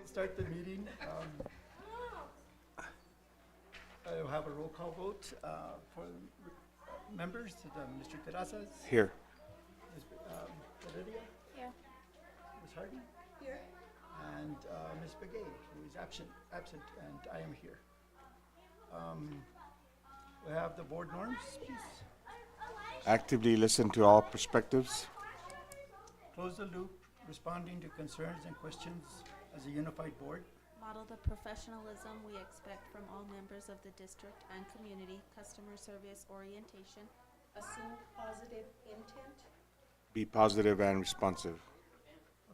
Start the meeting. I'll have a roll call vote for members. Mr. Terrazas, Here. Ms. Heredia, Here. Ms. Hardy, Here. and Ms. Begay, who is absent, and I am here. We have the board norms, please. Actively listen to all perspectives. Close the loop, responding to concerns and questions as a unified board. Model the professionalism we expect from all members of the district and community, customer service orientation. Assume positive intent. Be positive and responsive.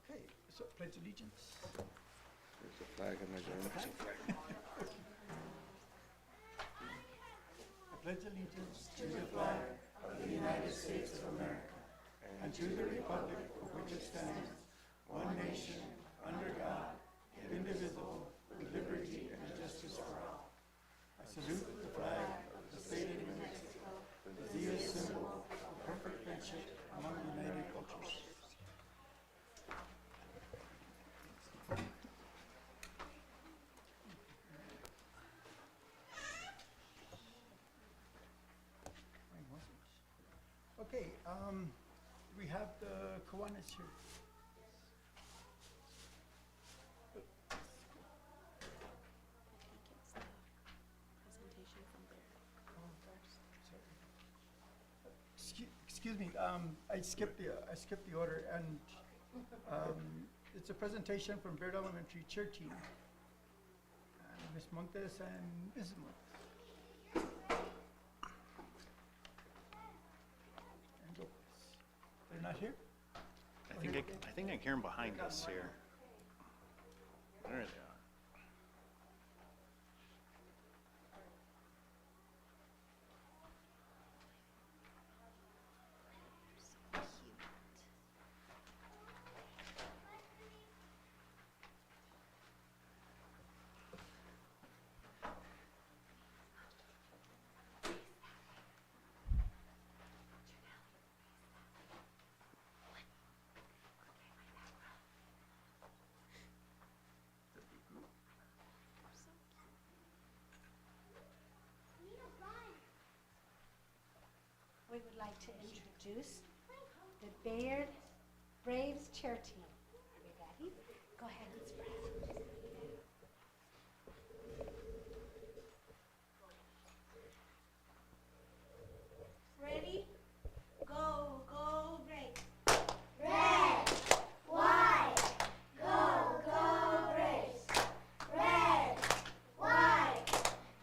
Okay, so pledge allegiance. There's a flag in the I pledge allegiance to the flag of the United States of America and to the republic for which it stands, one nation, under God, indivisible, with liberty and justice for all. I salute the flag of the state of New Mexico, the U.S. symbol of perfect friendship among united cultures. Okay, we have the Kiwanis here. Presentation from there. Excuse me, I skipped the order, and it's a presentation from Bayard Elementary Cheer Team. Ms. Montes and Mrs. Montes. And Lopez. They're not here? I think I hear them behind us here. There they are. We would like to introduce the Bayard Braves cheer team. Are we ready? Go ahead and spread. Ready? Go, go, Braves. Red, white, go, go, Braves. Red, white,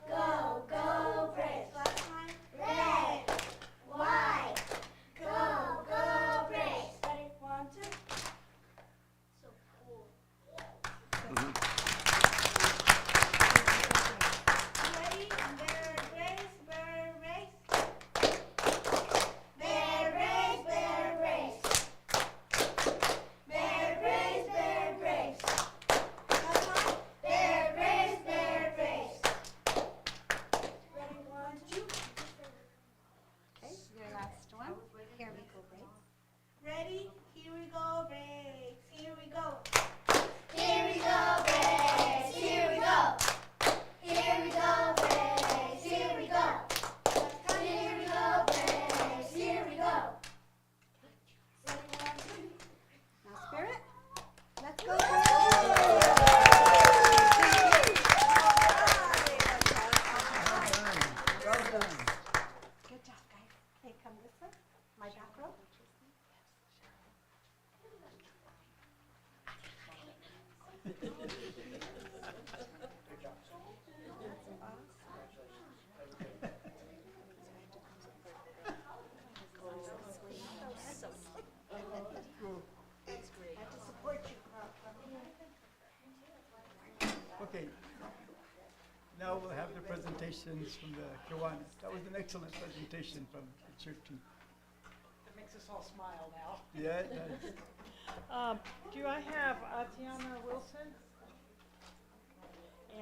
go, go, Braves. Last time. Red, white, go, go, Braves. Ready? 1, 2. So cool. Ready? Bayard Braves, Bayard Braves. Bear Braves, Bear Braves. Bear Braves, Bear Braves. Last time. Bear Braves, Bear Braves. Ready? 1, 2. Okay, your last one. Here we go, Braves. Ready? Here we go, Braves. Here we go. Here we go, Braves. Here we go. Here we go, Braves. Here we go. Here we go, Braves. Here we go. Ready? 1, 2. Now, Spirit. Let's go, Braves. Well done. Good job, guys. Okay, come this way. My back row. I have to support you. Okay. Now we'll have the presentations from the Kiwanis. That was an excellent presentation from the cheer team. It makes us all smile now. Yeah, it does. Do I have Atiana Wilson?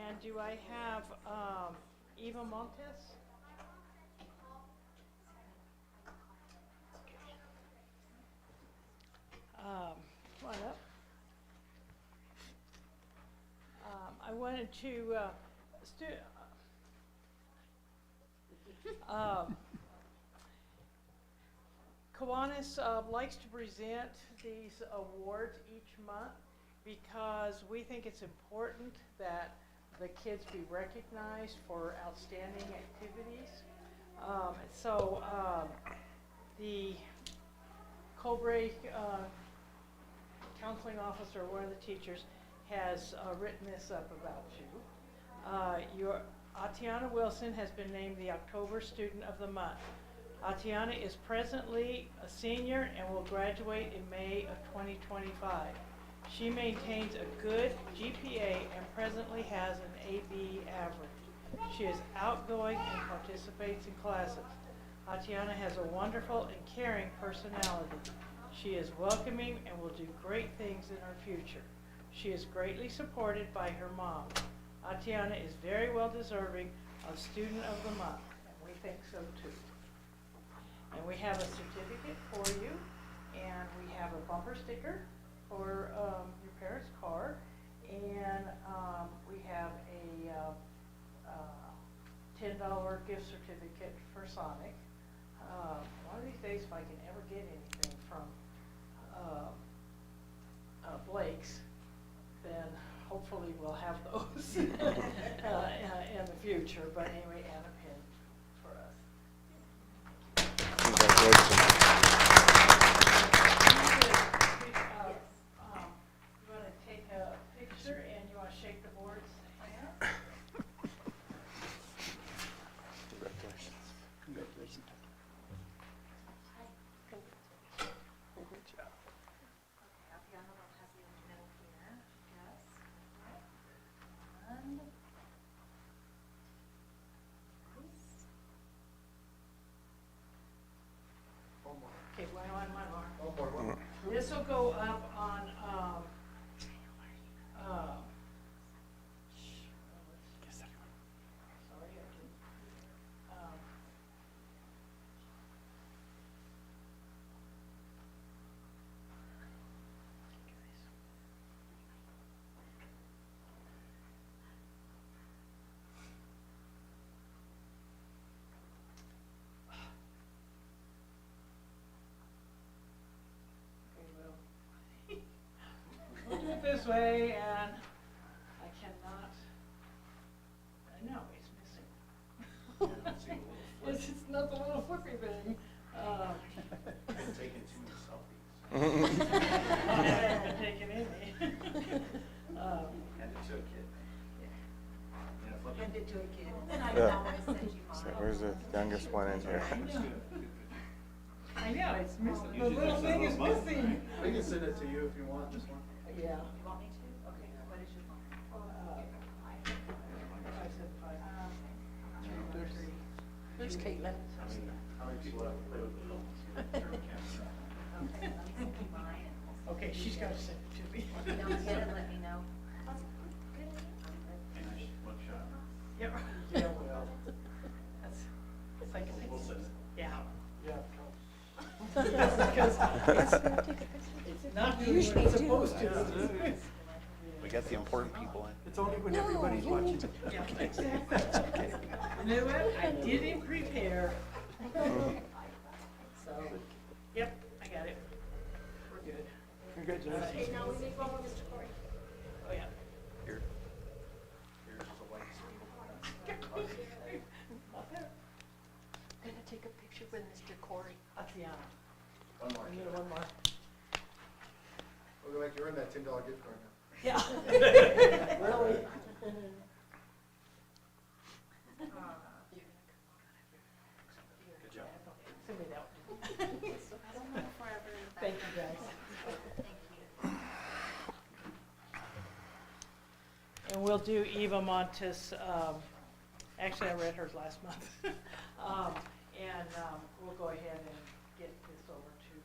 And do I have Eva Montes? Come on up. wanted to, Kiwanis likes to present these awards each month because we think it's important that the kids be recognized for outstanding activities. The Cobre counseling officer, one of the teachers, has written this up about you. Atiana Wilson has been named the October Student of the Month. Atiana is presently a senior and will graduate in May of 2025. She maintains a good GPA and presently has an AB average. She is outgoing and participates in classes. Atiana has a wonderful and caring personality. She is welcoming and will do great things in her future. She is greatly supported by her mom. Atiana is very well deserving of Student of the Month, and we think so too. And we have a certificate for you, and we have a bumper sticker for your parents' car, and we have a $10 gift certificate for Sonic. One of these days, if I can ever get anything from Blake's, then hopefully we'll have those in the future. But anyway, and a pin for us. Congratulations. You want to take a picture and you want to shake the board's hand? Congratulations. Congratulations. Okay, one more. This will go up on, sorry, I didn't, we'll do it this way, and I cannot, no, it's missing. It's not the little flippy thing. Taking too many selfies. I haven't taken any. Hand it to a kid. Yeah, flip it. Hand it to a kid. Then I Yeah. don't want to send you So mine. where's the youngest one in here? I know, it's missing, the little thing is missing. We can send it to you if you want, this one. Yeah. You want me to? Okay, what is your phone? 575. There's Caitlin. How many people have to play with the phones? Turn the camera. Okay, let me send you mine. Okay, she's got to send it to me. If you don't get it, let me know. Finish, one shot. Yeah, yeah, well, that's, it's like, We'll send it. yeah. Yeah. Because it's not doing what it's supposed to. We got the important people in. It's only when everybody's watching. Yeah, exactly. You know what? I didn't prepare. So, yep, I got it. We're good. Congratulations. Okay, now we make one more, Mr. Corey. Oh, yeah. Here. Here's the white circle. Gonna take a picture with Mr. Corey. Tatiana. One more. I need one more. Look like you're in that $10 gift card now. Yeah. Really? Good job. Send me that one. Forever. Thank you, guys. Thank you. And we'll do Eva Montes, actually I read hers last month. We'll go ahead and get this over to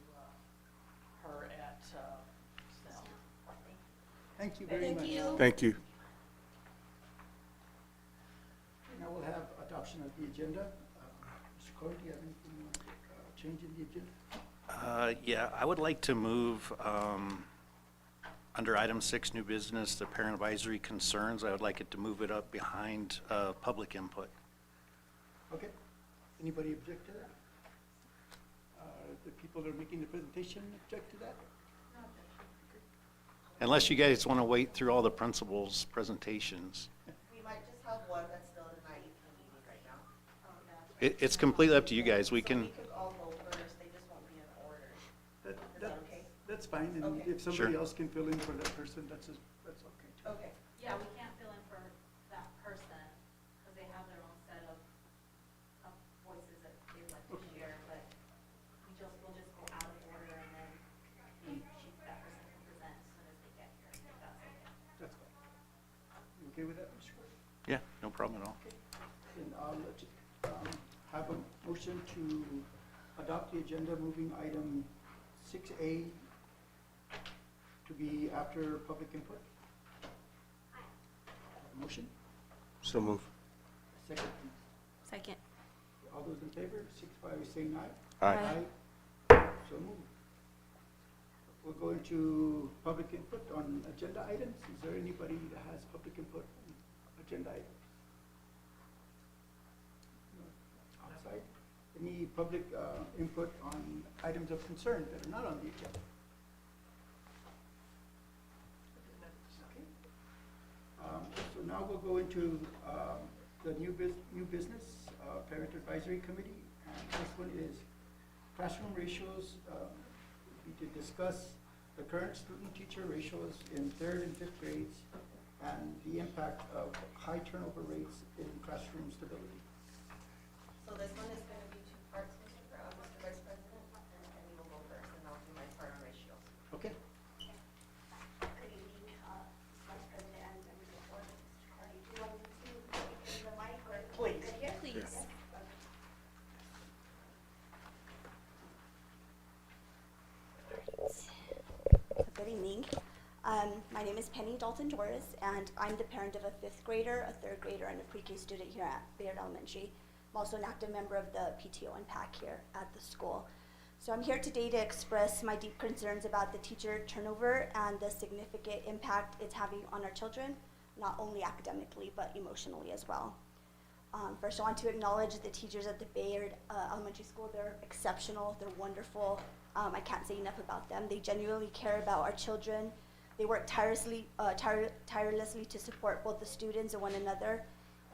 her at Snell. Thank you very much. Thank you. Now we'll have adoption of the agenda. Mr. Corey, do you have anything you want to change in the agenda? Yeah, I would like to move Under item 6, new business, the parent advisory concerns, I would like it to move it up behind public input. Okay. Anybody object to that? The people that are making the presentation object to that? Unless you guys want to wait through all the principals' presentations. We might just have one that's still in an IEP meeting right now. It's completely up to you guys. We So can, we could all go first, they just won't be in order. That, Is that okay? That's fine, and Okay. if somebody Sure. else can fill in for that person, that's okay too. Okay. Yeah, we can't fill in for that person, because they have their own set of voices that they would like to Okay. share, but we'll just go out of order, and then that person can present as soon as they get here, if that's okay. That's fine. You okay with that, Mr. Gordon? yeah, no problem at all. Then I'll have a motion to adopt the agenda, moving item 6A to be after public input. Motion, So move. second, please. Second. All those in favor, signify by saying aye. Aye. So moved. We'll go into public input on agenda items. Is there anybody that has public input on agenda items? No. Outside? Any public input on items of concern that are not on the agenda? Okay. So now we'll go into the new business, Parent Advisory Committee. And this one is classroom ratios, be to discuss the current student-teacher ratios in 3rd and 5th grades and the impact of high turnover rates in classroom stability. So this one is gonna be 2 parts, Mr. Vice President, and Penny will go first, and I'll do my part on ratios. Okay? Good evening, Vice President and members of the board. Mr. Carney, do you want me to speak in the mic or? Please. Good here? Please. Yes. Good evening. My name is Penny Dalton Torres, and I'm the parent of a 5th grader, a 3rd grader, and a pre-K student here at Bayard Elementary. I'm also an active member of the PTO and PAC here at the school. So I'm here today to express my deep concerns about the teacher turnover and the significant impact it's having on our children, not only academically, but emotionally as well. First, I want to acknowledge the teachers at the Bayard Elementary School. They're exceptional, they're wonderful. I can't say enough about them. They genuinely care about our children. They work tirelessly to support both the students and one another,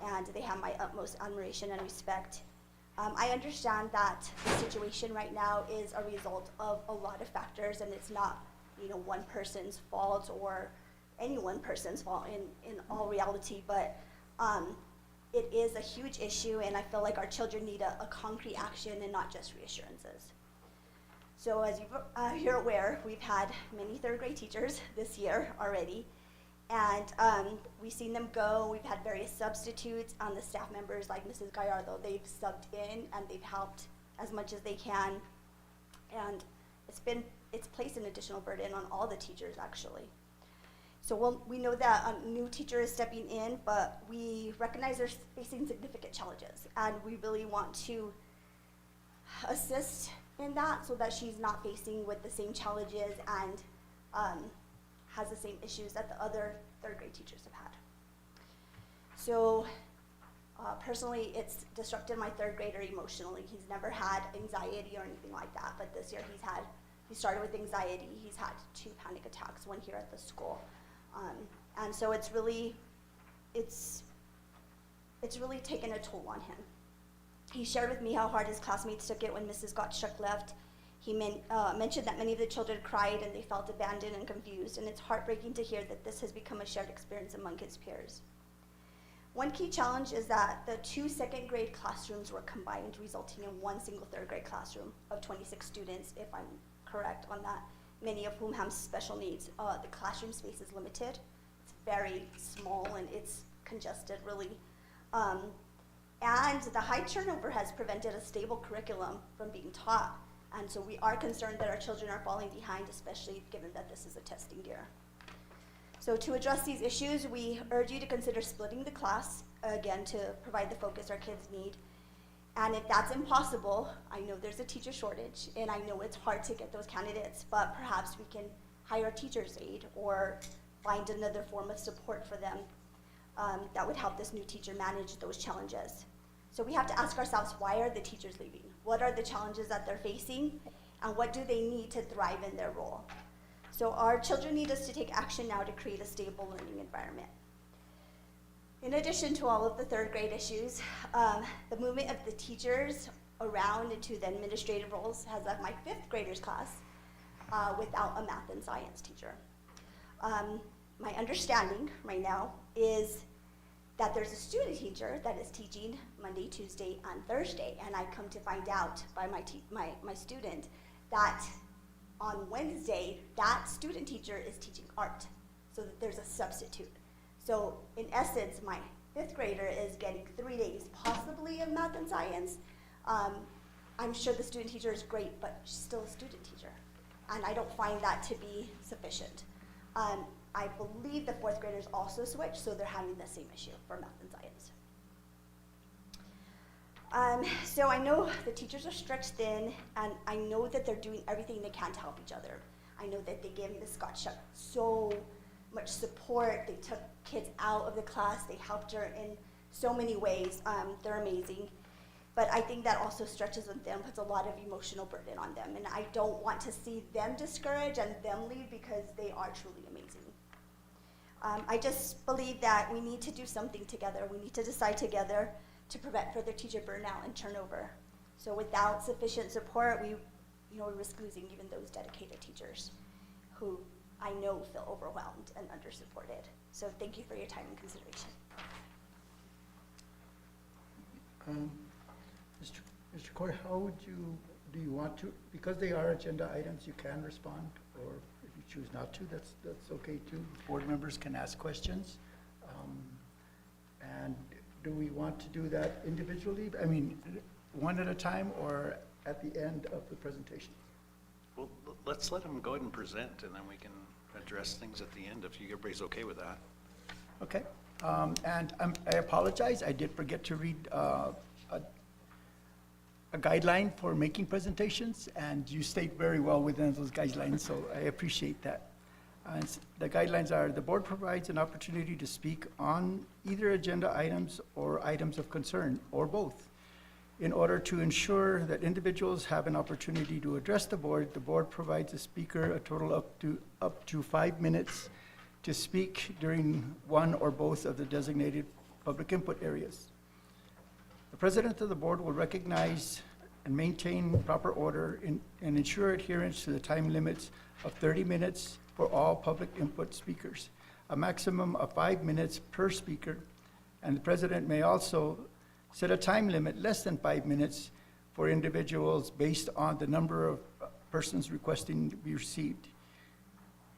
and they have my utmost admiration and respect. I understand that the situation right now is a result of a lot of factors, and it's not, one person's fault or any one person's fault in all reality, but it is a huge issue, and I feel like our children need a concrete action and not just reassurances. So as you're aware, we've had many 3rd grade teachers this year already, and we've seen them go. We've had various substitutes on the staff members like Mrs. Bayard, though they've subbed in and they've helped as much as they can, and it's placed an additional burden on all the teachers actually. So we know that a new teacher is stepping in, but we recognize they're facing significant challenges, and we really want to assist in that so that she's not facing with the same challenges and has the same issues that the other 3rd grade teachers have had. So personally, it's disrupted my 3rd grader emotionally. He's never had anxiety or anything like that, but this year he started with anxiety. He's had 2 panic attacks, one here at the school. And so it's really taken a toll on him. He shared with me how hard his classmates took it when Mrs. Gottschalk left. He mentioned that many of the children cried and they felt abandoned and confused, and it's heartbreaking to hear that this has become a shared experience among his peers. One key challenge is that the 2 2nd grade classrooms were combined, resulting in 1 single 3rd grade classroom of 26 students, if I'm correct on that, many of whom have special needs. The classroom space is limited. It's very small and it's congested, really. And the high turnover has prevented a stable curriculum from being taught. And so we are concerned that our children are falling behind, especially given that this is a testing year. So to address these issues, we urge you to consider splitting the class, again, to provide the focus our kids need. And if that's impossible, I know there's a teacher shortage, and I know it's hard to get those candidates, but perhaps we can hire a teacher's aide or find another form of support for them that would help this new teacher manage those challenges. So we have to ask ourselves, why are the teachers leaving? What are the challenges that they're facing? And what do they need to thrive in their role? So our children need us to take action now to create a stable learning environment. In addition to all of the third grade issues, the movement of the teachers around into the administrative roles has left my fifth graders class without a math and science teacher. My understanding right now is that there's a student teacher that is teaching Monday, Tuesday, and Thursday, and I come to find out by my student that on Wednesday, that student teacher is teaching art, so that there's a substitute. So in essence, my fifth grader is getting 3 days, possibly of math and science. I'm sure the student teacher is great, but she's still a student teacher, and I don't find that to be sufficient. I believe the fourth graders also switched, so they're having the same issue for math and science. So I know the teachers are stretched thin, and I know that they're doing everything they can to help each other. I know that they gave Ms. Scott so much support. They took kids out of the class. They helped her in so many ways. They're amazing. But I think that also stretches on them, puts a lot of emotional burden on them. And I don't want to see them discouraged and them leave because they are truly amazing. I just believe that we need to do something together. We need to decide together to prevent further teacher burnout and turnover. So without sufficient support, we risk losing even those dedicated teachers who I know feel overwhelmed and under-supported. So thank you for your time and consideration. Mr. Coy, do you want to, because they are agenda items, you can respond, or if you choose not to, that's okay too. Board members can ask questions. And do we want to do that individually? I mean, one at a time or at the end of the presentation? Well, let's let them go ahead and present, and then we can address things at the end if everybody's okay with that. Okay. And I apologize, I did forget to read a guideline for making presentations, and you stayed very well within those guidelines, so I appreciate that. The guidelines are: the board provides an opportunity to speak on either agenda items or items of concern, or both. In order to ensure that individuals have an opportunity to address the board provides a speaker a total up to 5 minutes to speak during one or both of the designated public input areas. The president of the board will recognize and maintain proper order and ensure adherence to the time limits of 30 minutes for all public input speakers, a maximum of 5 minutes per speaker, and the president may also set a time limit less than 5 minutes for individuals based on the number of persons requesting to be received.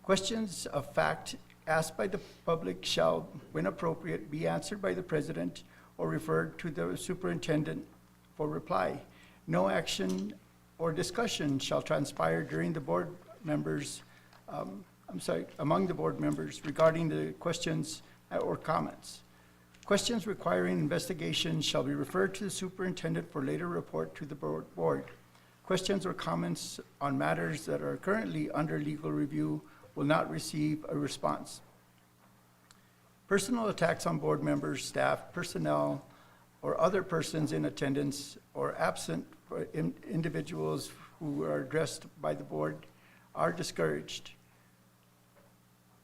Questions of fact asked by the public shall, when appropriate, be answered by the president or referred to the superintendent for reply. No action or discussion shall transpire during the board members, among the board members regarding the questions or comments. Questions requiring investigation shall be referred to the superintendent for later report to the board. Questions or comments on matters that are currently under legal review will not receive a response. Personal attacks on board members, staff, personnel, or other persons in attendance or absent individuals who are addressed by the board are discouraged.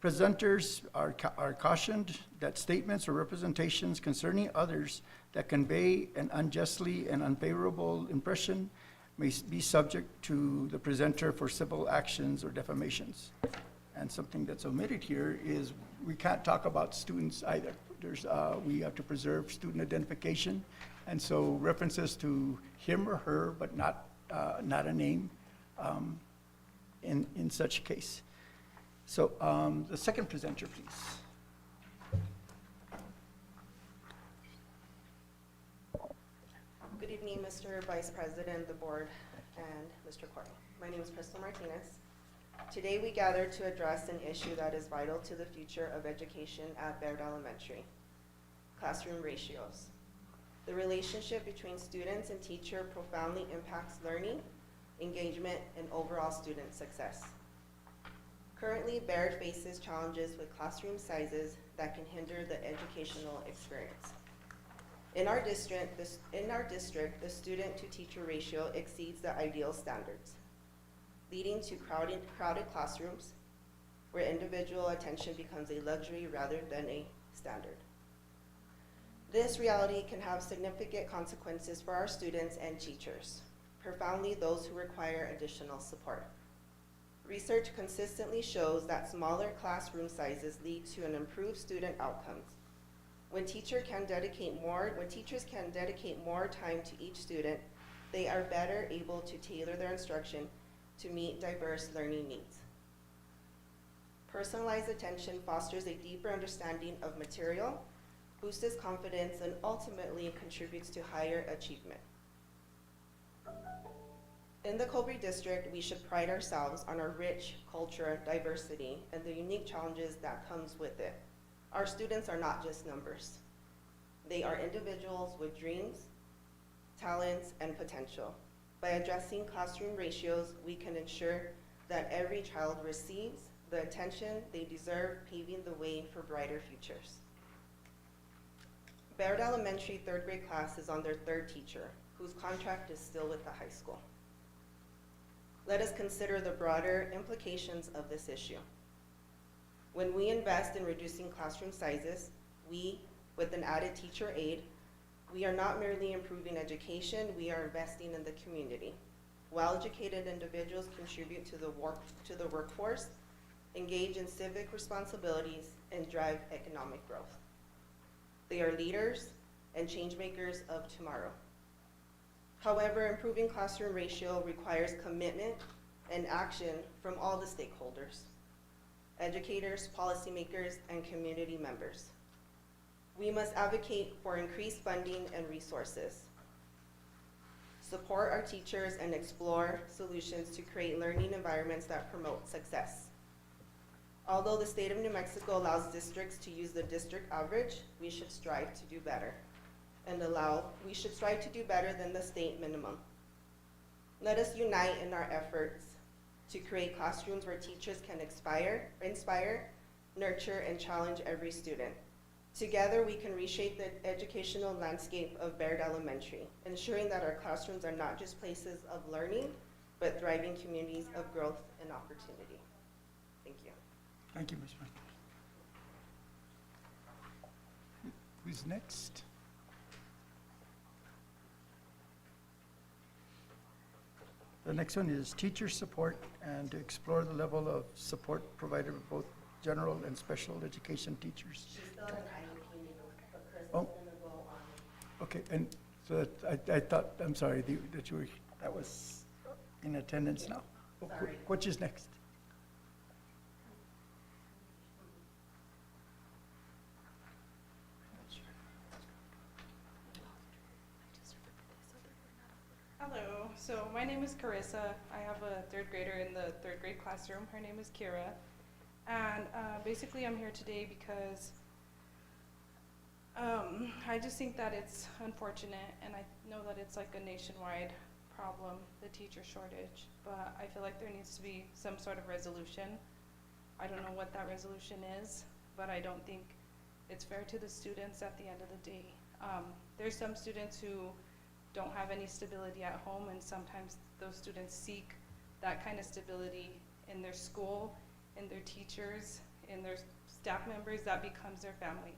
Presenters are cautioned that statements or representations concerning others that convey an unjustly and unfavorable impression may be subject to the presenter for civil actions or defamations. And something that's omitted here is we can't talk about students either. We have to preserve student identification, and so references to him or her, but not a name in such case. So the second presenter, please. Good evening, Mr. Vice President, the board, and Mr. Corey. My name is Crystal Martinez. Today we gather to address an issue that is vital to the future of education at Bayard Elementary: classroom ratios. The relationship between students and teacher profoundly impacts learning, engagement, and overall student success. Currently, Bayard faces challenges with classroom sizes that can hinder the educational experience. In our district, the student-to-teacher ratio exceeds the ideal standards, leading to crowded classrooms where individual attention becomes a luxury rather than a standard. This reality can have significant consequences for our students and teachers, profoundly those who require additional support. Research consistently shows that smaller classroom sizes lead to an improved student outcomes. When teachers can dedicate more time to each student, they are better able to tailor their instruction to meet diverse learning needs. Personalized attention fosters a deeper understanding of material, boosts confidence, and ultimately contributes to higher achievement. In the Cobre District, we should pride ourselves on our rich culture, diversity, and the unique challenges that comes with it. Our students are not just numbers. They are individuals with dreams, talents, and potential. By addressing classroom ratios, we can ensure that every child receives the attention they deserve, paving the way for brighter futures. Bayard Elementary third grade class is on their third teacher, whose contract is still with the high school. Let us consider the broader implications of this issue. When we invest in reducing classroom sizes, with an added teacher aide, we are not merely improving education, we are investing in the community. Well-educated individuals contribute to the workforce, engage in civic responsibilities, and drive economic growth. They are leaders and change makers of tomorrow. However, improving classroom ratio requires commitment and action from all the stakeholders: educators, policymakers, and community members. We must advocate for increased funding and resources, support our teachers, and explore solutions to create learning environments that promote success. Although the state of New Mexico allows districts to use the district average, we should strive to do better than the state minimum. Let us unite in our efforts to create classrooms where teachers can inspire, nurture, and challenge every student. Together, we can reshape the educational landscape of Bayard Elementary, ensuring that our classrooms are not just places of learning, but thriving communities of growth and opportunity. Thank you. Thank you, Ms. Martinez. Who's next? The next one is teacher support and to explore the level of support provided with both general and special education teachers. She's still in IEP meeting, but Chris is Oh. gonna go on. Okay, and so I thought, I'm sorry, that was in attendance now. Sorry. Which is next? Hello, so my name is Carissa. I have a third grader in the third grade classroom. Her name is Kira. And basically I'm here today because I just think that it's unfortunate, and I know that it's like a nationwide problem, the teacher shortage, but I feel like there needs to be some sort of resolution. I don't know what that resolution is, but I don't think it's fair to the students at the end of the day. There's some students who don't have any stability at home, and sometimes those students seek that kind of stability in their school, in their teachers, in their staff members. That becomes their family.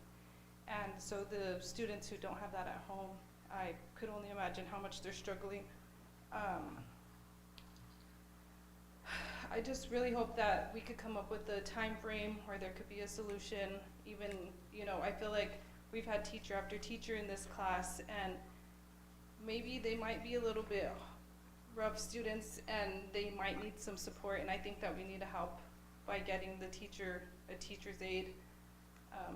And so the students who don't have that at home, I could only imagine how much they're struggling. I just really hope that we could come up with a time frame where there could be a solution. Even, I feel like we've had teacher after teacher in this class, and maybe they might be a little bit rough students and they might need some support, and I think that we need to help by getting a teacher's aide,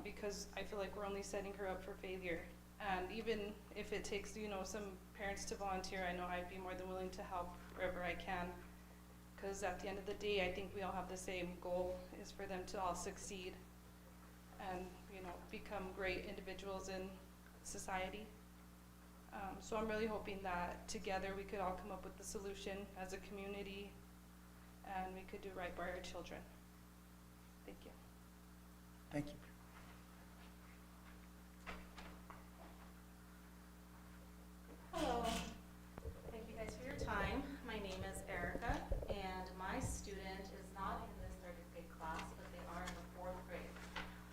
because I feel like we're only setting her up for failure. And even if it takes, some parents to volunteer, I know I'd be more than willing to help wherever I can, because at the end of the day, I think we all have the same goal, is for them to all succeed and, become great individuals in society. So I'm really hoping that together we could all come up with the solution as a community, and we could do right by our children. Thank you. Thank you. Hello. Thank you guys for your time. My name is Erica, and my student is not in this third grade class, but they are in the fourth grade.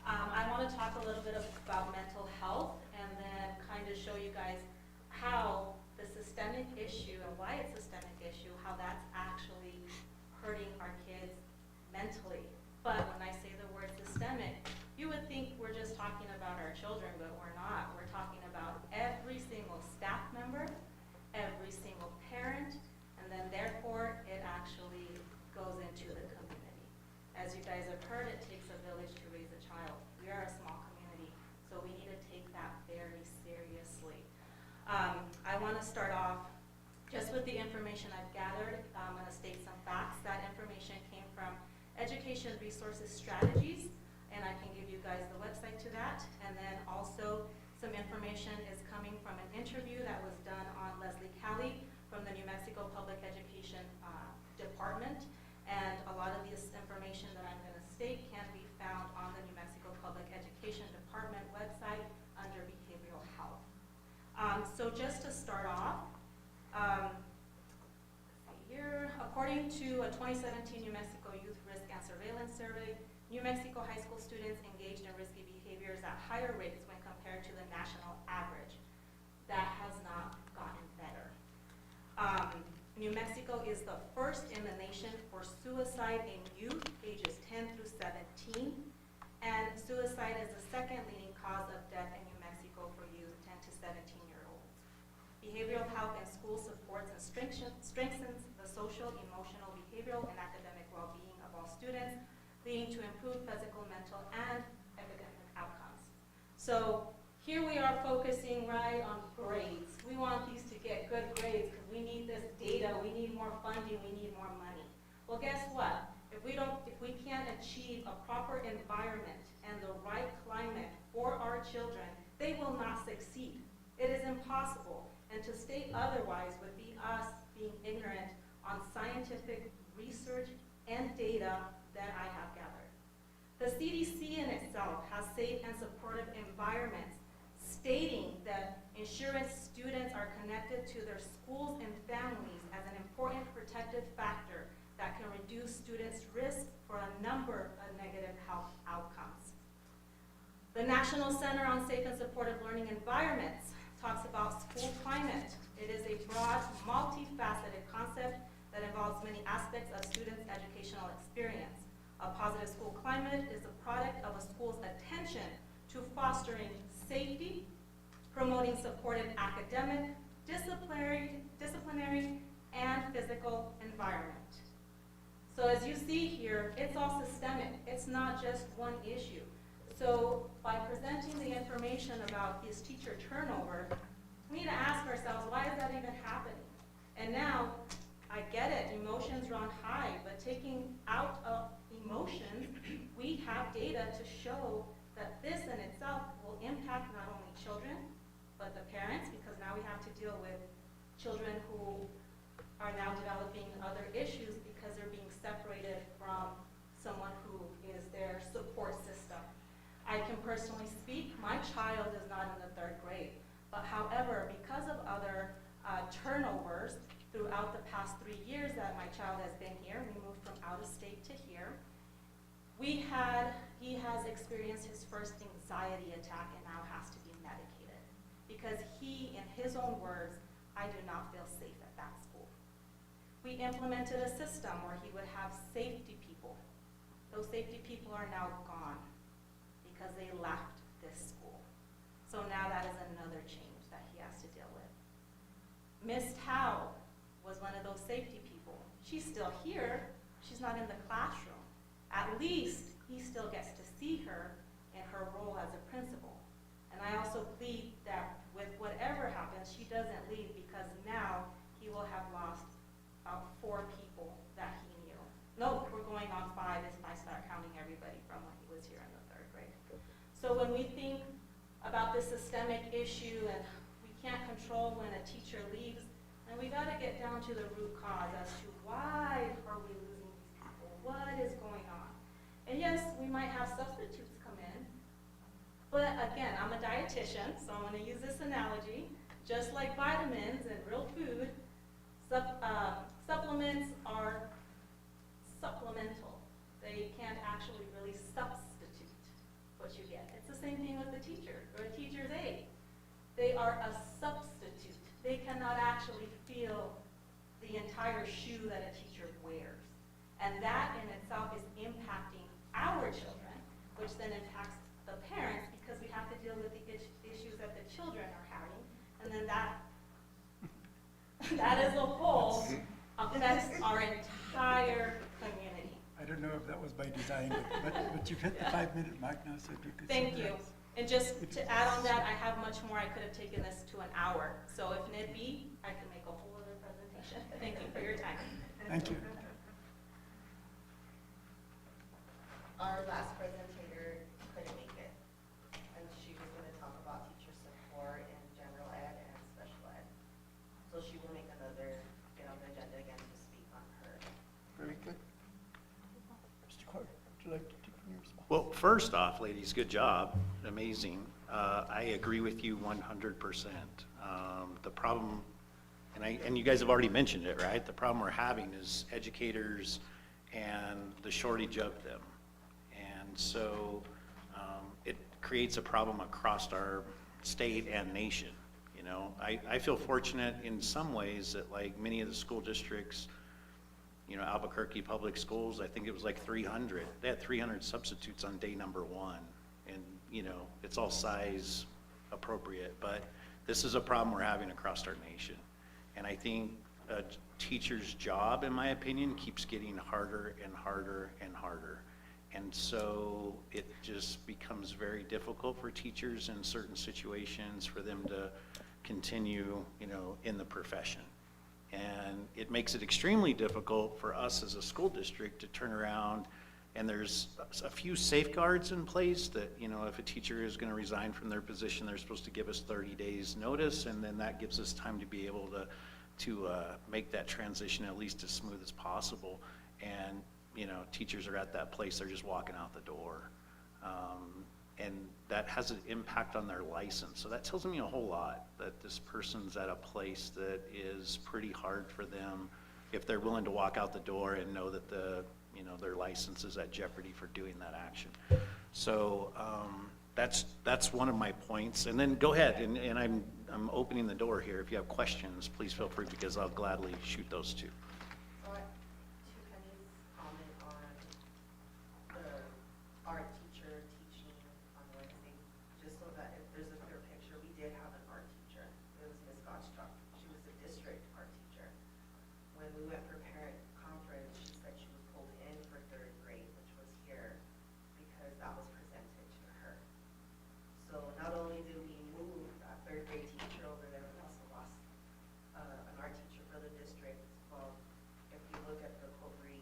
I want to talk a little bit about mental health and then kind of show you guys how the systemic issue and why it's a systemic issue, how that's actually hurting our kids mentally. But when I say the word systemic, you would think we're just talking about our children, but we're not. We're talking about every single staff member, every single parent, and then therefore it actually goes into the community. As you guys have heard, it takes a village to raise a child. We are a small community, so we need to take that very seriously. I want to start off just with the information I've gathered. I'm going to state some facts. That information came from Education Resources Strategies, and I can give you guys the website to that. And then also some information is coming from an interview that was done on Leslie Callie from the New Mexico Public Education Department. And a lot of this information that I'm going to state can be found on the New Mexico Public Education Department website under behavioral health. So just to start off, here, according to a 2017 New Mexico Youth Risk and Surveillance Survey, New Mexico high school students engaged in risky behaviors at higher rates when compared to the national average. That has not gotten better. New Mexico is the first in the nation for suicide in youth ages 10 through 17, and suicide is the second leading cause of death in New Mexico for youth 10 to 17-year-olds. Behavioral health in school supports and strengthens the social, emotional, behavioral, and academic well-being of all students, leading to improved physical, mental, and academic outcomes. So here we are focusing right on grades. We want these to get good grades because we need this data, we need more funding, we need more money. Well, guess what? If we can't achieve a proper environment and the right climate for our children, they will not succeed. It is impossible. And to state otherwise would be us being ignorant on scientific research and data that I have gathered. The CDC in itself has safe and supportive environments, stating that ensuring students are connected to their schools and families as an important protective factor that can reduce students' risk for a number of negative health outcomes. The National Center on Safe and Supportive Learning Environments talks about school climate. It is a broad, multifaceted concept that involves many aspects of students' educational experience. A positive school climate is a product of a school's attention to fostering safety, promoting supportive academic, disciplinary, and physical environment. So as you see here, it's all systemic. It's not just one issue. So by presenting the information about this teacher turnover, we need to ask ourselves, why is that even happening? And now, I get it, emotions run high, but taking out of emotions, we have data to show that this in itself will impact not only children, but the parents, because now we have to deal with children who are now developing other issues because they're being separated from someone who is their support system. I can personally speak, my child is not in the third grade, but however, because of other turnovers throughout the past 3 years that my child has been here, we moved from out of state to here, he has experienced his first anxiety attack and now has to be medicated because he, in his own words, I do not feel safe at that school. We implemented a system where he would have safety people. Those safety people are now gone because they left this school. So now that is another change that he has to deal with. Miss Tao was one of those safety people. She's still here, she's not in the classroom. At least he still gets to see her in her role as a principal. And I also plead that with whatever happens, she doesn't leave because now he will have lost about 4 people that he knew. No, we're going on 5 if I start counting everybody from when he was here in the 3rd grade. So when we think about this systemic issue and we can't control when a teacher leaves, and we got to get down to the root cause as to why are we losing these people? What is going on? And yes, we might have substitutes come in. But again, I'm a dietitian, so I'm gonna use this analogy. Just like vitamins and real food, supplements are supplemental. They can't actually really substitute what you get. It's the same thing with the teacher or a teacher's aide. They are a substitute. They cannot actually feel the entire shoe that a teacher wears. And that in itself is impacting our children, which then impacts the parents because we have to deal with the issues that the children are having. And then that as a whole affects our entire community. I don't know if that was by design, but you've hit the 5-minute mark now, so if you could Thank you. summarize. And just to add on that, I have much more. I could have taken this to an hour. So if need be, I can make a whole other presentation. Thank you for your time. Thank you. Our last presenter couldn't make it, and she was going to talk about teacher support in general ed and special ed. So she will make another, get on the agenda again to speak on her. Very good. Mr. Court, would you like to take your response? Well, first off, ladies, good job, amazing. I agree with you 100%. The problem, and you guys have already mentioned it, right? The problem we're having is educators and the shortage of them. And so it creates a problem across our state and nation. You know, I feel fortunate in some ways that like many of the school districts, you know, Albuquerque Public Schools, I think it was like 300. They had 300 substitutes on day number 1. And, you know, it's all size appropriate. But this is a problem we're having across our nation. And I think a teacher's job, in my opinion, keeps getting harder and harder and harder. And so it just becomes very difficult for teachers in certain situations for them to continue, you know, in the profession. And it makes it extremely difficult for us as a school district to turn around, and there's a few safeguards in place that, you know, if a teacher is going to resign from their position, they're supposed to give us 30 days notice, and then that gives us time to be able to make that transition at least as smooth as possible. And, you know, teachers are at that place, they're just walking out the door. And that has an impact on their license. So that tells me a whole lot, that this person's at a place that is pretty hard for them if they're willing to walk out the door and know that you know, their license is at jeopardy for doing that action. So that's one of my points. And then go ahead, and I'm opening the door here. If you have questions, please feel free, because I'll gladly shoot those too. So to Penny's comment on the art teacher teaching on Wednesday, just so that if there's a clear picture, we did have an art teacher. It was Ms. Gottschalk. She was a district art teacher. When we went for parent conference, she said she was pulled in for 3rd grade, which was here, because that was presented to her. So not only did we move that 3rd grade teacher over there, we also lost an art teacher for the district. Well, if we look at the Cobre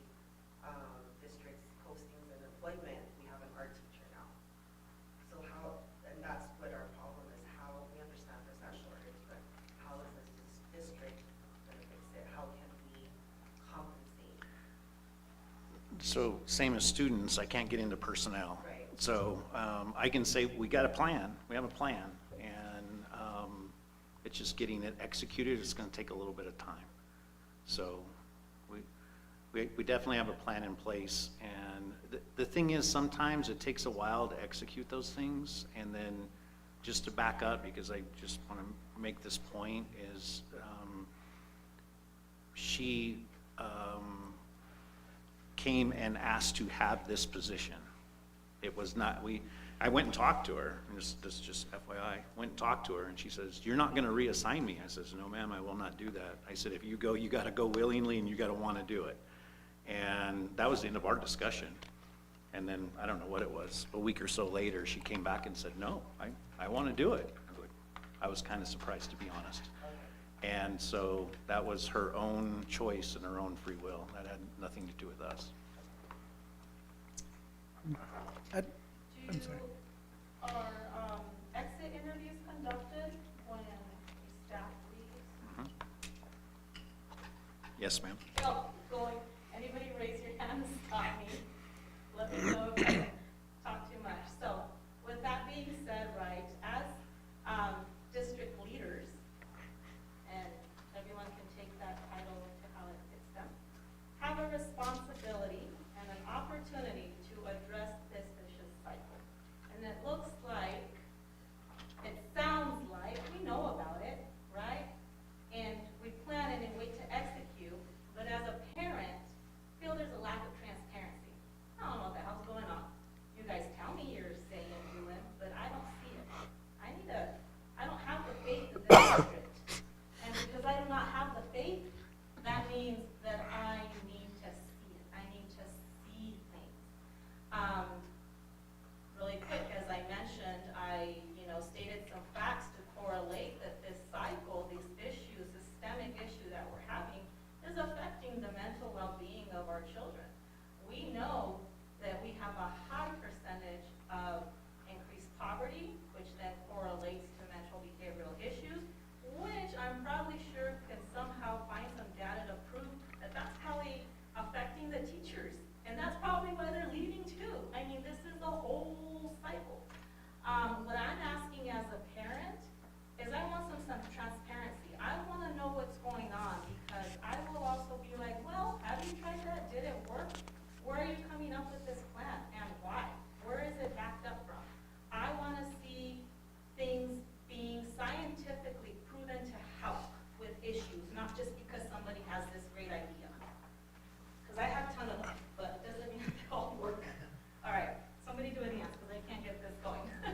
district's postings and employment, we have an art teacher now. So how, and that's what our problem is, how, we understand there's that shortage, but how is this district going to fix it? How can we compensate? So same as students, I can't get into personnel. Right. So I can say we got a plan, we have a plan, and it's just getting it executed. It's going to take a little bit of time. So we definitely have a plan in place, and the thing is, sometimes it takes a while to execute those things. And then just to back up, because I just want to make this point, is she came and asked to have this position. It was not, I went and talked to her, and this is just FYI, went and talked to her, and she says, "You're not going to reassign me." I says, "No, ma'am, I will not do that." I said, "If you go, you got to go willingly, and you got to want to do it." And that was the end of our discussion. And then, I don't know what it was, a week or so later, she came back and said, "No, I want to do it." I was kind of surprised, to be honest. And so that was her own choice and her own free will. That had nothing to do with us. I'm sorry. Are exit interviews conducted when staff leaves? Yes, ma'am. Oh, going, anybody raise your hand, stop me. Let me know if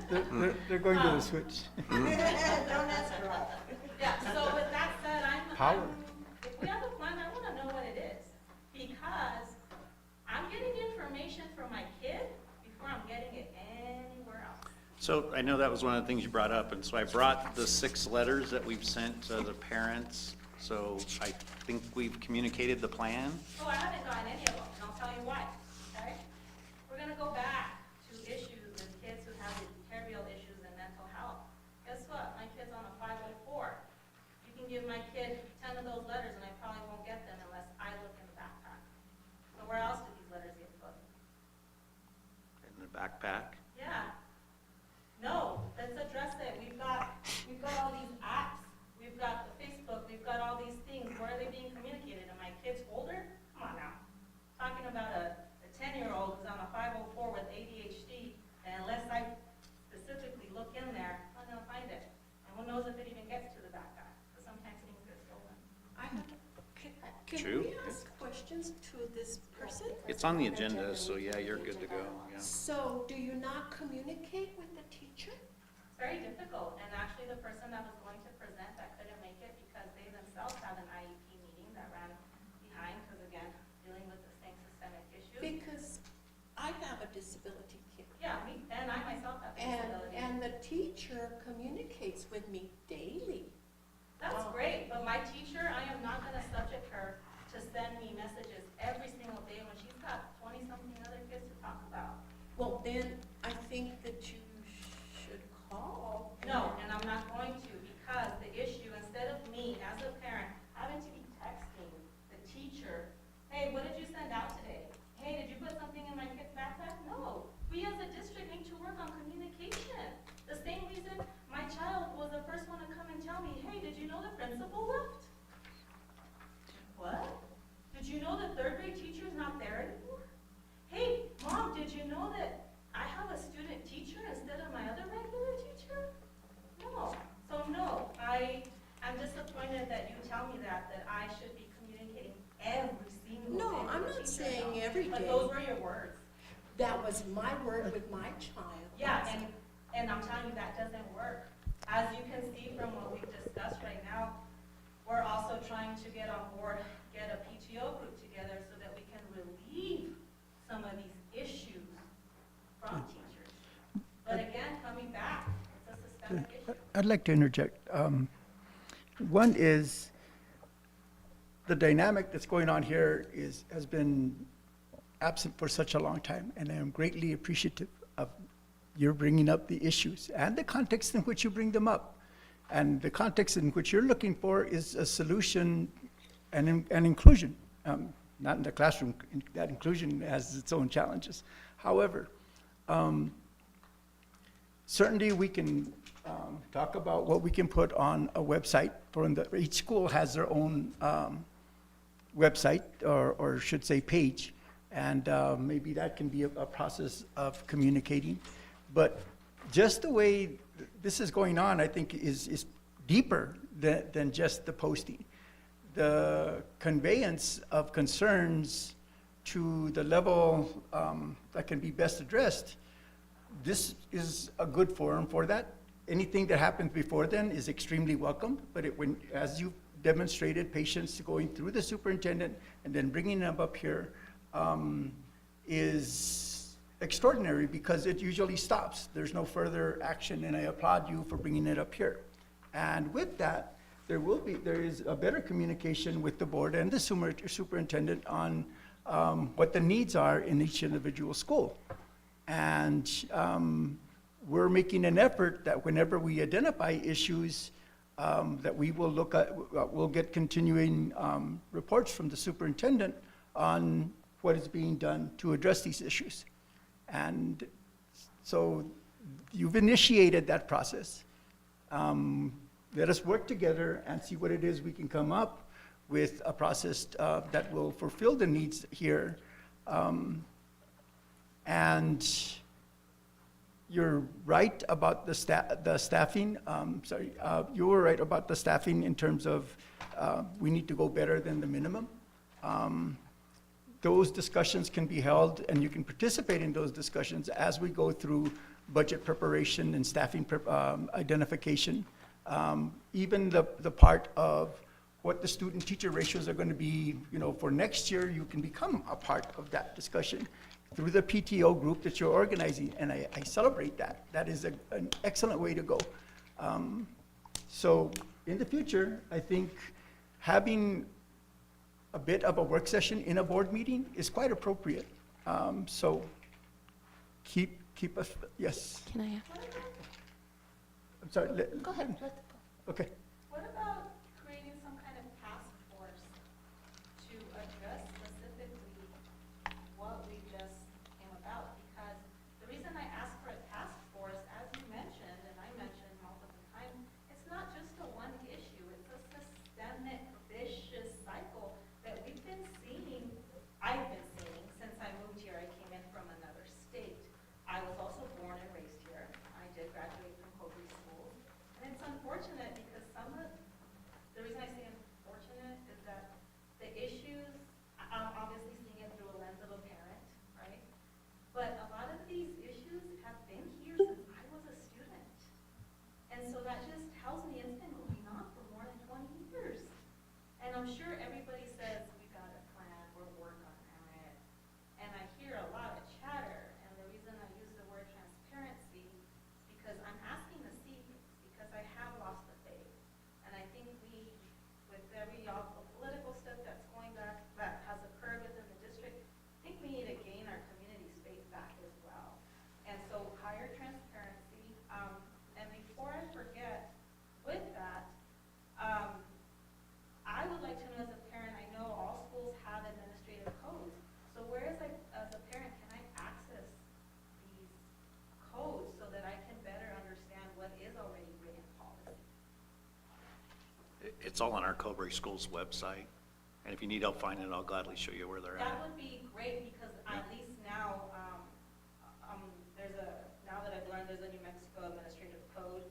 They're going to the switch. Yeah, so with that said, Power. if we have a plan, I wanna know what it is. Because I'm getting information from my kid before I'm getting it anywhere else. So I know that was one of the things you brought up, and so I brought the 6 letters that we've sent to the parents. So I think we've communicated the plan. Oh, I haven't gotten any of them, and I'll tell you why, okay? We're gonna go back to issues with kids who have behavioral issues and mental health. Guess what? My kid's on a 504. You can give my kid 10 of those letters, and I probably won't get them unless I look in the backpack. So where else do these letters get put? In the backpack. Yeah. No, let's address it. We've got all these apps. We've got the Facebook. We've got all these things. Where are they being communicated? And my kid's older? Come on now. Talking about a 10-year-old who's on a 504 with ADHD, and unless I specifically look in there, I'm not gonna find it. And who knows if it even gets to the backpack? Because sometimes things get stolen. Can True. we ask questions to this person? It's on the agenda, so yeah, you're good to go. Yeah. So do you not communicate with the teacher? It's very difficult, and actually the person that was going to present that couldn't make it because they themselves had an IEP meeting that ran behind, because again, dealing with the same systemic issues. Because I have a disability kid. Yeah, me, and I myself have a disability. And the teacher communicates with me daily. That's great, but my teacher, I am not gonna subject her to send me messages every single day when she's got 20-something other kids to talk about. Well, then I think that you should call. No, and I'm not going to, because the issue, instead of me as a parent having to be texting the teacher, hey, what did you send out today? Hey, did you put something in my kid's backpack? No, we as a district need to work on communication. The same reason my child was the first one to come and tell me, hey, did you know the principal left? What? Did you know the third grade teacher is not there anymore? Hey, Mom, did you know that I have a student teacher instead of my other regular teacher? No. So no, I'm disappointed that you tell me that I should be communicating every single day. No, with I'm the not teacher. saying every But day. those were your words. That was my word with my child. Yeah, and I'm telling you that doesn't work. As you can see from what we've discussed right now, we're also trying to get on board, get a PTO group together so that we can relieve some of these issues from teachers. But again, coming back, it's a systemic issue. I'd like to interject. One is, the dynamic that's going on here has been absent for such a long time, and I am greatly appreciative of your bringing up the issues and the context in which you bring them up. And the context in which you're looking for is a solution and inclusion, not in the classroom. That inclusion has its own challenges. However, certainly we can talk about what we can put on a website. Each school has their own website, or should say page, and maybe that can be a process of communicating. But just the way this is going on, I think is deeper than just the posting. The conveyance of concerns to the level that can be best addressed, this is a good forum for that. Anything that happens before then is extremely welcome, but as you demonstrated, patience going through the superintendent and then bringing them up here is extraordinary, because it usually stops. There's no further action, and I applaud you for bringing it up here. And with that, there is a better communication with the board and the superintendent on what the needs are in each individual school. And we're making an effort that whenever we identify issues, that we will look at, we'll get continuing reports from the superintendent on what is being done to address these issues. And so you've initiated that process. Let us work together and see what it is we can come up with, a process that will fulfill the needs here. And you're right about the staffing. You were right about the staffing in terms of we need to go better than the minimum. those discussions can be held, and you can participate in those discussions as we go through budget preparation and staffing identification. Even the part of what the student-teacher ratios are going to be, for next year, you can become a part of that discussion through the PTO group that you're organizing, and I celebrate that. That is an excellent way to go. So in the future, I think having a bit of a work session in a board meeting is quite appropriate. So keep us, yes. Can I? I'm sorry. Go ahead. Let it go. Okay. What about creating some kind of task force to address specifically what we just came about? Because the reason I asked for a task force, as you mentioned, and I mentioned multiple times, it's not just a one issue, it's a systemic, vicious cycle that we've been seeing, I've been seeing since I moved here. I came in from another state. I was also born and raised here. I did graduate from Cobre School. And it's unfortunate because the reason I say unfortunate is that the issues, I'm obviously seeing it through a lens of a parent, right? But a lot of these issues have been here since I was a student. And so that just tells me it's been going on for more than 20 years. And I'm sure everybody says, we got a plan, we're working on it. And I hear a lot of chatter, and the reason I use the word transparency is because I'm asking to see things, because I have lost the faith. And I think we, with all the political stuff that's going back, that has occurred within the district, I think we need to gain our community's faith back as well. And so higher transparency, and before I forget, with that, I would like to know as a parent, I know all schools have administrative codes, so where is as a parent, can I access these codes so that I can better understand what is already written policy? It's all on our Cobre Schools website, and if you need help finding it, I'll gladly show you where they're That at. would be great, because at least now, now that I've learned there's a New Mexico administrative code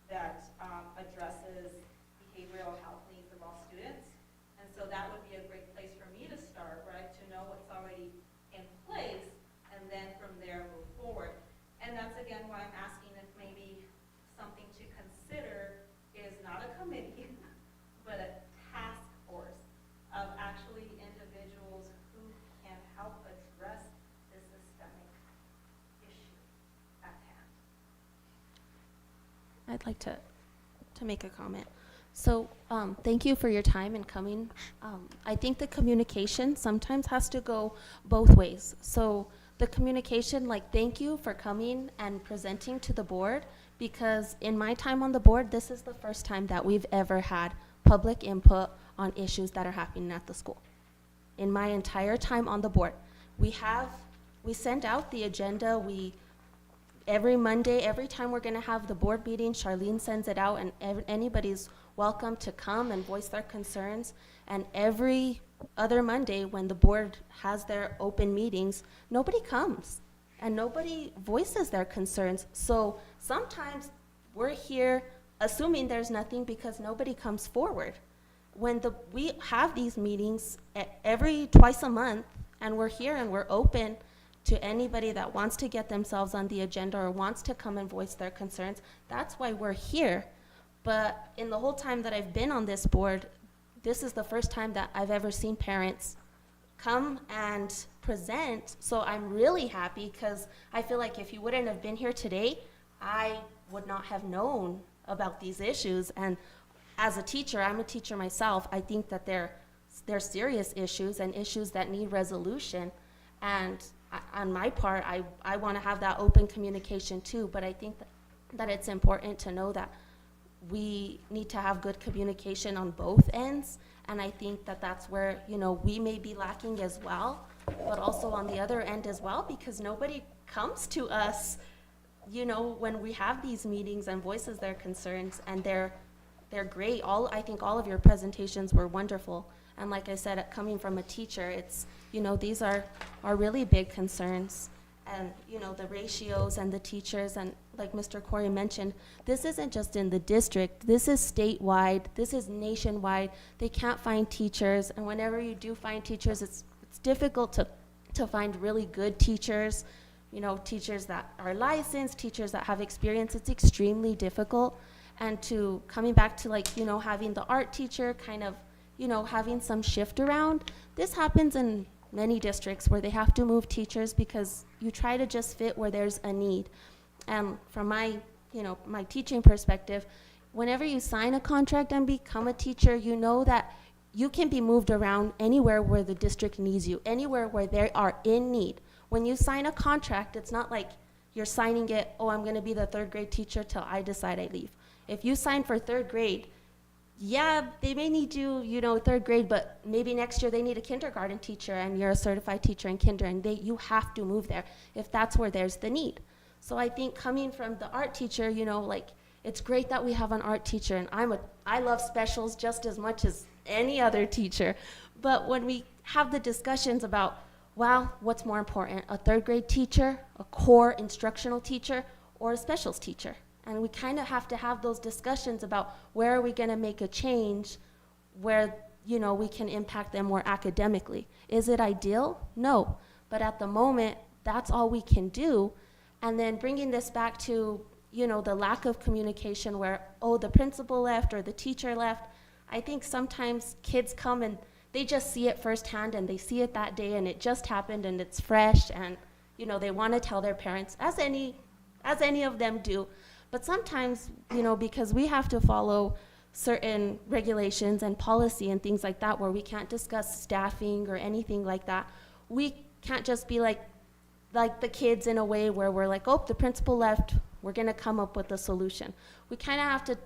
that addresses behavioral health needs of all students. And so that would be a great place for me to start, right, to know what's already in place, and then from there move forward. And that's again why I'm asking if maybe something to consider is not a committee, but a task force of actually individuals who can help address this systemic issue at hand. I'd like to make a comment. So thank you for your time and coming. I think the communication sometimes has to go both ways. So the communication, like, thank you for coming and presenting to the board, because in my time on the board, this is the first time that we've ever had public input on issues that are happening at the school. In my entire time on the board, we send out the agenda. Every Monday, every time we're going to have the board meeting, Charlene sends it out, and anybody's welcome to come and voice their concerns. And every other Monday, when the board has their open meetings, nobody comes and nobody voices their concerns. So sometimes we're here assuming there's nothing because nobody comes forward. When we have these meetings twice a month, and we're here and we're open to anybody that wants to get themselves on the agenda or wants to come and voice their concerns. That's why we're here. But in the whole time that I've been on this board, this is the first time that I've ever seen parents come and present. So I'm really happy, because I feel like if you wouldn't have been here today, I would not have known about these issues. And as a teacher, I'm a teacher myself, I think that they're serious issues and issues that need resolution. And on my part, I want to have that open communication too, but I think that it's important to know that we need to have good communication on both ends, and I think that that's where, we may be lacking as well, but also on the other end as well, because nobody comes to us, when we have these meetings and voices their concerns, and they're great. I think all of your presentations were wonderful, and like I said, coming from a teacher, it's, these are really big concerns. And, the ratios and the teachers, and like Mr. Corey mentioned, this isn't just in the district, this is statewide, this is nationwide. They can't find teachers, and whenever you do find teachers, it's difficult to find really good teachers, teachers that are licensed, teachers that have experience. It's extremely difficult. And coming back to having the art teacher kind of, having some shift around. This happens in many districts where they have to move teachers because you try to just fit where there's a need. And from my teaching perspective, whenever you sign a contract and become a teacher, you know that you can be moved around anywhere where the district needs you, anywhere where they are in need. When you sign a contract, it's not like you're signing it, oh, I'm gonna be the third grade teacher till I decide I leave. If you sign for third grade, yeah, they may need you, third grade, but maybe next year they need a kindergarten teacher and you're a certified teacher in kinder, and you have to move there if that's where there's the need. So I think coming from the art teacher, it's great that we have an art teacher, and I love specials just as much as any other teacher. But when we have the discussions about, well, what's more important, a third grade teacher, a core instructional teacher, or a specials teacher? And we kind of have to have those discussions about where are we going to make a change where, we can impact them more academically. Is it ideal? No. But at the moment, that's all we can do. And then bringing this back to, the lack of communication where, oh, the principal left or the teacher left. I think sometimes kids come and they just see it firsthand and they see it that day and it just happened and it's fresh and, they want to tell their parents, as any of them do. But sometimes, because we have to follow certain regulations and policy and things like that where we can't discuss staffing or anything like that, we can't just be like the kids in a way where we're like, oh, the principal left, we're going to come up with a solution. We kind of have to,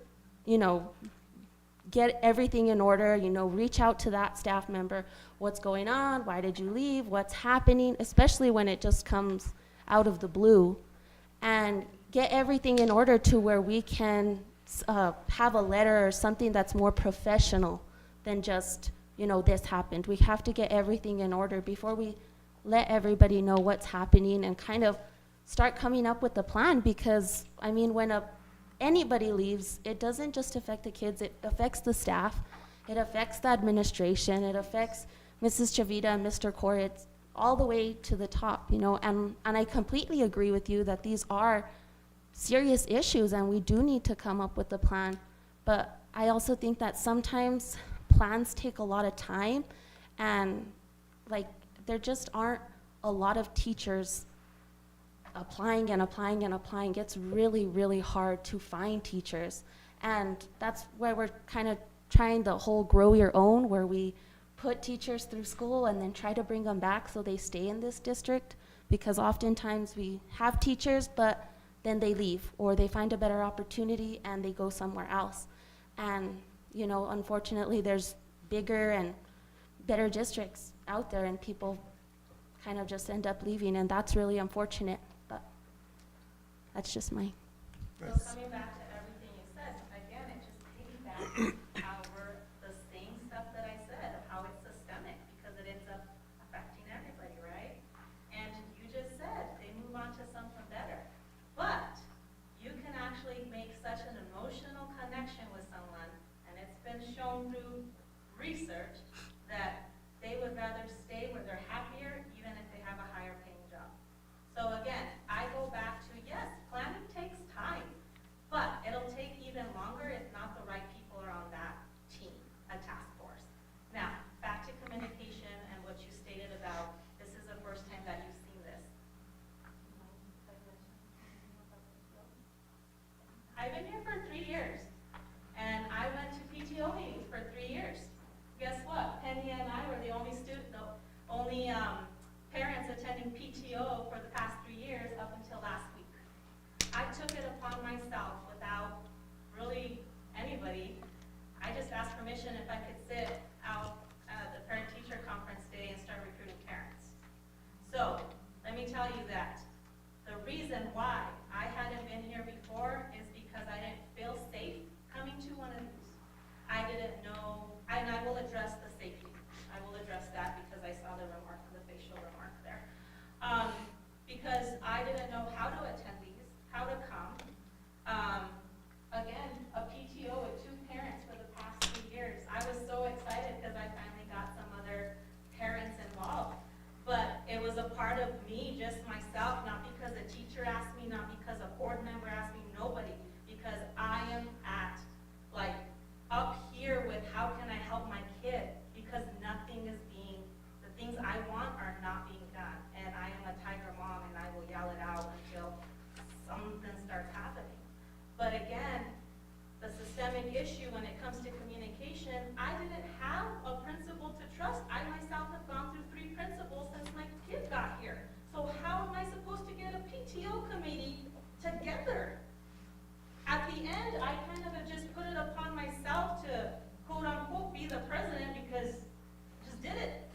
get everything in order, reach out to that staff member. What's going on? Why did you leave? What's happening? Especially when it just comes out of the blue. And get everything in order to where we can have a letter or something that's more professional than just, this happened. We have to get everything in order before we let everybody know what's happening and kind of start coming up with a plan, because, when anybody leaves, it doesn't just affect the kids, it affects the staff, it affects the administration, it affects Mrs. Chavita and Mr. Corr, it's all the way to the top, and I completely agree with you that these are serious issues and we do need to come up with a plan. But I also think that sometimes plans take a lot of time, and there just aren't a lot of teachers applying and applying and applying. It's really, really hard to find teachers. And that's why we're kind of trying the whole grow your own, where we put teachers through school and then try to bring them back so they stay in this district, because oftentimes we have teachers, but then they leave or they find a better opportunity and they go somewhere else. And, unfortunately, there's bigger and better districts out there and people kind of just end up leaving, and that's really unfortunate. But that's just my... So coming back to everything you said, again, it just piggybacks over the same stuff that I said, of how it's systemic, because it ends up affecting everybody, right? And you just said they move on to something better. But you can actually make such an emotional connection with someone, and it's been shown through research that they would rather stay where they're happier, even if they have a higher paying job. So again, I go back to, yes, planning takes time, but it'll take even longer if not the right people are on that team, a task force. Now, back to communication and what you stated about, this is the first time that you've seen this. I've been here for 3 years, and I went to PTO meetings for 3 years. Guess what? Penny and I were the only parents attending PTO for the past 3 years up until last week. I took it upon myself without really anybody. I just asked permission if I could sit out at the parent-teacher conference day and start recruiting parents. So let me tell you that the reason why I hadn't been here before is because I didn't feel safe coming to one of these. I didn't know, and I will address the safety. I will address that because I saw the remark, the facial remark there. Because I didn't know how to attend these, how to come. Again, a PTO with 2 parents for the past 3 years. I was so excited because I finally got some other parents involved. me, just myself, not because a teacher asked me, not because a board member asked me, nobody, because I am at, like, up here with how can I help my kid, because nothing is being, the things I want are not being done, and I am a tiger mom, and I will yell it out until something starts happening. But again, the systemic issue when it comes to communication, I didn't have a principal to trust. I myself have gone through 3 principals since my kid got here. So how am I supposed to get a PTO committee together? At the end, I kind of have just put it upon myself to quote unquote be the president because just did it.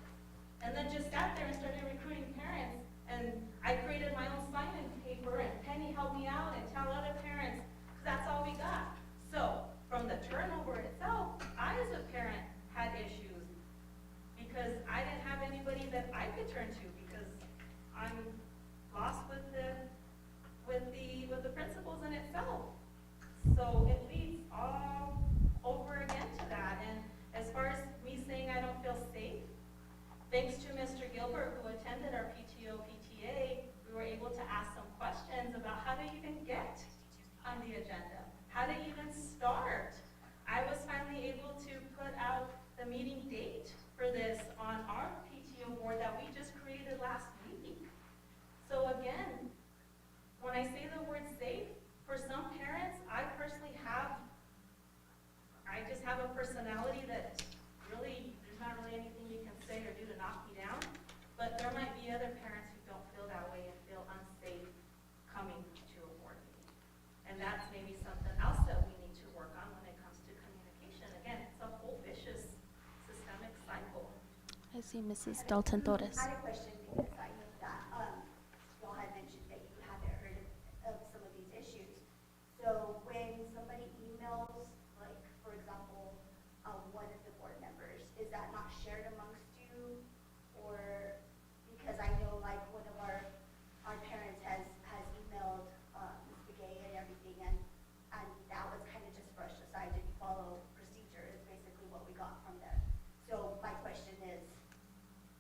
And then just sat there and started recruiting parents. And I created my own sign-in paper and Penny helped me out and tell other parents, because that's all we got. So from the turnover itself, I as a parent had issues because I didn't have anybody that I could turn to because I'm lost with the principals in itself. So it leads all over again to that. And as far as me saying I don't feel safe, thanks to Mr. Gilbert who attended our PTO PTA, we were able to ask some questions about how to even get on the agenda. How to even start. I was finally able to put out the meeting date for this on our PTO board that we just created last week. So again, when I say the word safe, for some parents, I just have a personality that really, there's not really anything you can say or do to knock me down, but there might be other parents who don't feel that way and feel unsafe coming to a board meeting. And that's maybe something else that we need to work on when it comes to communication. Again, it's a whole vicious systemic cycle. I see Mrs. Dalton Torres. I had a question because I know that y'all had mentioned that you haven't heard of some of these issues. So when somebody emails, like for example, one of the board members, is that not shared amongst you? Or because I know like one of our parents has emailed Mr. Gay and everything, and that was kind of just brushed aside. Didn't follow procedure is basically what we got from them. So my question is,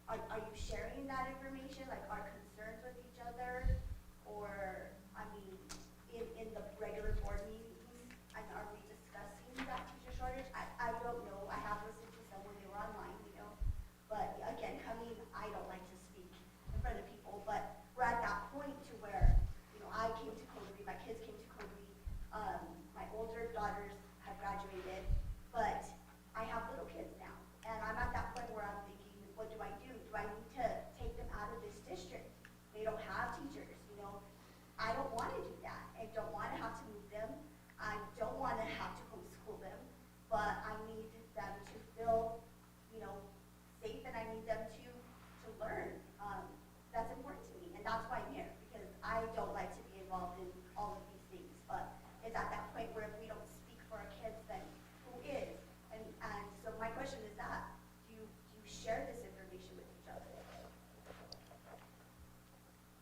are you sharing that information, like our concerns with each other? Or, I mean, in the regular board meetings, and are we discussing that teacher shortage? I don't know, I have listened to some when they were online, you know, but again, I don't like to speak in front of people, but we're at that point to where, you know, I came to Cobre, my kids came to Cobre, my older daughters have graduated, but I have little kids now, and I'm at that point where I'm thinking, what do I do? Do I need to take them out of this district? They don't have teachers, you know. I don't want to do that. I don't want to have to move them. I don't want to have to homeschool them, but I need them to feel, you know, safe, and I need them to learn. That's important to me, and that's why I'm here, because I don't like to be involved in all of these things, but it's at that point where if we don't speak for our kids, then who is? And so my question is that, do you share this information with each other?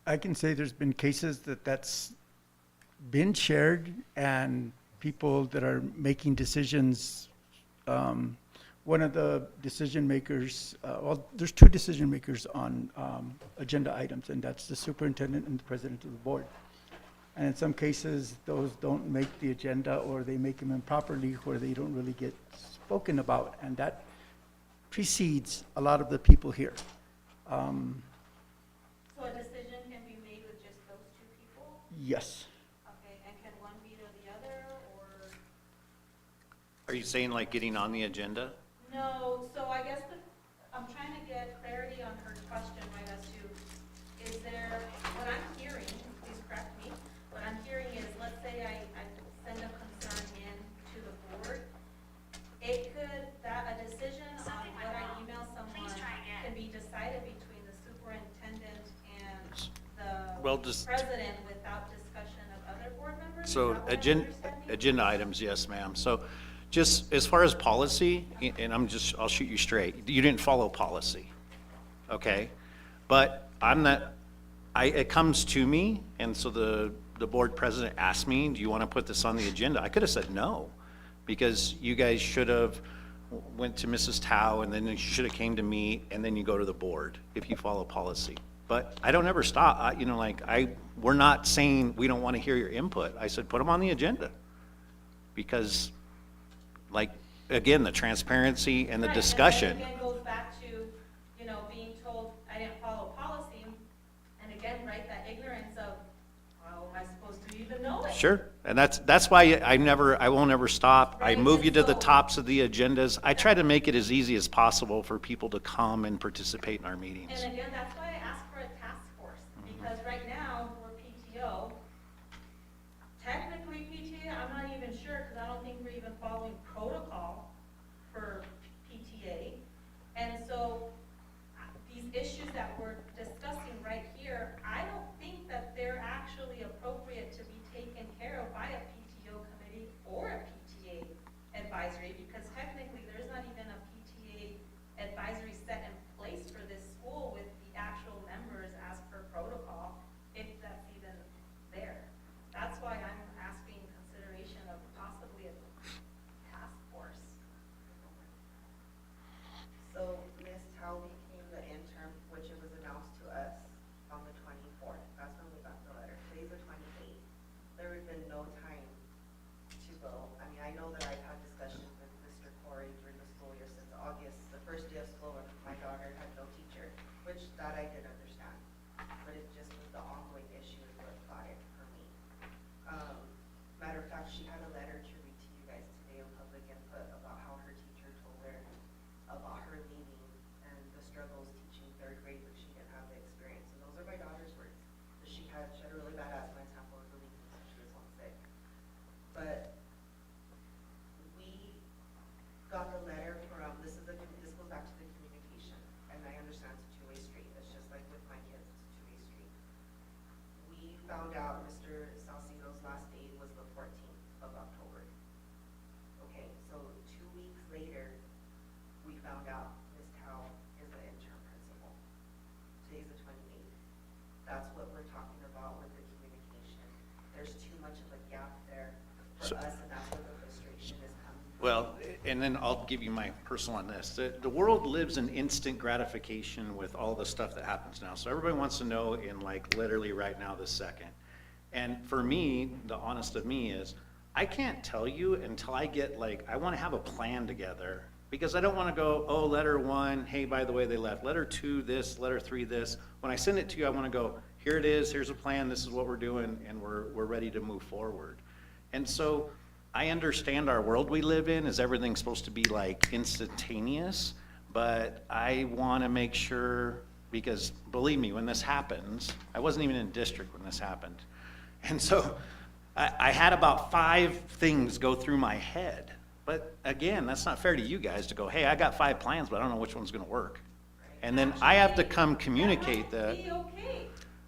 I can say there's been cases that's been shared, and people that are making decisions, one of the decision makers, well, there's 2 decision makers on agenda items, and that's the superintendent and the president of the board. And in some cases, those don't make the agenda, or they make them improperly where they don't really get spoken about, and that precedes a lot of the people here. So a decision can be made with just those 2 people? Yes. Okay, and can one veto the other, or? Are you saying like getting on the agenda? No, so I guess I'm trying to get clarity on her question, right, as to, is there, what I'm hearing, please correct me, what I'm hearing is, let's say I send a concern in to the board, a decision on what I email someone can be decided between the superintendent and the president without discussion of other board members? Is So that what I'm understanding? agenda items, yes, ma'am. So just as far as policy, and I'll shoot you straight. You didn't follow policy, okay? But it comes to me, and so the board president asked me, do you want to put this on the agenda? I could have said no, because you guys should have went to Mrs. Tao, and then you should have came to me, and then you go to the board if you follow policy. But I don't ever stop, you know, like, we're not saying we don't want to hear your input. I said, put them on the agenda. Because, like, again, the transparency and the Right, discussion. And then again goes back to, you know, being told I didn't follow policy, and again, right, that ignorance of, how am I supposed to even know it? Sure, and that's why I won't ever stop. I Right, move you to the so- tops of the agendas. I try to make it as easy as possible for people to come and participate in our meetings. And again, that's why I asked for a task force, because right now, we're PTO. Technically PTA, I'm not even sure, because I don't think we're even following protocol for PTA. And so, these issues that we're discussing right here, I don't think that they're actually appropriate to be taken care of by a PTO committee or a PTA advisory, because technically, there's not even a PTA advisory set in place for this school with the actual members as per protocol, if that's even there. That's why I'm asking consideration of possibly a task force. So Ms. Tao became the intern, which it was announced to us on the 24th. That's when we got the letter. Today's the 28th. There had been no time to go. I mean, I know that I've had discussions with Mr. Corey during the school year since August, the first day of school, when my daughter had no teacher, which that I did understand. But it just was the ongoing issue is what got it for me. Matter of fact, she had a letter to read to you guys today on public input about how her teacher told her about her leaving and the struggles teaching third grade when she didn't have the experience. And those are my daughter's words. She had a really bad asthma attack while really so she was homesick. But we got the letter from, this goes back to the communication, and I understand it's a two-way street. It's just like with my kids, it's a two-way street. We found out Mr. Salcido's last day was the 14th of October. Okay, so 2 weeks later, we found out Ms. Tao is the interim principal. Today's the 28th. That's what we're talking about with the communication. There's too much of a gap there for us, and that's where the frustration is coming from. Well, and then I'll give you my personal on this. The world lives in instant gratification with all the stuff that happens now. So everybody wants to know in like literally right now, this second. And for me, the honest of me is, I can't tell you until I get like, I want to have a plan together. Because I don't want to go, oh, letter 1, hey, by the way, they left. Letter 2, this, letter 3, this. When I send it to you, I want to go, here it is, here's a plan, this is what we're doing, and we're ready to move forward. And so I understand our world we live in is everything's supposed to be like instantaneous, but I want to make sure, because believe me, when this happens, I wasn't even in district when this happened. And so I had about 5 things go through my head. But again, that's not fair to you guys to go, hey, I got 5 plans, but I don't know which one's going to work. And then I have to come communicate that. Be okay.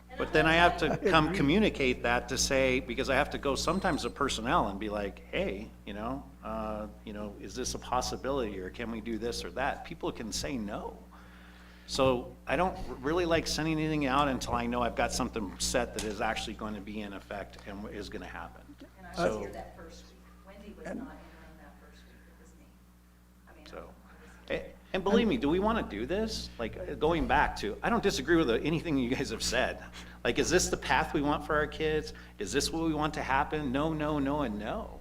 And But I'm then I not have to saying- come communicate that to say, because I have to go sometimes to personnel and be like, hey, is this a possibility, or can we do this or that? People can say no. So I don't really like sending anything out until I know I've got something set that is actually going to be in effect and is going to happen. And I was So- here that first week. Wendy was not interim that first week, it was me. I mean, So, and believe me, do we want to do this? Like, going back to, I don't disagree with anything you guys have said. Like, is this the path we want for our kids? Is this what we want to happen? No, no, no, and no.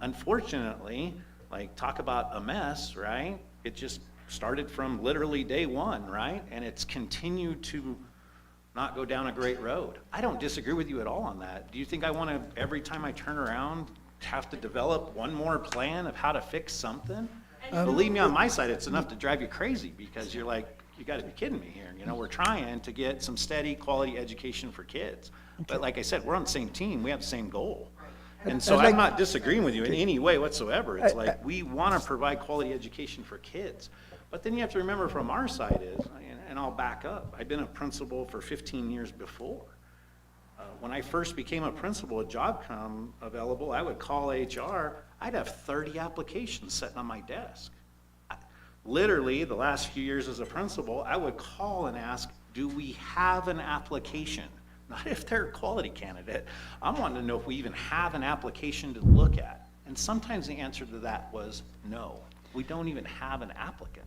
Unfortunately, like, talk about a mess, right? It just started from literally day 1, right? And it's continued to not go down a great road. I don't disagree with you at all on that. Do you think I want to, every time I turn around, have to develop one more plan of how to fix something? Believe me, on my side, it's enough to drive you crazy, because you're like, you gotta be kidding me here. We're trying to get some steady, quality education for kids. But like I said, we're on the same team, we have the same goal. And so I'm not disagreeing with you in any way whatsoever. It's like, we wanna provide quality education for kids. But then you have to remember from our side is, and I'll back up, I've been a principal for 15 years before. When I first became a principal, a job come available, I would call HR, I'd have 30 applications sitting on my desk. Literally, the last few years as a principal, I would call and ask, do we have an application? Not if they're a quality candidate. I'm wanting to know if we even have an application to look at. And sometimes the answer to that was no. We don't even have an applicant.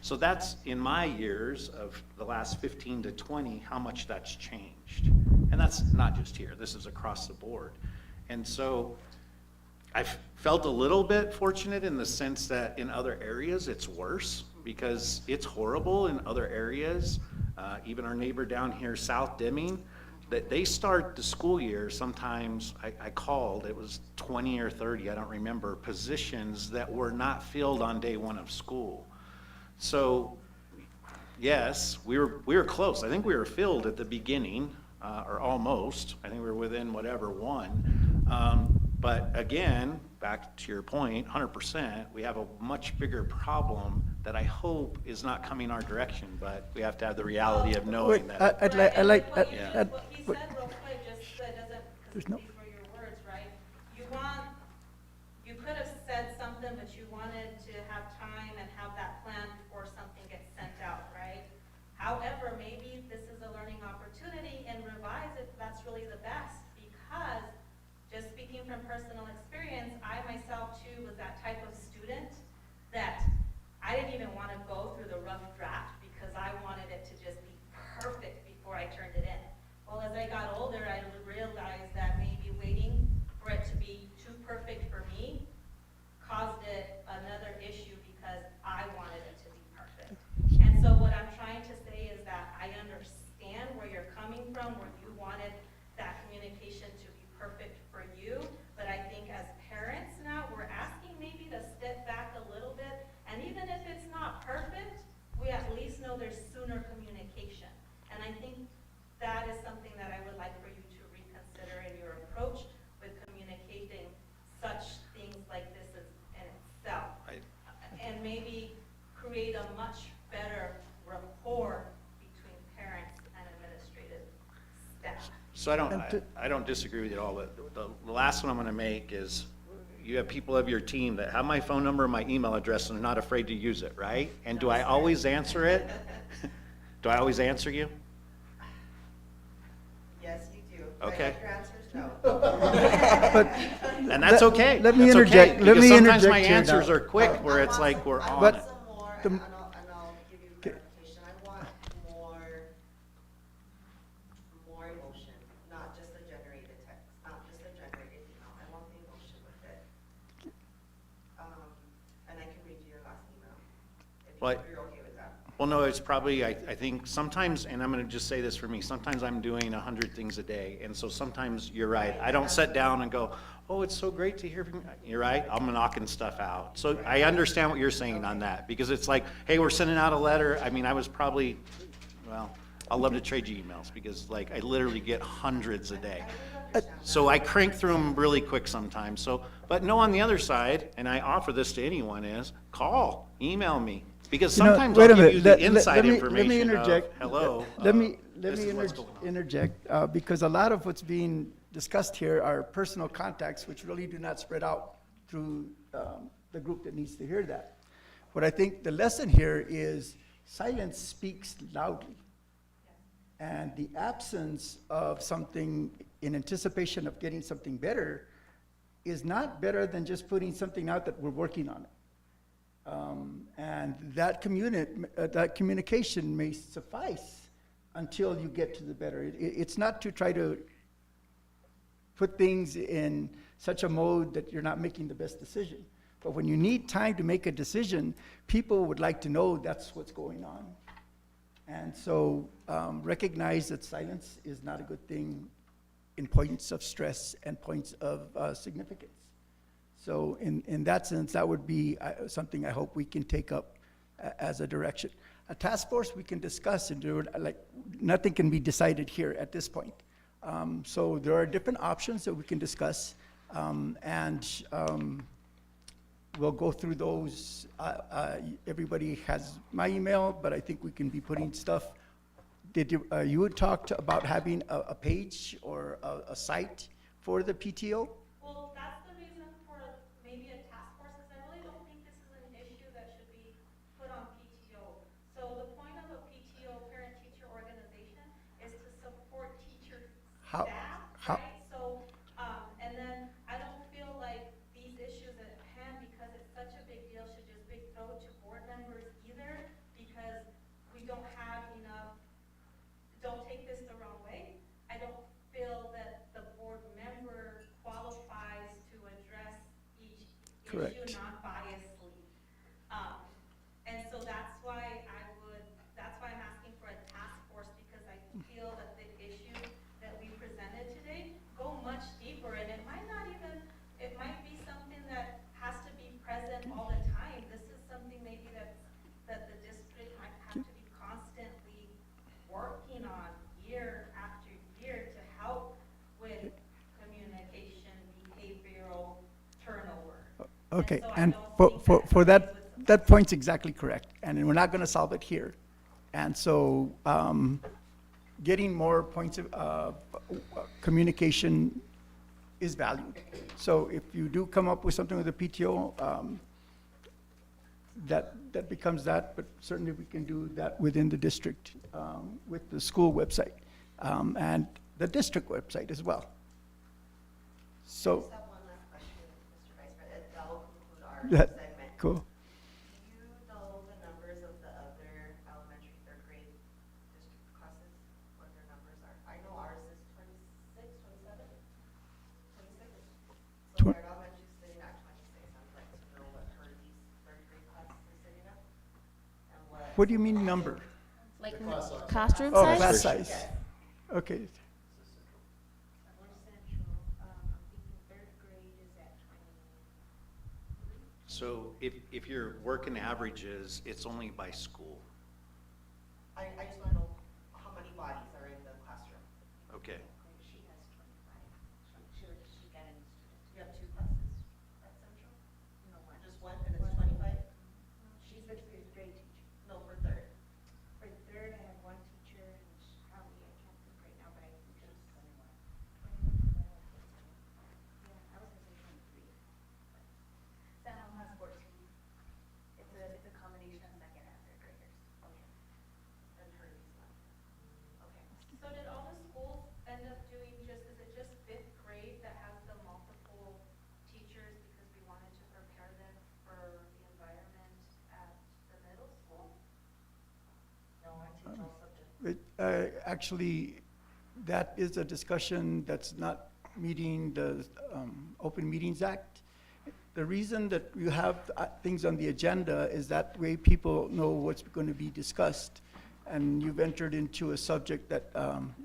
So that's, in my years of the last 15 to 20, how much that's changed. And that's not just here, this is across the board. And so I've felt a little bit fortunate in the sense that in other areas it's worse, because it's horrible in other areas. Even our neighbor down here, South Deming, that they start the school year sometimes, I called, it was 20 or 30, I don't remember, positions that were not filled on day one of school. So, yes, we were close. I think we were filled at the beginning, or almost. I think we were within whatever one. But again, back to your point, 100%, we have a much bigger problem that I hope is not coming our direction, but we have to have the reality of knowing that. I'd like, What Yeah. what he said real quick, just so it doesn't, There's because no- these were your words, right? You could have said something, but you wanted to have time and have that plan before something gets sent out, right? However, maybe this is a learning opportunity, and revise it, that's really the best, because just speaking from personal experience, I myself too was that type of student that I didn't even want to go through the rough draft because I wanted it to just be perfect before I turned it in. Well, as I got older, I realized that maybe waiting for it to be too perfect for me caused it another issue because I wanted it to be perfect. And so what I'm trying to say is that I understand where you're coming from, where you wanted that communication to be perfect for you, but I think as parents now, we're asking maybe to step back a little bit, and even if it's not perfect, we at least know there's sooner communication. And I think that is something that I would like for you to reconsider in your approach with communicating such things like this in itself. And maybe create a much better rapport between parents and administrative staff. So I don't disagree with you at all, but the last one I'm gonna make is, you have people of your team that have my phone number and my email address and are not afraid to use it, right? And do I always answer it? Do I always answer you? Yes, you do. Okay. Your answer is no. And that's okay. Let me That's okay, interject- let because me sometimes my interject here answers now. are quick, where it's like we're on But- it. Some more, the- and I'll give you clarification. I want more emotion, not just a generated text, not just a generated email. I want the emotion with it. And I can read you your last email, What? if you're okay with that. Well, no, it's probably, I think sometimes, and I'm gonna just say this for me, sometimes I'm doing 100 things a day, and so sometimes, you're right, I don't sit down and go, oh, it's so great to hear from you. You're right, I'm knocking stuff out. So I understand what you're saying on that, because it's like, hey, we're sending out a letter. I mean, I was probably, well, I'll love to trade you emails, because like, I literally get hundreds a day. So I crank through them really quick sometimes, so, but no, on the other side, and I offer this to anyone, is call, email me. Because You know, sometimes wait I'll a give you minute. the inside Let me information of, interject. hello, Let me this is what's going on. interject, because a lot of what's being discussed here are personal contacts, which really do not spread out through the group that needs to hear that. What I think the lesson here is silence speaks loudly. And the absence of something in anticipation of getting something better is not better than just putting something out that we're working on it. And that communication may suffice until you get to the better. It's not to try to put things in such a mode that you're not making the best decision. But when you need time to make a decision, people would like to know that's what's going on. And so recognize that silence is not a good thing in points of stress and points of significance. So in that sense, that would be something I hope we can take up as a direction. A task force we can discuss and do it, like, nothing can be decided here at this point. So there are different options that we can discuss, and we'll go through those. Everybody has my email, but I think we can be putting stuff. Did you had talked about having a page or a site for the PTO? Well, that's the reason for maybe a task force, is I really don't think this is an issue that should be put on PTO. So the point of a PTO, parent-teacher organization, is to support teacher How- staff, right? So, and then I don't feel like these issues at hand, because it's such a big deal, should just be thrown to board members either, Correct. issue non-biasedly. And so that's why I'm asking for a task force, because I feel that the issue that we presented today go much deeper, and it might be something that has to be present all the time. This is something maybe that the district might have to be constantly working on year after year to help with communication, behavioral turnover. Okay, so I and don't think for that that, that point's exactly correct, and we're not gonna solve it here. And so, getting more points of, communication is valued. So if you do come up with something with the PTO, that becomes that, but certainly we can do that within the district, with the school website, and the district website as well. So, Just have one last question, Mr. Vice President. That will conclude our that, segment. cool. Do you know the numbers of the other elementary third grade district classes, what their numbers are? I know ours is 26, 27, 26. So Twen- Bayard Elementary is sitting at 26. I'd like to know what Purdy's third grade class is sitting at. And What do you mean number? Like classroom Oh, size? class size. Okay. So if your working averages, it's only by school. I just want to know how many bodies are in the classroom. Okay. She has 25. She got any students. You have two classes at Central? No, one. Just one, and it's 25? She's the fifth grade teacher. No, for third. For third, I have one teacher, and she probably, I can't think right now, but I think she's 21. Yeah, I was gonna say 23. San Juan has 14. It's a combination of second and third graders. Okay. And Purdy's one. Okay. So did all the schools end up doing is it just fifth grade that has the multiple teachers because we wanted to prepare them for the environment at the middle school? No, I teach all subjects. Actually, that is a discussion that's not meeting the Open Meetings Act. The reason that you have things on the agenda is that way people know what's going to be discussed. And you've entered into a subject that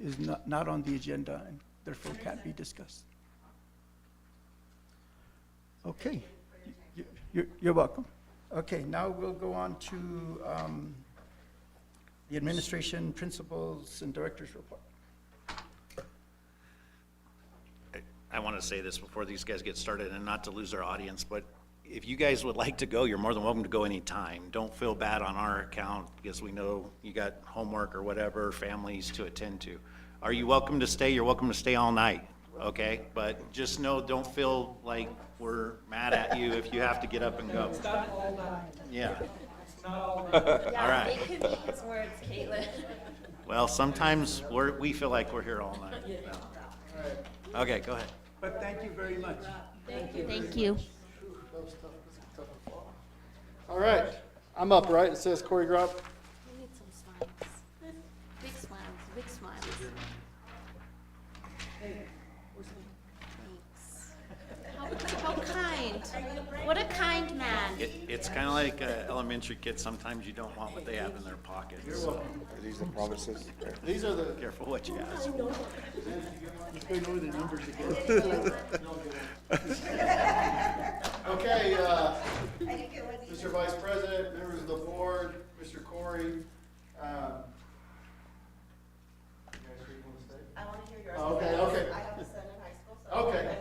is not on the agenda and therefore can't be discussed. Okay, you're welcome. Okay, now we'll go on to the administration, principals, and directors report. I want to say this before these guys get started, and not to lose our audience, but if you guys would like to go, you're more than welcome to go anytime. Don't feel bad on our account, because we know you got homework or whatever, families to attend to. Are you welcome to stay? You're welcome to stay all night, okay? But just know, don't feel like we're mad at you if you have to get up and go. Yeah. All right. They could be his words, Caitlin. Well, sometimes we feel like we're here all night. Okay, go ahead. But thank you very much. Thank you. All right, I'm up, right? It says choreograph. We need some smiles. Big smiles, big smiles. Thanks. How kind. What a kind man. It's kind of like elementary kids, sometimes you don't want what they have in their pockets. So Are these the promises? These are the, careful what you ask. Going over the numbers again. okay, Mr. Vice President, members of the board, Mr. Corey. You guys sure you want to stay? I want to hear yours. Oh, okay, because okay. I have a son in high school, so. Okay,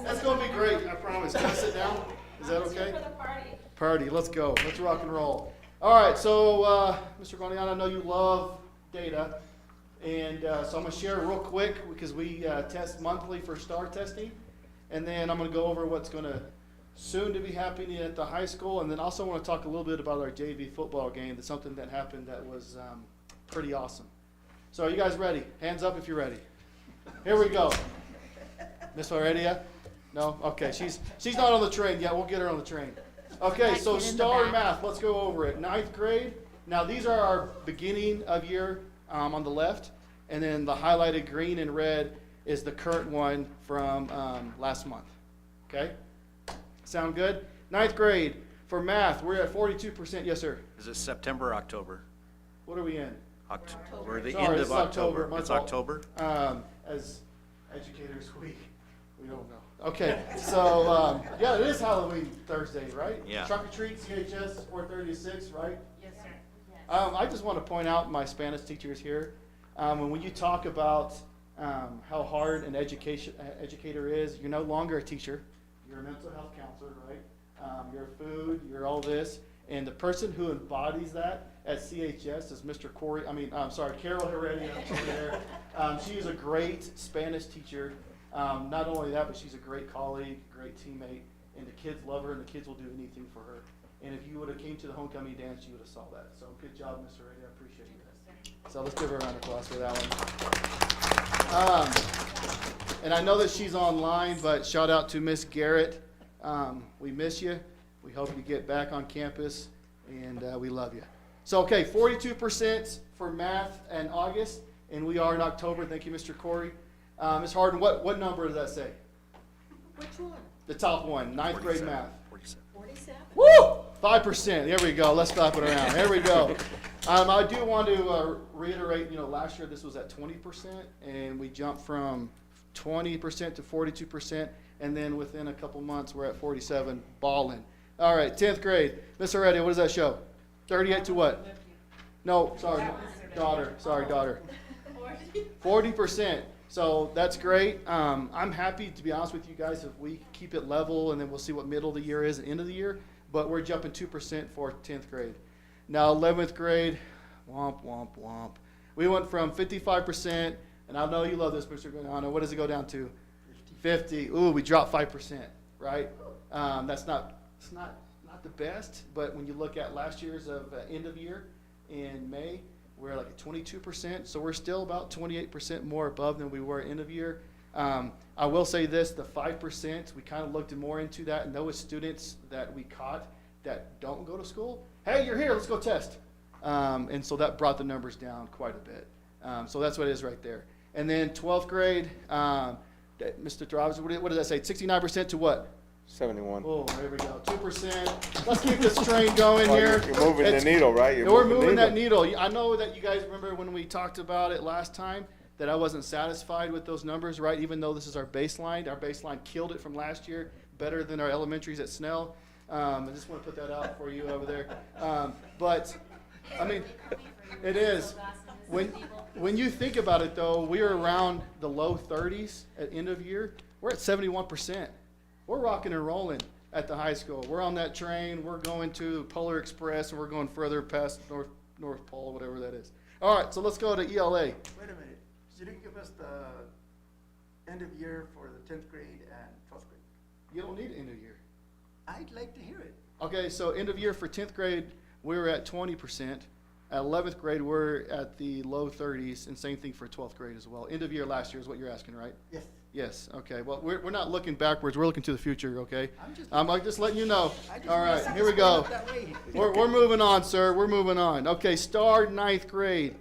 that's gonna be great, I promise. Can I sit down? Is that okay? For the party. Party, let's go, let's rock and roll. All right, so, Mr. Guaniano, I know you love data, and so I'm gonna share real quick, because we test monthly for STAR testing, and then I'm gonna go over what's gonna soon to be happening at the high school, and then also wanna talk a little bit about our JV football game. That's something that happened that was pretty awesome. So are you guys ready? Hands up if you're ready. Here we go. Miss Heredia? No? Okay, she's not on the train yet. We'll get her on the train. Okay, so kid in the STAR back. math, let's go over it. 9th grade. Now these are our beginning of year on the left, and then the highlighted green and red is the current one from last month. Okay? Sound good? Ninth grade, for math, we're at 42%. Yes, sir. Is it September or October? What are we in? We're the Sorry, end this of is October. October. My It's fault. October? As educators, we don't know. Okay, so, yeah, it is Halloween Thursday, right? Yeah. Trunk or treat, CHS, 4:30 to 6, right? Yes, sir. I just want to point out my Spanish teachers here, and when you talk about how hard an educator is, you're no longer a teacher. You're a mental health counselor, right? You're food, you're all this. And the person who embodies that at CHS is Mr. Carol Heredia over there. She is a great Spanish teacher. Not only that, but she's a great colleague, great teammate, and the kids love her, and the kids will do anything for her. And if you would have came to the homecoming dance, you would have saw that. So good job, Ms. Heredia. I appreciate that. So let's give her a round of applause for that one. And I know that she's online, but shout out to Miss Garrett. We miss you. We hope you get back on campus, and we love you. So, okay, 42% for math in August, and we are in October. Thank you, Mr. Corey. Ms. Harden, what number does that say? Which one? The top one, ninth grade math. 47. 47? Woo! 5%. There we go. Let's clap it around. There we go. I do want to reiterate, last year this was at 20%, and we jumped from 20% to 42%, and then within a couple months we're at 47, balling. All right, 10th grade. Miss Heredia, what does that show? 38 to what? No, sorry, daughter. Sorry, daughter. 40%. So that's great. I'm happy, to be honest with you guys, if we keep it level, and then we'll see what middle of the year is and end of the year. But we're jumping 2% for 10th grade. Now 11th grade, womp, womp, womp. We went from 55%, and I know you love this, Mr. Guanano. What does it go down to? 50. Ooh, we dropped 5%, right? It's not the best, but when you look at last year's end of year in May, we're like at 22%, so we're still about 28% more above than we were end of year. I will say this, the 5%, we kind of looked more into that, and those students that we caught that don't go to school, hey, you're here, let's go test. And so that brought the numbers down quite a bit. So that's what it is right there. And then 12th grade, Mr. Travis, what does that say? 69% to what? 71. Oh, there we go. 2%. Let's keep this train going Well, here. You're moving the needle, right? We're moving that needle. I know that you guys remember when we talked about it last time that I wasn't satisfied with those numbers, right? Even though this is our baseline. Our baseline killed it from last year, better than our elementaries at Snell. I just want to put that out for you over there. But, I mean, it is. When you think about it, though, we're around the low 30s at end of year. We're at 71%. We're rocking and rolling at the high school. We're on that train. We're going to Polar Express, and we're going further past North Pole, whatever that is. All right, so let's go to ELA. Wait a minute. You didn't give us the end of year for the 10th grade and 12th grade. You don't need end of year. I'd like to hear it. Okay, so end of year for 10th grade, we were at 20%. At 11th grade, we're at the low 30s, and same thing for 12th grade as well. End of year last year is what you're asking, right? Yes. Yes, okay. Well, we're not looking backwards. We're looking to the future, okay? I'm just letting you know. I just All wanna right, see here we us go. going up that way. We're moving on, sir. We're moving on. Okay, star 9th grade.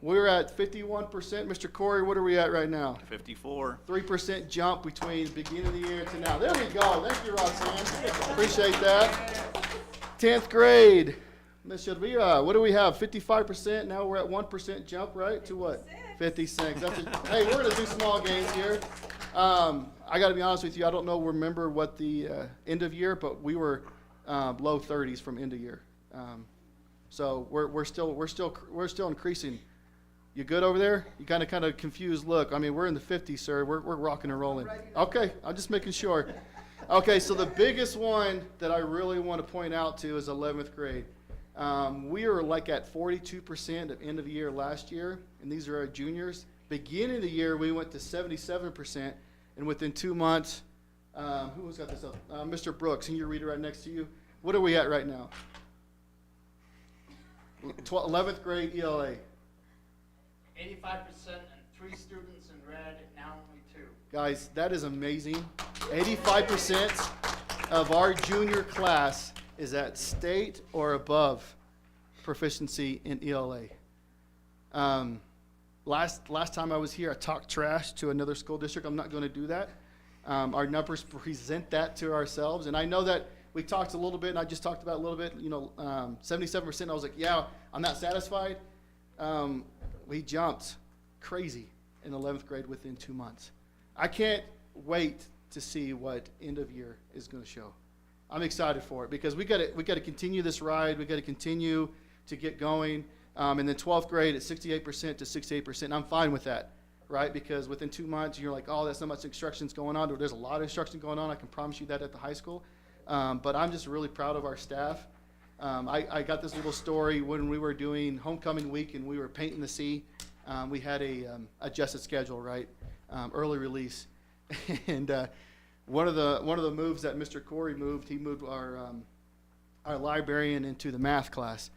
We're at 51%. Mr. Corey, what are we at right now? 54. 3% jump between the beginning of the year to now. There we go. Thank you, Roxanne. Appreciate that. 10th grade. Ms. Elvira, what do we have? 55%. Now we're at 1% jump, right? To what? 56. Hey, we're going to do small gains here. I got to be honest with you. I don't remember what the end of year, but we were low 30s from end of year. So we're still increasing. You good over there? You kind of confused look. I mean, we're in the 50s, sir. We're rocking and rolling. Okay, I'm just making sure. Okay, so the biggest one that I really want to point out to is 11th grade. We are like at 42% of end of the year last year, and these are our juniors. Beginning of the year, we went to 77%, and within 2 months, who's got this up? Mr. Brooks, senior reader right next to you. What are we at right now? 11th grade ELA. 85% and 3 students in red, now only 2. Guys, that is amazing. 85% of our junior class is at state or above proficiency in ELA. Last time I was here, I talked trash to another school district. I'm not going to do that. Our numbers present that to ourselves, and I know that we talked a little bit, and I just talked about a little bit, 77%, I was like, yeah, I'm not satisfied. We jumped crazy in 11th grade within 2 months. I can't wait to see what end of year is going to show. I'm excited for it because we got to continue this ride. We got to continue to get going. And then 12th grade at 68% to 68%. I'm fine with that, right? Because within 2 months, you're like, oh, that's not much instruction's going on. There's a lot of instruction going on. I can promise you that at the high school. But I'm just really proud of our staff. I got this little story when we were doing homecoming week and we were painting the sea. We had a adjusted schedule, right? Early release. And one of the moves that Mr. Corey moved, he moved our librarian into the math class.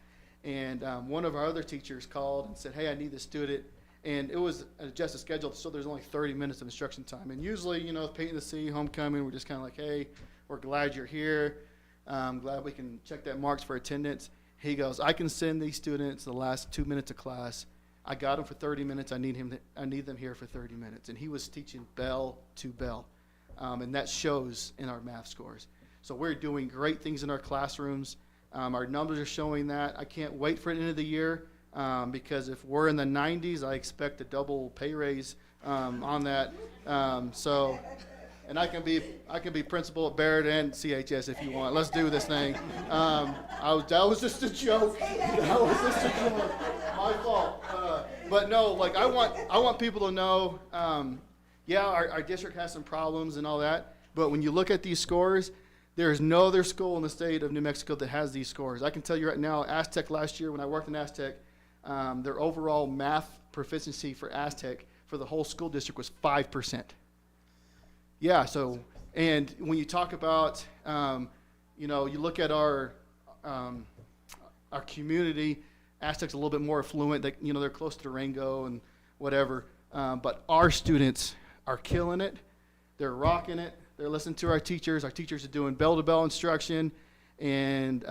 And one of our other teachers called and said, hey, I need this student. And it was an adjusted schedule, so there's only 30 minutes of instruction time. And usually, painting the sea, homecoming, we're just kind of like, hey, we're glad you're here. Glad we can check that marks for attendance. He goes, I can send these students the last 2 minutes of class. I got them for 30 minutes. I need them here for 30 minutes. And he was teaching bell to bell. And that shows in our math scores. So we're doing great things in our classrooms. Our numbers are showing that. I can't wait for the end of the year because if we're in the 90s, I expect a double pay raise on that. And I can be principal at Bayard and CHS if you want. Let's do this thing. That was just a joke. That was just a joke. My fault. But no, like I want people to know. Our district has some problems and all that. But when you look at these scores, there's no other school in the state of New Mexico that has these scores. I can tell you right now, Aztec last year when I worked in Aztec, their overall math proficiency for Aztec for the whole school district was 5%. Yeah, so, and when you talk about, you look at our community, Aztec's a little bit more affluent. They're close to Durango and whatever. But our students are killing it. They're rocking it. They're listening to our teachers. Our teachers are doing bell-to-bell instruction, and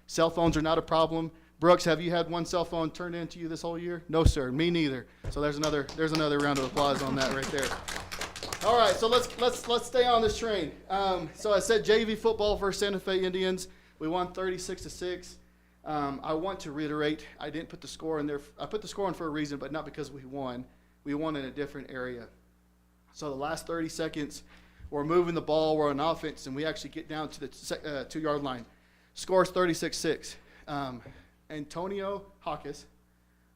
cell phones are not a problem. Brooks, have you had one cell phone turned into you this whole year? No, sir. Me neither. So there's another round of applause on that right there. All right, so let's stay on this train. So I said JV football for Santa Fe Indians. We won 36-6. I want to reiterate, I didn't put the score in there. I put the score in for a reason, but not because we won. We won in a different area. So the last 30 seconds, we're moving the ball, we're on offense, and we actually get down to the 2-yard line. Score's 36-6. Antonio Hawkes,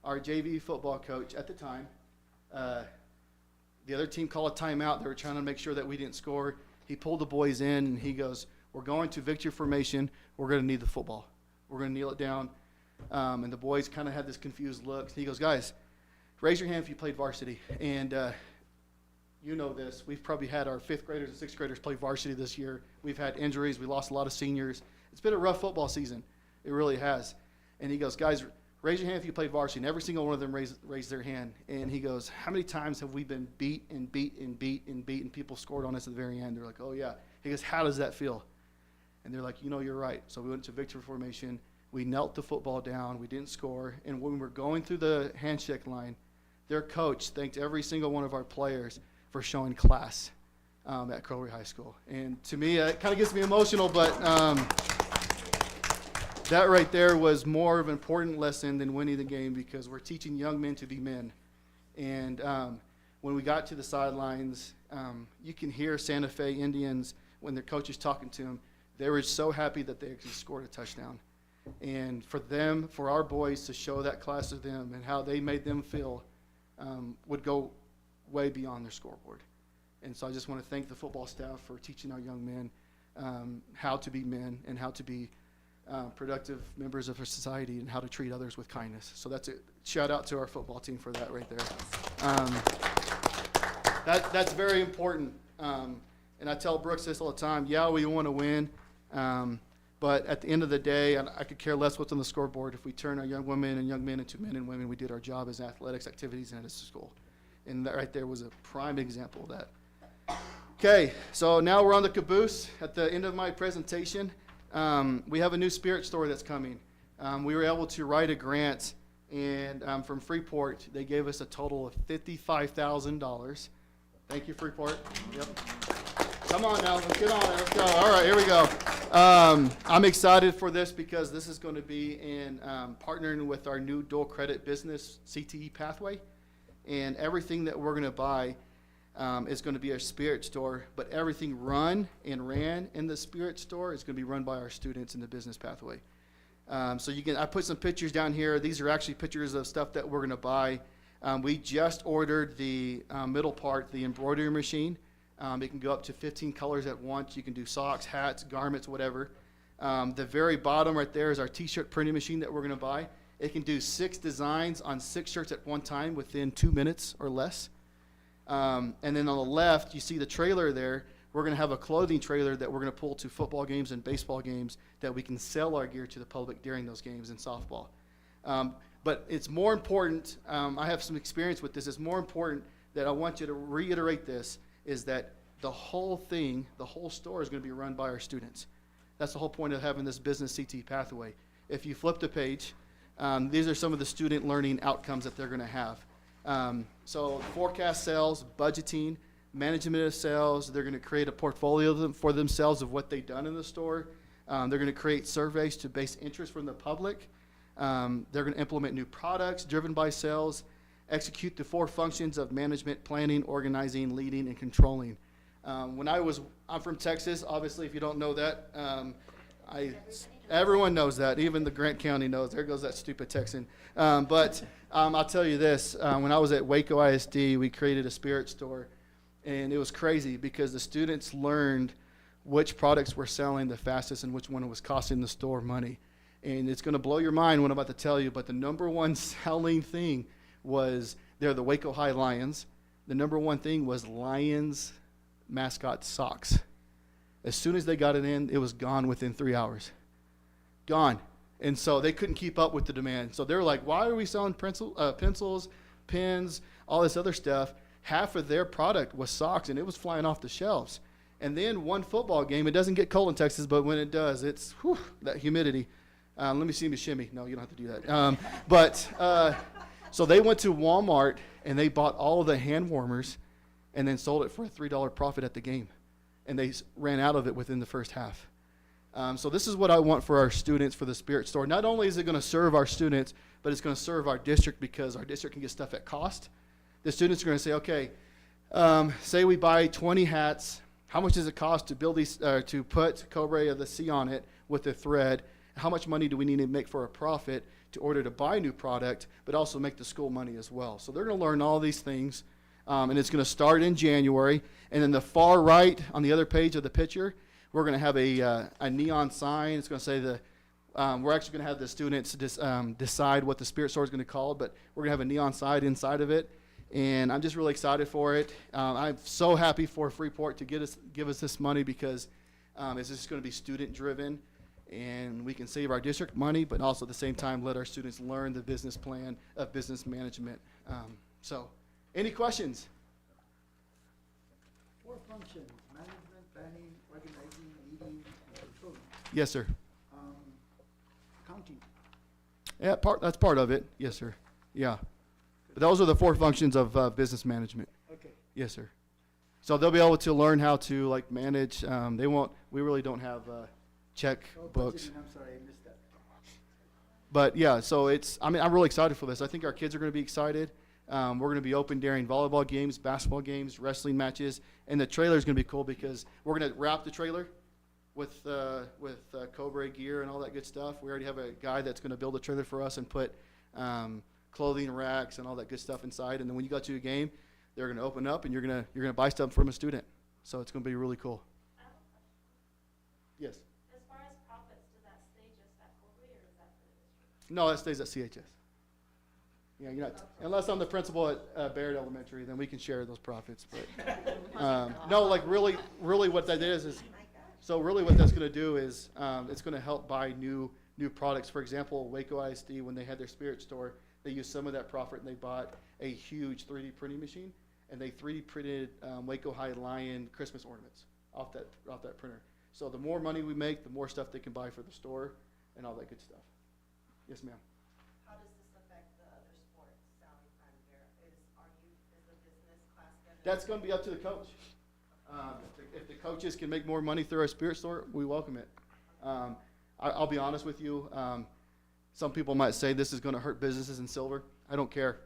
our JV football coach at the time, the other team called a timeout. They were trying to make sure that we didn't score. He pulled the boys in, and he goes, we're going to victory formation. We're going to need the football. We're going to kneel it down. And the boys kind of had this confused look. He goes, guys, raise your hand if you played varsity. And you know this. We've probably had our 5th graders and 6th graders play varsity this year. We've had injuries. We lost a lot of seniors. It's been a rough football season. It really has. And he goes, guys, raise your hand if you played varsity. And every single one of them raised their hand. And he goes, how many times have we been beat and people scored on us at the very end? They're like, oh, yeah. He goes, how does that feel? And they're like, you're right. So we went to victory formation. We knelt the football down. We didn't score. And when we were going through the handshake line, their coach thanked every single one of our players for showing class at Cobre High School. And to me, it kind of gets me emotional, but that right there was more of an important lesson than winning the game because we're teaching young men to be men. And when we got to the sidelines, you can hear Santa Fe Indians, when their coach is talking to them, they were so happy that they actually scored a touchdown. And for our boys to show that class to them and how they made them feel would go way beyond their scoreboard. And so I just want to thank the football staff for teaching our young men how to be men and how to be productive members of our society and how to treat others with kindness. So that's a shout out to our football team for that right there. That's very important. And I tell Brooks this all the time. Yeah, we want to win. But at the end of the day, I could care less what's on the scoreboard. If we turn our young women and young men into men and women, we did our job as athletics activities and as a school. And that right there was a prime example of that. Okay, so now we're on the caboose. At the end of my presentation, we have a new spirit story that's coming. We were able to write a grant, and from Freeport, they gave us a total of $55,000. Thank you, Freeport. Yep. Come on now, let's get on it. Let's go. All right, here we go. I'm excited for this because this is going to be in partnering with our new dual credit business CTE pathway. And everything that we're going to buy is going to be our spirit store, but everything run and ran in the spirit store is going to be run by our students in the business pathway. So I put some pictures down here. These are actually pictures of stuff that we're going to buy. We just ordered the middle part, the embroidery machine. It can go up to 15 colors at once. You can do socks, hats, garments, whatever. The very bottom right there is our t-shirt printing machine that we're going to buy. It can do 6 designs on 6 shirts at one time within 2 minutes or less. And then on the left, you see the trailer there. We're going to have a clothing trailer that we're going to pull to football games and baseball games that we can sell our gear to the public during those games in softball. But it's more important, I have some experience with this, it's more important that I want you to reiterate this, is that the whole thing, the whole store is going to be run by our students. That's the whole point of having this business CT pathway. If you flip the page, these are some of the student learning outcomes that they're going to have. So forecast sales, budgeting, management of sales. They're going to create a portfolio for themselves of what they've done in the store. They're going to create surveys to base interest from the public. They're going to implement new products driven by sales, execute the 4 functions of management, planning, organizing, leading, and controlling. I'm from Texas. Obviously, if you don't know that, everyone knows that. Even the Grant County knows. There goes that stupid Texan. But I'll tell you this. When I was at Waco ISD, we created a spirit store. And it was crazy because the students learned which products were selling the fastest and which one was costing the store money. And it's going to blow your mind what I'm about to tell you, but the number one selling thing was, they're the Waco High Lions. The number one thing was Lions mascot socks. As soon as they got it in, it was gone within 3 hours. Gone. And so they couldn't keep up with the demand. So they're like, why are we selling pencils, pens, all this other stuff? Half of their product was socks, and it was flying off the shelves. And then one football game, it doesn't get cold in Texas, but when it does, it's that humidity. Let me see me shimmy. No, you don't have to do that. So they went to Walmart, and they bought all of the hand warmers and then sold it for a $3 profit at the game. And they ran out of it within the first half. So this is what I want for our students for the Spirit Store. Not only is it going to serve our students, but it's going to serve our district because our district can get stuff at cost. The students are going to say, okay, say we buy 20 hats. How much does it cost to build these, to put Cobre of the C on it with the thread? How much money do we need to make for a profit to order to buy new product, but also make the school money as well? So they're going to learn all these things, and it's going to start in January. And then the far right on the other page of the picture, we're going to have a neon sign. It's going to say we're actually going to have the students decide what the Spirit Store is going to call it, but we're going to have a neon sign inside of it. And I'm just really excited for it. I'm so happy for Freeport to give us this money because it's just going to be student driven, and we can save our district money, but also at the same time let our students learn the business plan of business management. So, any questions? 4 functions: management, planning, organizing, leading, and controlling. Yes, sir. Accounting. Yeah, that's part of it. Yes, sir. Yeah. But those are the 4 functions of business management. Okay. Yes, sir. So they'll be able to learn how to manage. We really don't have check books. I'm sorry, I missed that. But yeah, so I'm really excited for this. I think our kids are going to be excited. We're going to be open during volleyball games, basketball games, wrestling matches, and the trailer is going to be cool because we're going to wrap the trailer with Cobre gear and all that good stuff. We already have a guy that's going to build a trailer for us and put clothing racks and all that good stuff inside. And then when you go to a game, they're going to open up and you're going to buy stuff from a student. So it's going to be really cool. Yes. As far as profits, does that stay just at Cobre or is that for the district? No, that stays at CHS. Yeah, you're not, unless I'm the principal at Bayard Elementary, then we can share those profits. But no, really what that is so really what that's going to do is it's going to help buy new products. For example, Waco ISD, when they had their Spirit Store, they used some of that profit and they bought a huge 3D printing machine, and they 3D printed Waco High Lion Christmas ornaments off that printer. So the more money we make, the more stuff they can buy for the store and all that good stuff. Yes, ma'am. How does this affect the other sports salary plan there? Is the business class gonna? That's going to be up to the coach. If the coaches can make more money through our Spirit Store, we welcome it. I'll be honest with you. Some people might say this is going to hurt businesses in Silver. I don't care.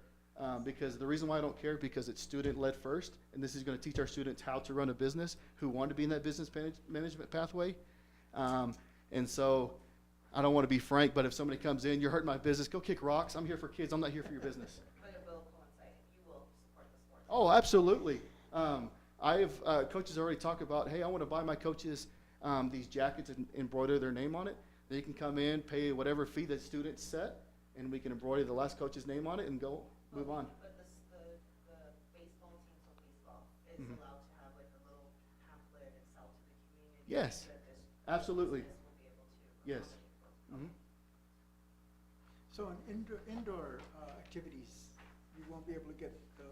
Because the reason why I don't care, because it's student-led first, and this is going to teach our students how to run a business who want to be in that business management pathway. And so I don't want to be frank, but if somebody comes in, you're hurting my business, go kick rocks. I'm here for kids. I'm not here for your business. But it will coincide. You will support the sports. Oh, absolutely. I have coaches already talk about, hey, I want to buy my coaches these jackets and embroider their name on it. They can come in, pay whatever fee the students set, and we can embroider the last coach's name on it and go move on. But the baseball team, so baseball, is Mhm. allowed to have like a little pamphlet and sell to the community. Yes, that this absolutely. business will be able to Yes. accommodate for. Mhm. So in indoor activities, you won't be able to get the,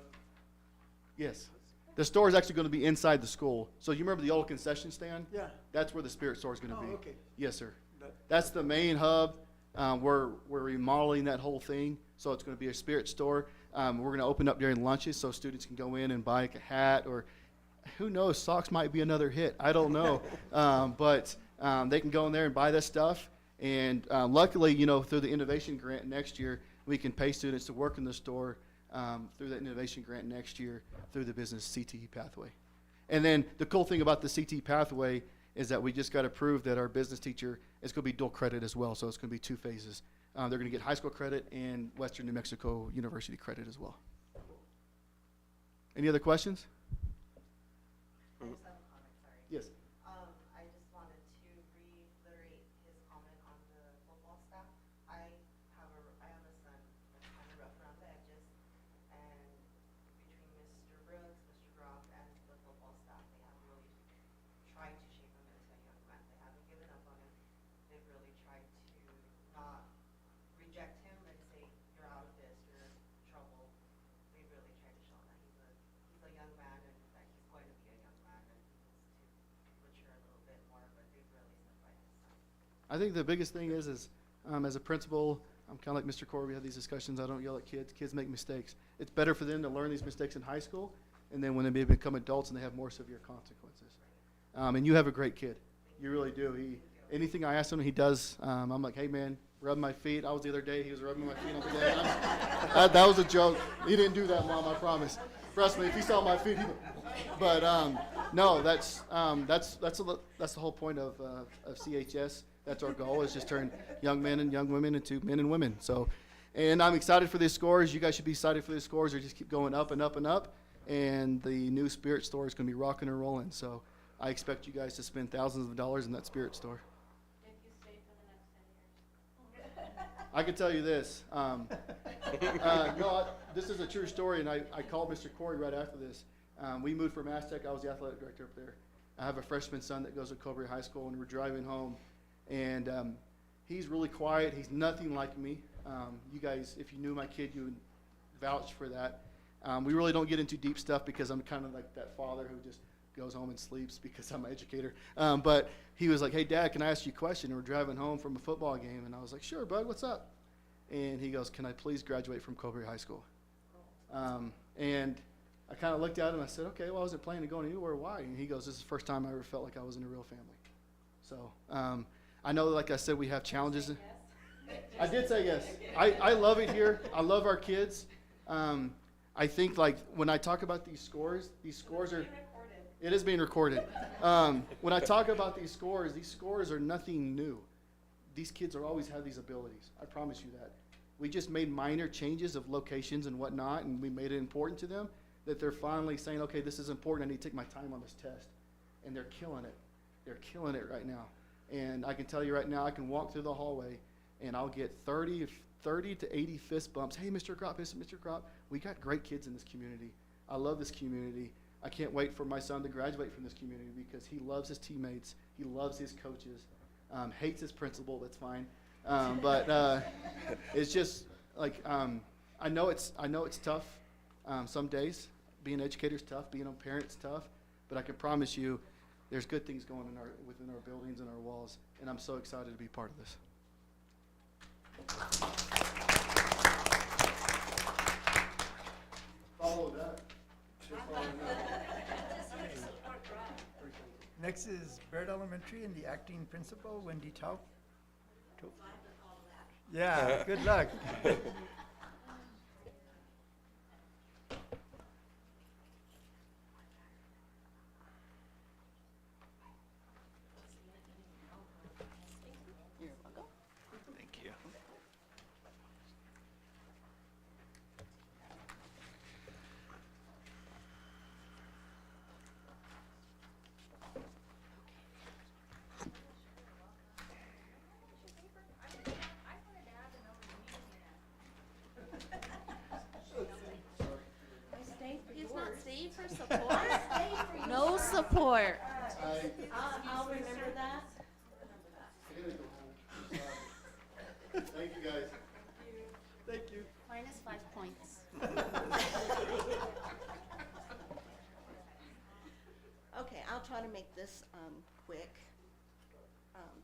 Yes. The store is actually going to be inside the school. So you remember the old concession stand? yeah. That's where the spirit store is going to Oh, be. okay. Yes, sir. That- That's the main hub. We're remodeling that whole thing, so it's going to be a spirit store. We're going to open up during lunches so students can go in and buy a hat, or who knows, socks might be another hit. I don't know. But they can go in there and buy this stuff. And luckily, through the innovation grant next year, we can pay students to work in the store through that innovation grant next year through the business CTE pathway. And then the cool thing about the CTE pathway is that we just got approved that our business teacher is going to be dual credit as well. So it's going to be 2 phases. They're going to get high school credit and Western New Mexico University credit as well. Any other questions? I just have a comment, sorry. Yes. I just wanted to reiterate his comment on the football staff. I have a son that's kind of rough around the edges, and between Mr. Brooks, Mr. Groff, and the football staff, they have really tried to shape him into a young man. They haven't given up on him. They've really tried to not reject him and say, you're out of this, you're in trouble. They really tried to show him that he's a young man and that he's going to be a young man and he needs to mature a little bit more, but they've really stuck by his side. I think the biggest thing is as a principal, I'm kind of like Mr. Corey. We have these discussions. I don't yell at kids. Kids make mistakes. It's better for them to learn these mistakes in high school, and then when they become adults and they have more severe consequences. And you have a great kid. You really do. Anything I ask him, he does. I'm like, hey, man, rub my feet. I was the other day. He was rubbing my feet. I was like, that was a joke. He didn't do that, Mom. I promise. Trust me. If he saw my feet, he would. But no, that's the whole point of CHS. That's our goal, is just turn young men and young women into men and women. So, and I'm excited for these scores. You guys should be excited for these scores. They just keep going up and up and up. And the new Spirit store is going to be rocking and rolling. So I expect you guys to spend thousands of dollars in that Spirit store. If you stay for the next 10 years. I can tell you this. This is a true story, and I called Mr. Corey right after this. We moved from Aztec. I was the athletic director up there. I have a freshman son that goes to Cobre High School, and we're driving home. And he's really quiet. He's nothing like me. You guys, if you knew my kid, you would vouch for that. We really don't get into deep stuff because I'm kind of like that father who just goes home and sleeps because I'm an educator. But he was like, hey, Dad, can I ask you a question? And we're driving home from a football game. And I was like, sure, bud, what's up? And he goes, can I please graduate from Cobre High School? And I kind of looked at him and I said, okay, well, I wasn't planning to go anywhere. Why? And he goes, this is the first time I ever felt like I was in a real family. So I know, like I said, we have challenges. I did say yes. I love it here. I love our kids. I think, like, when I talk about these scores are... It is being recorded. When I talk about these scores are nothing new. These kids are always have these abilities. I promise you that. We just made minor changes of locations and whatnot, and we made it important to them that they're finally saying, okay, this is important. I need to take my time on this test. And they're killing it. They're killing it right now. And I can tell you right now, I can walk through the hallway, and I'll get 30 to 80 fist bumps. Hey, Mr. Crop, Mr. Crop. We got great kids in this community. I love this community. I can't wait for my son to graduate from this community because he loves his teammates. He loves his coaches. Hates his principal. That's fine. But it's just like I know it's tough. Some days being an educator is tough. Being a parent is tough. But I can promise you, there's good things going within our buildings and our walls, and I'm so excited to be part of this. Follow that. Just follow that. Next is Bayard Elementary and the acting principal, Wendy Taup. Yeah, good luck. Thank you. He's not staying for support? No support. I'll remember that. I gotta go home. Sorry. Thank you, guys. Thank you. Minus 5 points. Okay, I'll try to make this quick.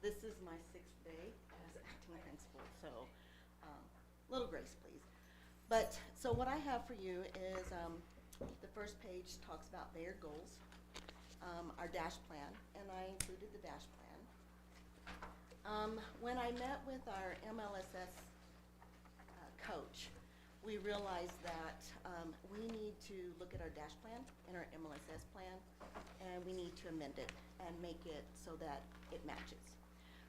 This is my 6th day as acting principal, so little grace, please. But, so what I have for you is the first page talks about Bayard goals, our dash plan, and I included the dash plan. When I met with our MLSS coach, we realized that we need to look at our dash plan and our MLSS plan, and we need to amend it and make it so that it matches.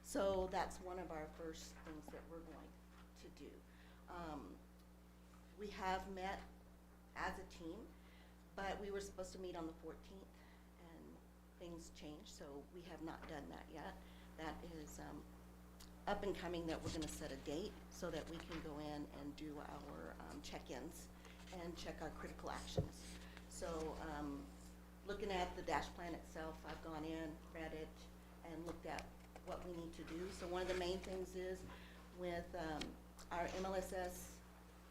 So that's one of our first things that we're going to do. We have met as a team, but we were supposed to meet on the 14th, and things changed, so we have not done that yet. That is up and coming, that we're gonna set a date so that we can go in and do our check-ins and check our critical actions. So looking at the dash plan itself, I've gone in, read it, and looked at what we need to do. So one of the main things is with our MLSS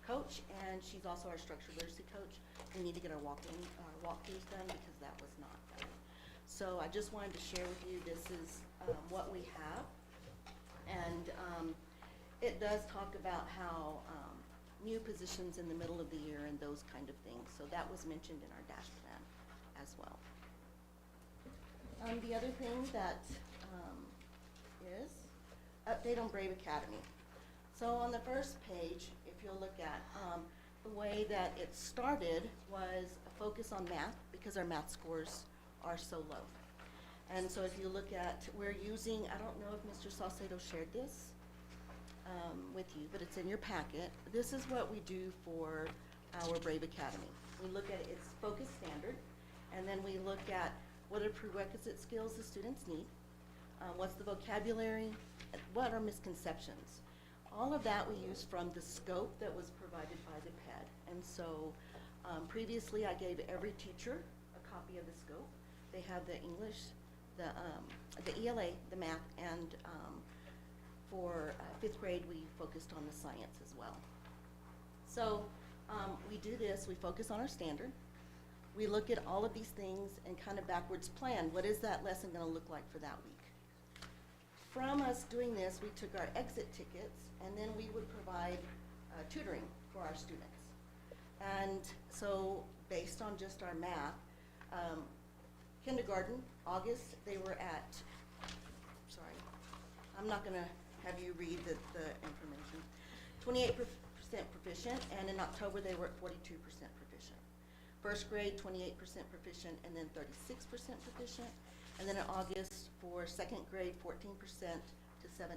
coach, and she's also our structural literacy coach, we need to get our walkthroughs done because that was not done. So I just wanted to share with you, this is what we have. And it does talk about how new positions in the middle of the year and those kind of things. So that was mentioned in our dash plan as well. The other thing that is update on Brave Academy. So on the first page, if you'll look at the way that it started was a focus on math because our math scores are so low. And so if you look at, we're using, I don't know if Mr. Salcedo shared this with you, but it's in your packet. This is what we do for our Brave Academy. We look at its focus standard, and then we look at what are prerequisite skills the students need, what's the vocabulary, what are misconceptions. All of that we use from the scope that was provided by the PED. And so previously I gave every teacher a copy of the scope. They have the English, the ELA, the math, and for 5th grade we focused on the science as well. So we do this, we focus on our standard. We look at all of these things and kind of backwards plan, what is that lesson gonna look like for that week? From us doing this, we took our exit tickets, and then we would provide tutoring for our students. And so based on just our math, kindergarten, August, they were at, sorry, I'm not gonna have you read the information, 28% proficient, and in October they were at 42% proficient. 1st grade, 28% proficient, and then 36% proficient. And then in August for 2nd grade, 14% to 17%.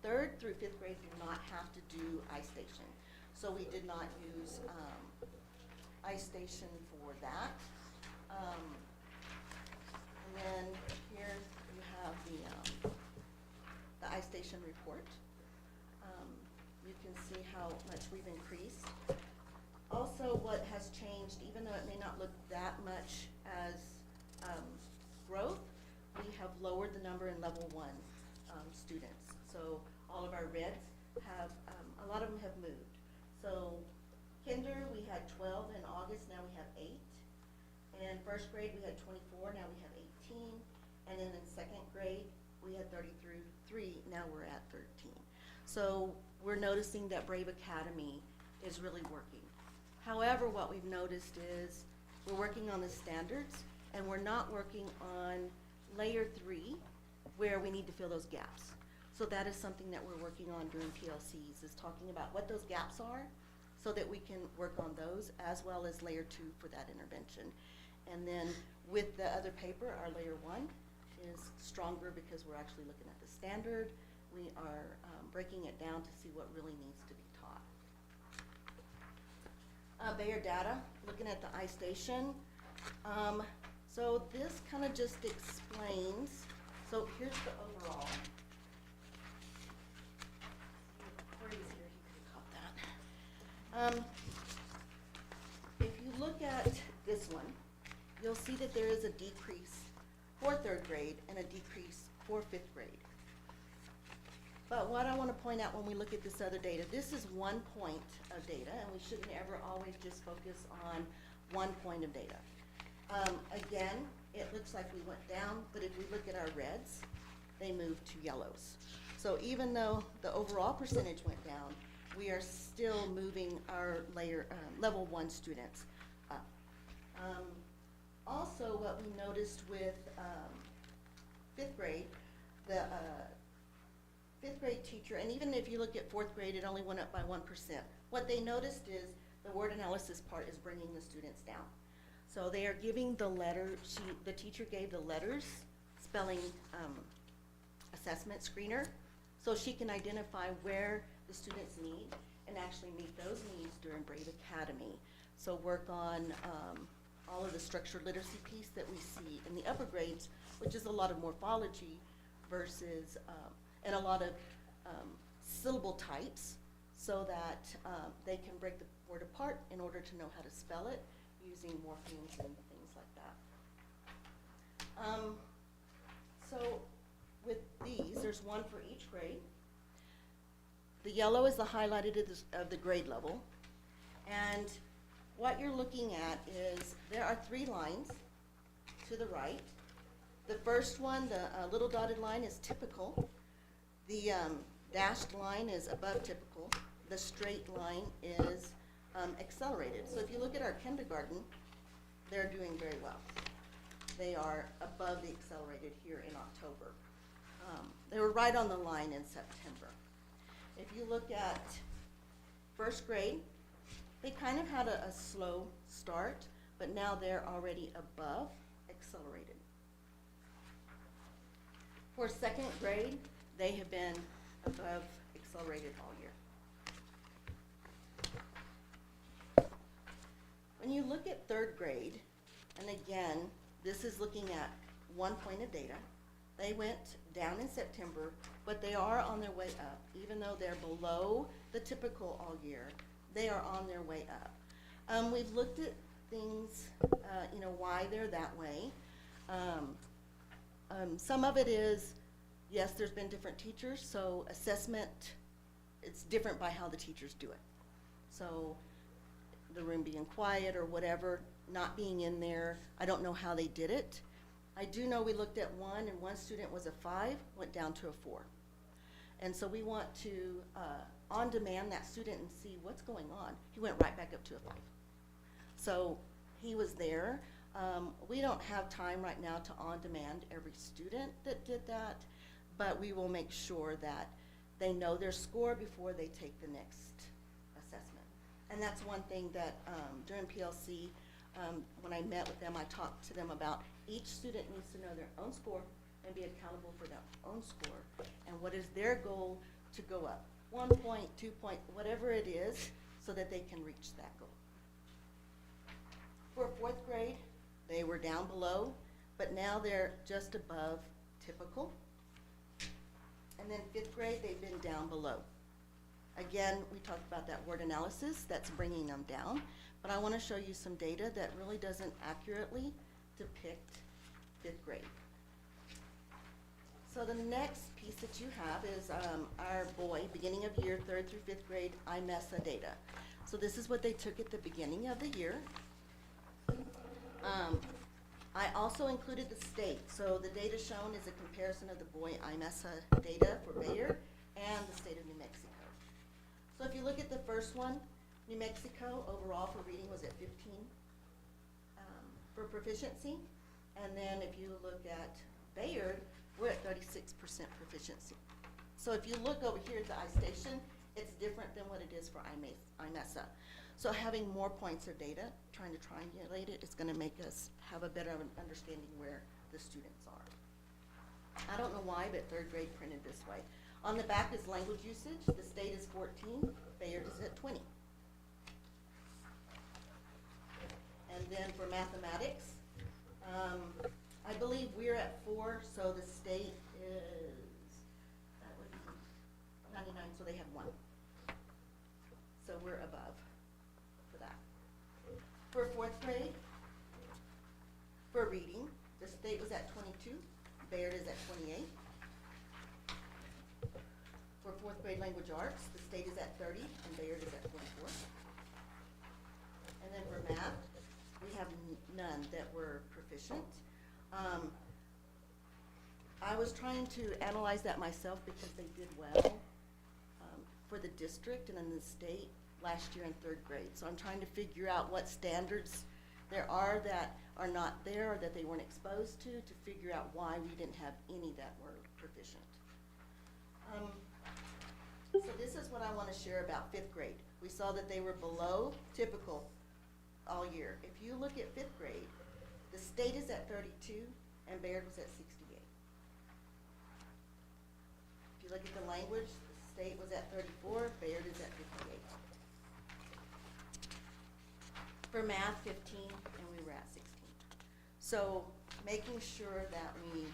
3rd through 5th grade do not have to do iStation. So we did not use iStation for that. And then here you have the iStation report. You can see how much we've increased. Also, what has changed, even though it may not look that much as growth, we have lowered the number in level 1 students. So all of our reds have, a lot of them have moved. So kinder, we had 12 in August, now we have 8. And 1st grade, we had 24, now we have 18. And then in 2nd grade, we had 33, now we're at 13. So we're noticing that Brave Academy is really working. However, what we've noticed is we're working on the standards, and we're not working on layer 3, where we need to fill those gaps. So that is something that we're working on during PLCs, is talking about what those gaps are, so that we can work on those, as well as layer 2 for that intervention. And then with the other paper, our layer 1 is stronger because we're actually looking at the standard. We are breaking it down to see what really needs to be taught. Bayard data, looking at the iStation. So this kind of just explains, so here's the overall. Corey's here, he could have caught that. If you look at this one, you'll see that there is a decrease for 3rd grade and a decrease for 5th grade. But what I want to point out when we look at this other data, this is 1 point of data, and we shouldn't ever always just focus on 1 point of data. Again, it looks like we went down, but if we look at our reds, they moved to yellows. So even though the overall percentage went down, we are still moving our level 1 students up. Also, what we noticed with 5th grade, the 5th grade teacher, and even if you look at 4th grade, it only went up by 1%. What they noticed is the word analysis part is bringing the students down. So they are giving the letter, the teacher gave the letters, spelling assessment screener, so she can identify where the students need and actually meet those needs during Brave Academy. So work on all of the structured literacy piece that we see in the upper grades, which is a lot of morphology versus, and a lot of syllable types, so that they can break the word apart in order to know how to spell it using morphemes and things like that. So with these, there's one for each grade. The yellow is the highlighted of the grade level, and what you're looking at is there are 3 lines to the right. The first one, the little dotted line, is typical. The dashed line is above typical. The straight line is accelerated. So if you look at our kindergarten, they're doing very well. They are above the accelerated here in October. They were right on the line in September. If you look at 1st grade, they kind of had a slow start, but now they're already above accelerated. For 2nd grade, they have been above accelerated all year. When you look at 3rd grade, and again, this is looking at 1 point of data, they went down in September, but they are on their way up. Even though they're below the typical all year, they are on their way up. We've looked at things, why they're that way. Some of it is, yes, there's been different teachers, so assessment, it's different by how the teachers do it. So the room being quiet or whatever, not being in there, I don't know how they did it. I do know we looked at one, and one student was a 5, went down to a 4. And so we want to on demand that student and see what's going on. He went right back up to a 5. So he was there. We don't have time right now to on demand every student that did that, but we will make sure that they know their score before they take the next assessment. And that's one thing that during PLC, when I met with them, I talked to them about each student needs to know their own score and be accountable for their own score. And what is their goal to go up? 1 point, 2 point, whatever it is, so that they can reach that goal. For 4th grade, they were down below, but now they're just above typical. And then 5th grade, they've been down below. Again, we talked about that word analysis, that's bringing them down, but I want to show you some data that really doesn't accurately depict 5th grade. So the next piece that you have is our boy, beginning of year, 3rd through 5th grade, IMESA data. So this is what they took at the beginning of the year. I also included the state. So the data shown is a comparison of the boy IMESA data for Bayard and the state of New Mexico. So if you look at the first one, New Mexico overall for reading was at 15 for proficiency, And then if you look at Bayard, we're at 36% proficiency. So if you look over here at the iStation, it's different than what it is for IMESA. So having more points of data, trying to triangulate it, is going to make us have a better understanding where the students are. I don't know why, but third grade printed this way. On the back is language usage. The state is 14, Bayard is at 20. And then for mathematics, I believe we're at 4, so the state is, that would be 99, so they have 1. So we're above for that. For 4th grade, for reading, the state was at 22, Bayard is at 28. For 4th grade language arts, the state is at 30 and Bayard is at 24. And then for math, we have none that were proficient. I was trying to analyze that myself because they did well for the district and in the state last year in 3rd grade. So I'm trying to figure out what standards there are that are not there or that they weren't exposed to figure out why we didn't have any that were proficient. So this is what I want to share about 5th grade. We saw that they were below typical all year. If you look at 5th grade, the state is at 32 and Bayard was at 68. If you look at the language, the state was at 34, Bayard is at 58. For math, 15, and we were at 16. So making sure that we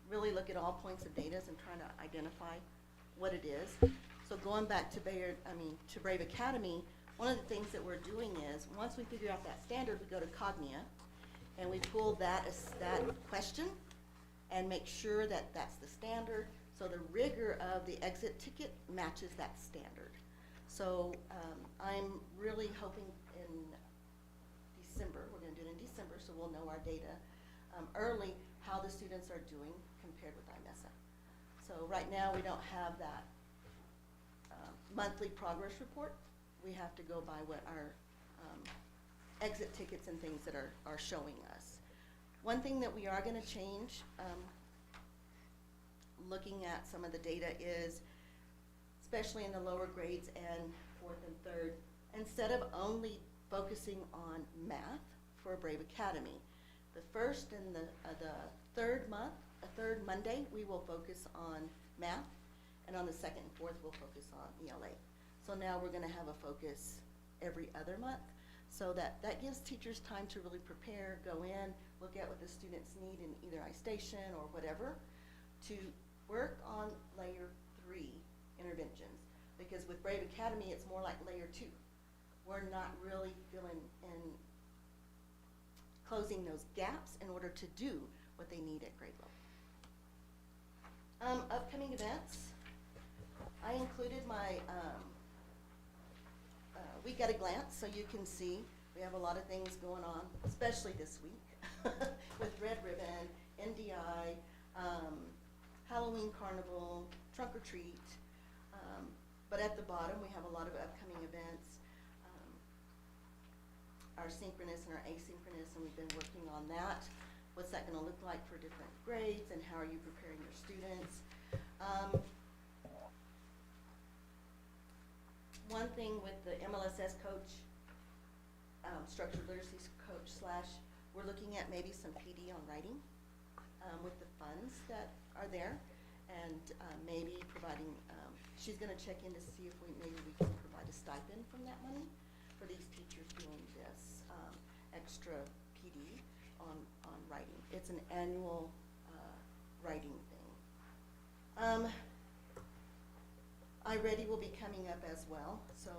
really look at all points of data and trying to identify what it is. So going back to to Brave Academy, one of the things that we're doing is, once we figure out that standard, we go to Cognia, and we pull that question and make sure that that's the standard, so the rigor of the exit ticket matches that standard. So I'm really hoping in December, we're going to do it in December, so we'll know our data early, how the students are doing compared with IMESA. So right now, we don't have that monthly progress report. We have to go by what our exit tickets and things that are showing us. One thing that we are going to change, looking at some of the data, is, especially in the lower grades and 4th and 3rd, instead of only focusing on math for Brave Academy, the 1st and the 3rd month, third Monday, we will focus on math, and on the 2nd and 4th, we'll focus on ELA. So now we're going to have a focus every other month, so that gives teachers time to really prepare, go in, look at what the students need in either iStation or whatever, to work on layer 3 interventions. Because with Brave Academy, it's more like layer 2. We're not really filling in, closing those gaps in order to do what they need at grade level. Upcoming events, I included my week at a glance, so you can see we have a lot of things going on, especially this week with Red Ribbon, NDI, Halloween Carnival, Trunk or Treat. But at the bottom, we have a lot of upcoming events, our synchronous and our asynchronous, and we've been working on that. What's that going to look like for different grades, and how are you preparing your students? One thing with the MLSS coach, structured literacy coach / we're looking at maybe some PD on writing with the funds that are there, and maybe providing, she's going to check in to see if we can provide a stipend from that money for these teachers doing this extra PD on writing. It's an annual writing thing. iReady will be coming up as well, so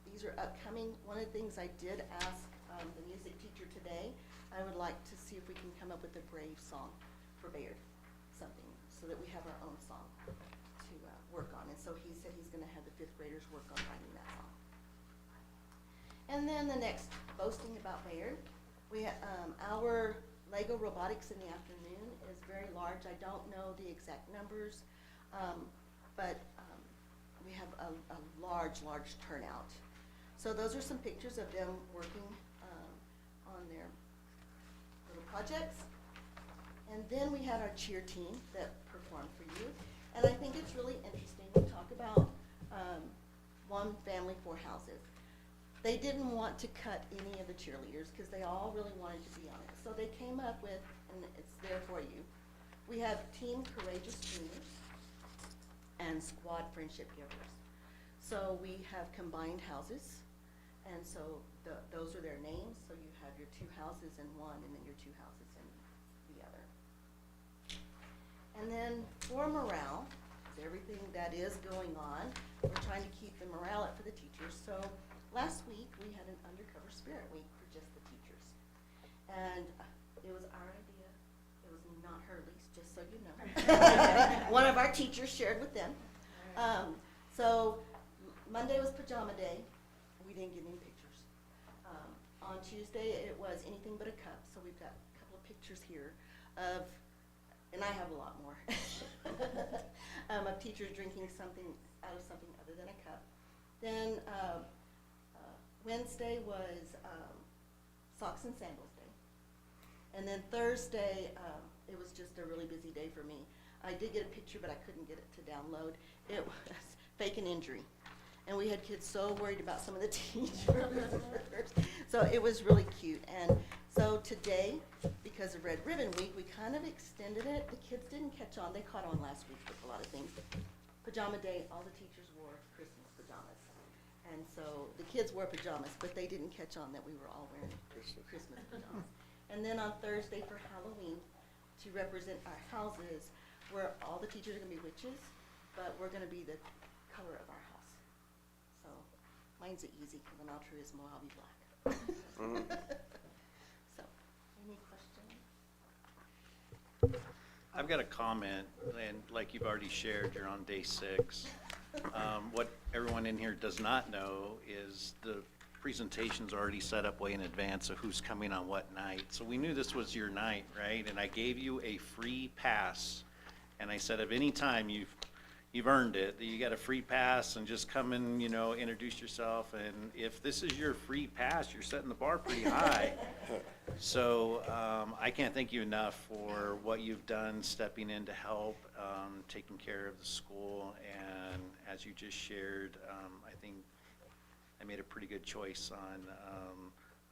these are upcoming. One of the things I did ask the music teacher today, I would like to see if we can come up with a Brave song for Bayard, something, so that we have our own song to work on. And so he said he's going to have the 5th graders work on writing that song. And then the next, boasting about Bayard, we our Lego robotics in the afternoon is very large. I don't know the exact numbers, but we have a large turnout. So those are some pictures of them working on their little project. projects. And then we had our cheer team that performed for you. And I think it's really interesting to talk about one family, four houses. They didn't want to cut any of the cheerleaders because they all really wanted to be on it. So they came up with, and it's there for you, we have Team Courageous Juniors and Squad Friendship Givers. So we have combined houses, and so those are their names. So you have your two houses in one, and then your two houses in the other. And then for morale, everything that is going on, we're trying to keep the morale up for the teachers. So last week, we had an Undercover Spirit Week for just the teachers. And it was our idea. It was not Hurley's, just so you know. One of our teachers shared with them. So Monday was Pajama Day. We didn't get any pictures. On Tuesday, it was Anything But a Cup. So we've got a couple of pictures here of, and I have a lot more, of teachers drinking something out of something other than a cup. Then Wednesday was Socks and Sandals Day. And then Thursday, it was just a really busy day for me. I did get a picture, but I couldn't get it to download. It was Fake an Injury. And we had kids so worried about some of the teachers. So it was really cute. And so today, because of Red Ribbon Week, we kind of extended it. The kids didn't catch on. They caught on last week with a lot of things. Pajama Day, all the teachers wore Christmas pajamas. And so the kids wore pajamas, but they didn't catch on that we were all wearing Christmas pajamas. And then on Thursday for Halloween, to represent our houses, where all the teachers are going to be witches, but we're going to be the color of our house. So mine's easy, because I'm altruismo, I'll be black. So, any questions? I've got a comment, and like you've already shared, you're on day 6. What everyone in here does not know is the presentation's already set up way in advance of who's coming on what night. So we knew this was your night, right? And I gave you a free pass, and I said, if any time you've earned it, that you got a free pass, and just come and, you know, introduce yourself. And if this is your free pass, you're setting the bar pretty high. So I can't thank you enough for what you've done, stepping in to help, taking care of the school. And as you just shared, I think I made a pretty good choice on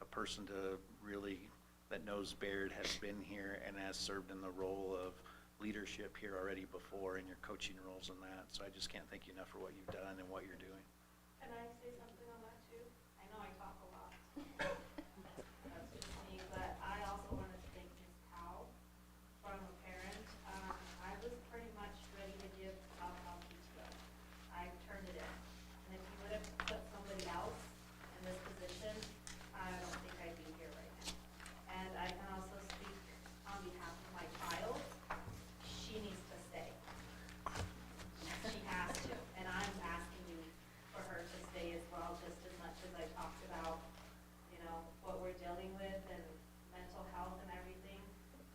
a person to really, that knows Bayard, has been here and has served in the role of leadership here already before, in your coaching roles and that. So I just can't thank you enough for what you've done and what you're doing. Can I say something on that too? I know I talk a lot. That's just me, but I also wanted to thank Ms. Powell from a parent. I was pretty much ready to give out PTO. I turned it in. And if you would have put somebody else in this position, I don't think I'd be here right now. And I can also speak on behalf of my child. She needs to stay. She has to, and I'm asking you for her to stay as well, just as much as I talked about, you know, what we're dealing with and mental health and everything.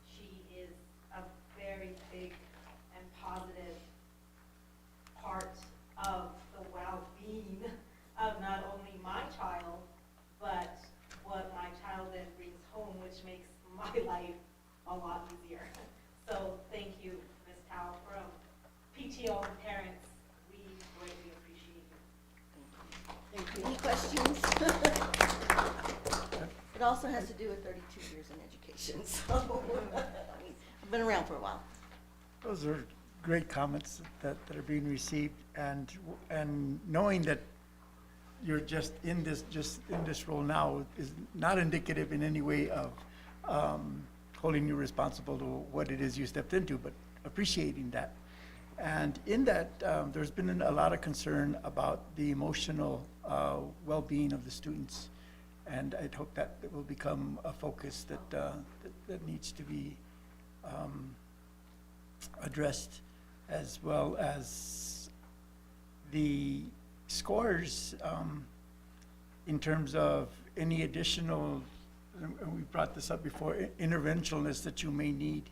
She is a very big and positive part of the well-being of not only my child, but what my child then brings home, which makes my life a lot easier. So thank you, Ms. Tao, from PTO and parents. We greatly appreciate you. Thank you. Any questions? It also has to do with 32 years in education, so I've been around for a while. Those are great comments that are being received, and knowing that you're just in this role now is not indicative in any way of holding you responsible to what it is you stepped into, but appreciating that. And in that, there's been a lot of concern about the emotional well-being of the students, and I'd hope that it will become a focus that needs to be addressed, as well as the scores in terms of any additional, and we brought this up before, interventionalists that you may need.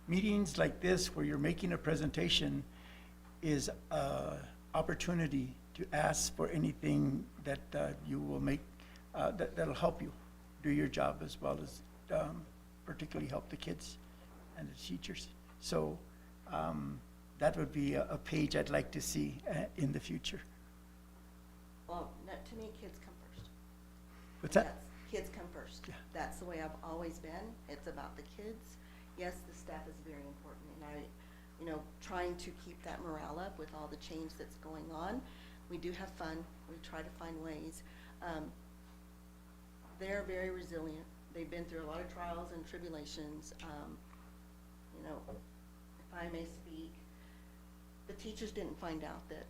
Meetings like this, where you're making a presentation, is an opportunity to ask for anything that you will make, that'll help you do your job, as well as particularly help the kids and the teachers. So that would be a page I'd like to see in the future. Well, to me, kids come first. What's that? Kids come first. Yeah. That's the way I've always been. It's about the kids. Yes, the staff is very important, and trying to keep that morale up with all the change that's going on. We do have fun. We try to find ways. They're very resilient. They've been through a lot of trials and tribulations. If I may speak, the teachers didn't find out that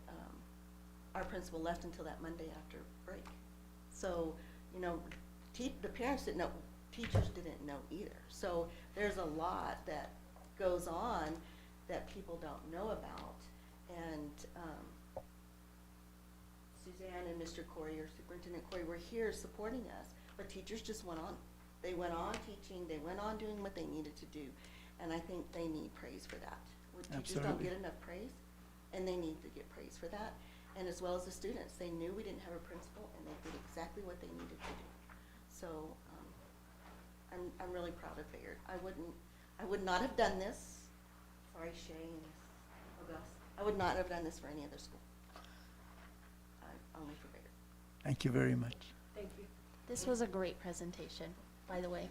our principal left until that Monday after break. So, the parents didn't know, teachers didn't know either. So there's a lot that goes on that people don't know about. And Suzanne and Mr. Corey, or Superintendent Corey, were here supporting us, but teachers just went on. They went on teaching, they went on doing what they needed to do. And I think they need praise for that. Teachers don't Absolutely. get enough praise, and they need to get praise for that. And as well as the students, they knew we didn't have a principal, and they did exactly what they needed to do. So I'm really proud of Bayard. I would not have done this. Sorry, Shay and Auguste. I would not have done this for any other school. Only for Bayard. Thank you very much. Thank you. This was a great presentation, by the way.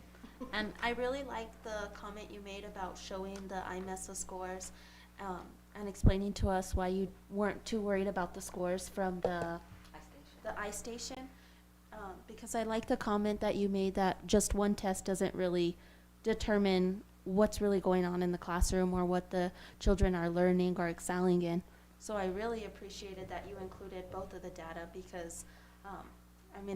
And I really liked the comment you made about showing the IMESA scores and explaining to us why you weren't too worried about the scores from the iStation. Because I like the comment that you made that just one test doesn't really determine what's really going on in the classroom or what the children are learning or excelling in. So I really appreciated that you included both of the data because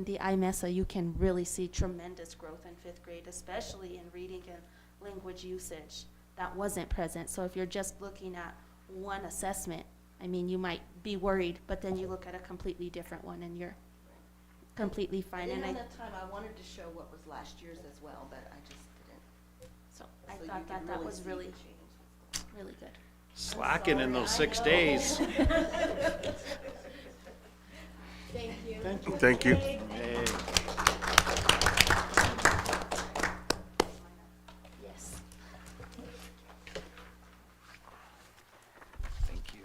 the IMESA, you can really see tremendous growth in 5th grade, especially in reading and language usage that wasn't present. So if you're just looking at one assessment, you might be worried, but then you look at a completely different one and you're completely fine. I didn't And have that time. I wanted to show what was last year's as well, but I just didn't. so I So you thought can that was see really, the change. really good. Slacking in those 6 I know. days. Thank you. Thank you. Thank you. Hey. Yes. Thank you. Thank you.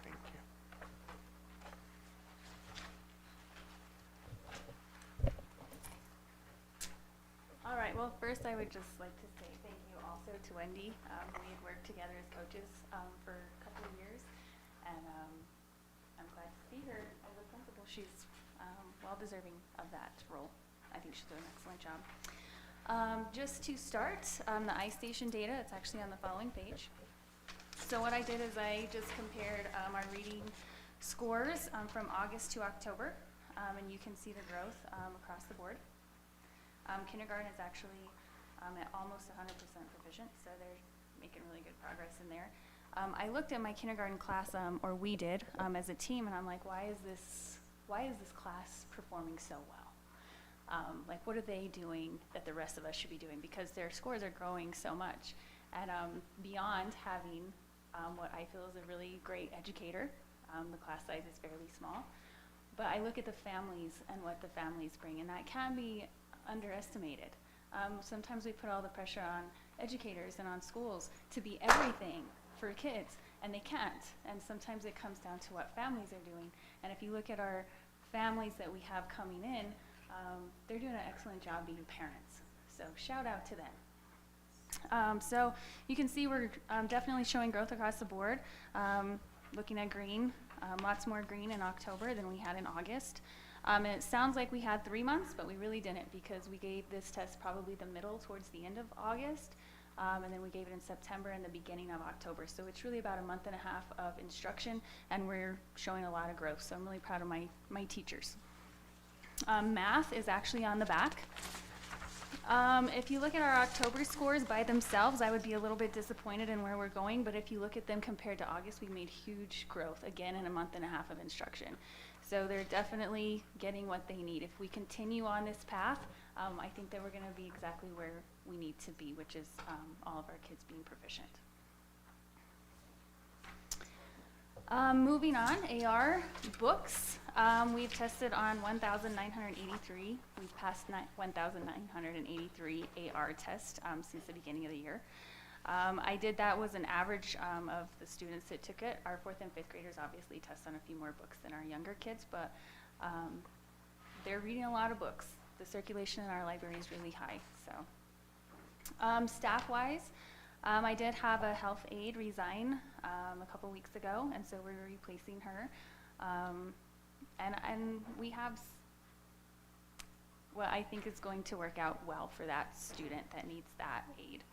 Thank you. All right, well, first I would just like to say thank you also to Wendy. We had worked together as coaches for a couple of years, and I'm glad to see her as a principal. She's well deserving of that role. I think she's doing an excellent job. Just to start, the iStation data, it's actually on the following page. So what I did is I just compared our reading scores from August to October, and you can see the growth across the board. Kindergarten is actually at almost 100% proficient, so they're making really good progress in there. I looked at my kindergarten class, or we did, as a team, and I'm like, why is this class performing so well? What are they doing that the rest of us should be doing? Because their scores are growing so much. And beyond having what I feel is a really great educator, the class size is fairly small, but I look at the families and what the families bring, and that can be underestimated. Sometimes we put all the pressure on educators and on schools to be everything for kids, and they can't. And sometimes it comes down to what families are doing. And if you look at our families that we have coming in, they're doing an excellent job being parents. So shout out to them. So you can see we're definitely showing growth across the board. Looking at green, lots more green in October than we had in August. And it sounds like we had 3 months, but we really didn't, because we gave this test probably the middle towards the end of August, and then we gave it in September and the beginning of October. So it's really about a month and a half of instruction, and we're showing a lot of growth. So I'm really proud of my teachers. Math is actually on the back. If you look at our October scores by themselves, I would be a little bit disappointed in where we're going, but if you look at them compared to August, we made huge growth, again, in a month and a half of instruction. So they're definitely getting what they need. If we continue on this path, I think that we're going to be exactly where we need to be, which is all of our kids being proficient. Moving on, AR books. We've tested on 1,983. We've passed 1,983 AR tests since the beginning of the year. I did that was an average of the students that took it. Our 4th and 5th graders obviously test on a few more books than our younger kids, but they're reading a lot of books. The circulation in our library is really high. So, staff-wise, I did have a health aide resign a couple weeks ago, and so we're replacing her. And we have what I think is going to work out well for that student that needs that aid.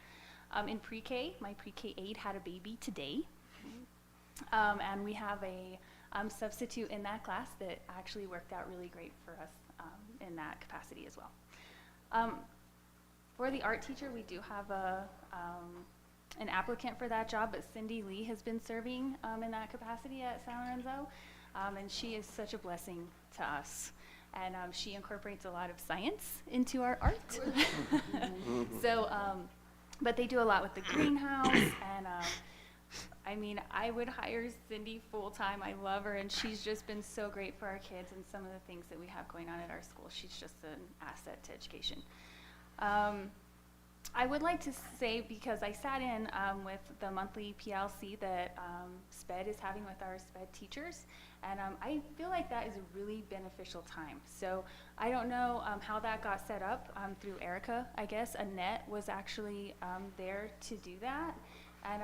In pre-K, my pre-K aide had a baby today, and we have a substitute in that class that actually worked out really great for us in that capacity as well. For the art teacher, we do have an applicant for that job, but Cindy Lee has been serving in that capacity at San Lorenzo, and she is such a blessing to us. And she incorporates a lot of science into our art. So, but they do a lot with the greenhouse, and I mean, I would hire Cindy full-time. I love her, and she's just been so great for our kids and some of the things that we have going on at our school. She's just an asset to education. I would like to say, because I sat in with the monthly PLC that SPED is having with our SPED teachers, and I feel like that is a really beneficial time. So I don't know how that got set up through Erica, I guess. Annette was actually there to do that, and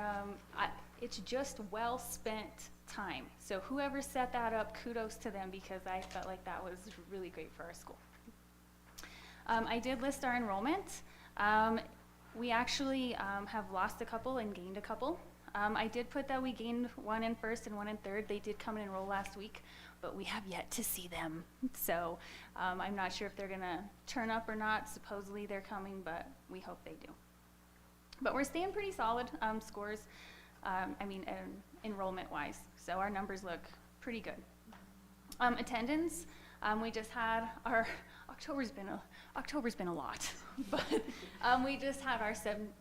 it's just well spent time. So whoever set that up, kudos to them, because I felt like that was really great for our school. I did list our enrollment. We actually have lost a couple and gained a couple. I did put that we gained one in 1st and one in 3rd. They did come and enroll last week, but we have yet to see them. So I'm not sure if they're gonna turn up or not. Supposedly they're coming, but we hope they do. But we're staying pretty solid scores, enrollment-wise. So our numbers look pretty good. Attendance, we just had our, October's been a lot, but we just had our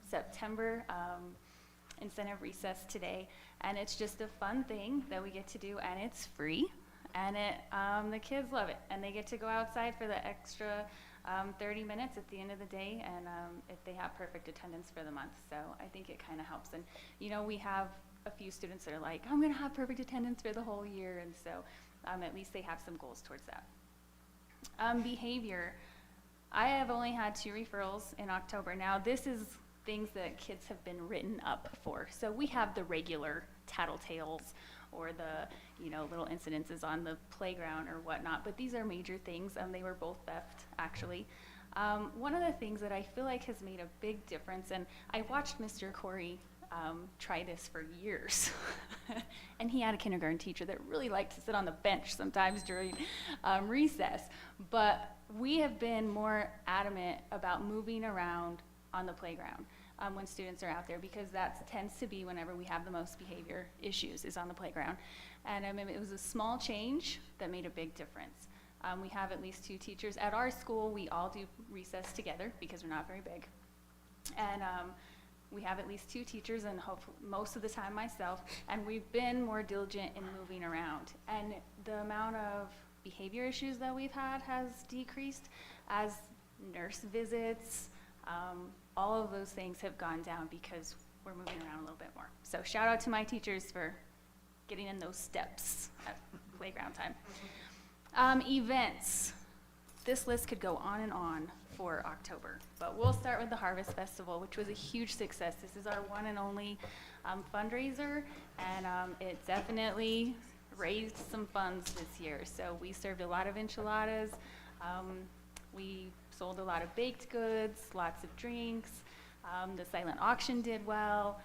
September incentive recess today, and it's just a fun thing that we get to do, and it's free, and the kids love it, and they get to go outside for the extra 30 minutes at the end of the day, and if they have perfect attendance for the month. So I think it kind of helps. And you know, we have a few students that are like, I'm gonna have perfect attendance for the whole year, and so at least they have some goals towards that. Behavior. I have only had 2 referrals in October. Now this is things that kids have been written up for. So we have the regular tattletales or the, you know, little incidences on the playground or whatnot, but these are major things. They were both theft, actually. One of the things that I feel like has made a big difference, and I watched Mr. Corey try this for years, and he had a kindergarten teacher that really liked to sit on the bench sometimes during recess, but we have been more adamant about moving around on the playground when students are out there, because that tends to be whenever we have the most behavior issues is on the playground. And it was a small change that made a big difference. We have at least 2 teachers. At our school, we all do recess together because we're not very big. And we have at least 2 teachers, and most of the time myself, and we've been more diligent in moving around. And the amount of behavior issues that we've had has decreased as nurse visits, all of those things have gone down because we're moving around a little bit more. So shout out to my teachers for getting in those steps at playground time. Events. This list could go on and on for October, but we'll start with the Harvest Festival, which was a huge success. This is our one and only fundraiser, and it definitely raised some funds this year. So we served a lot of enchiladas. We sold a lot of baked goods, lots of drinks. The silent auction did well.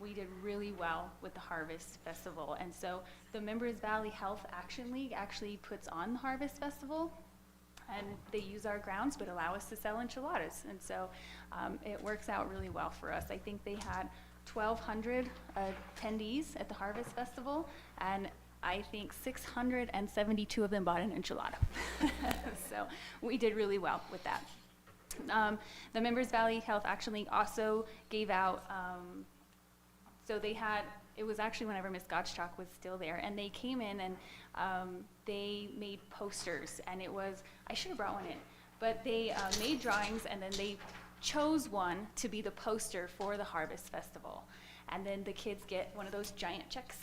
We did really well with the Harvest Festival. And so the Members Valley Health Action League actually puts on the Harvest Festival, and they use our grounds but allow us to sell enchiladas. And so it works out really well for us. I think they had 1,200 attendees at the Harvest Festival, and I think 672 of them bought an enchilada. So we did really well with that. The Members Valley Health Action League also gave out, so they had it was actually whenever Miss Gottschalk was still there, and they came in and they made posters, and it was, I should have brought one in, but they made drawings, and then they chose one to be the poster for the Harvest Festival. And then the kids get one of those giant checks.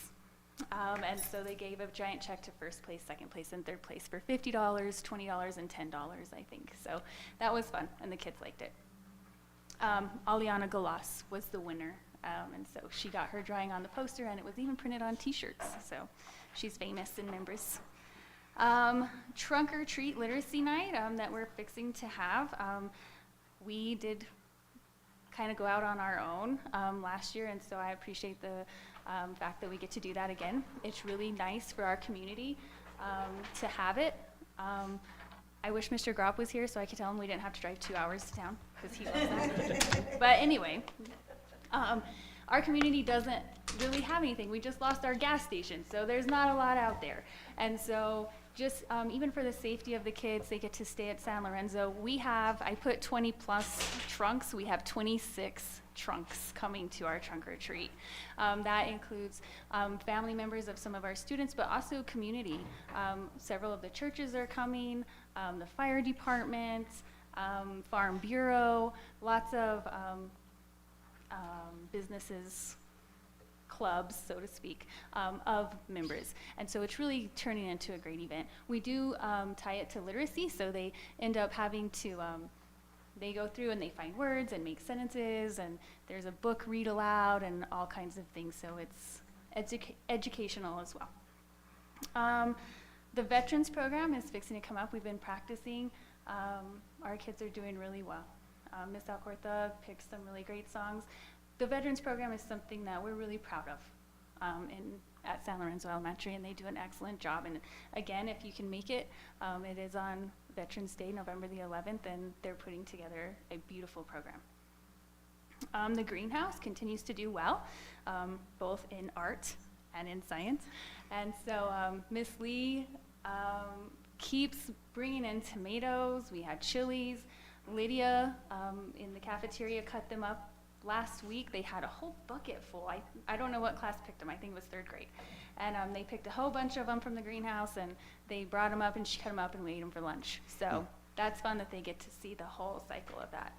And so they gave a giant check to first place, second place, and third place for $50, $20, and $10, I think. So that was fun, and the kids liked it. Aliana Galas was the winner, and so she got her drawing on the poster, and it was even printed on T-shirts. So she's famous in Members. Trunk or Treat Literacy Night that we're fixing to have. We did kind of go out on our own last year, and so I appreciate the fact that we get to do that again. It's really nice for our community to have it. I wish Mr. Gropp was here so I could tell him we didn't have to drive 2 hours to town, because he loves that. But anyway, our community doesn't really have anything. We just lost our gas station, so there's not a lot out there. And so just even for the safety of the kids, they get to stay at San Lorenzo. We have, I put 20 plus trunks. We have 26 trunks coming to our trunk or treat. That includes family members of some of our students, but also community. Several of the churches are coming, the fire department, Farm Bureau, lots of businesses, clubs, so to speak, of members. And so it's really turning into a great event. We do tie it to literacy, so they end up having to, they go through and they find words and make sentences, and there's a book read aloud and all kinds of things, so it's educational as well. The Veterans Program is fixing to come up. We've been practicing. Our kids are doing really well. Miss Alcorta picked some really great songs. The Veterans Program is something that we're really proud of at San Lorenzo Elementary, and they do an excellent job. And again, if you can make it, it is on Veterans Day, November the 11th, and they're putting together a beautiful program. The greenhouse continues to do well, both in art and in science. And so Miss Lee keeps bringing in tomatoes. We had chilies. Lydia in the cafeteria cut them up last week. They had a whole bucket full. I don't know what class picked them. I think it was 3rd grade. And they picked a whole bunch of them from the greenhouse, and they brought them up, and she cut them up, and we ate them for lunch. So that's fun that they get to see the whole cycle of that.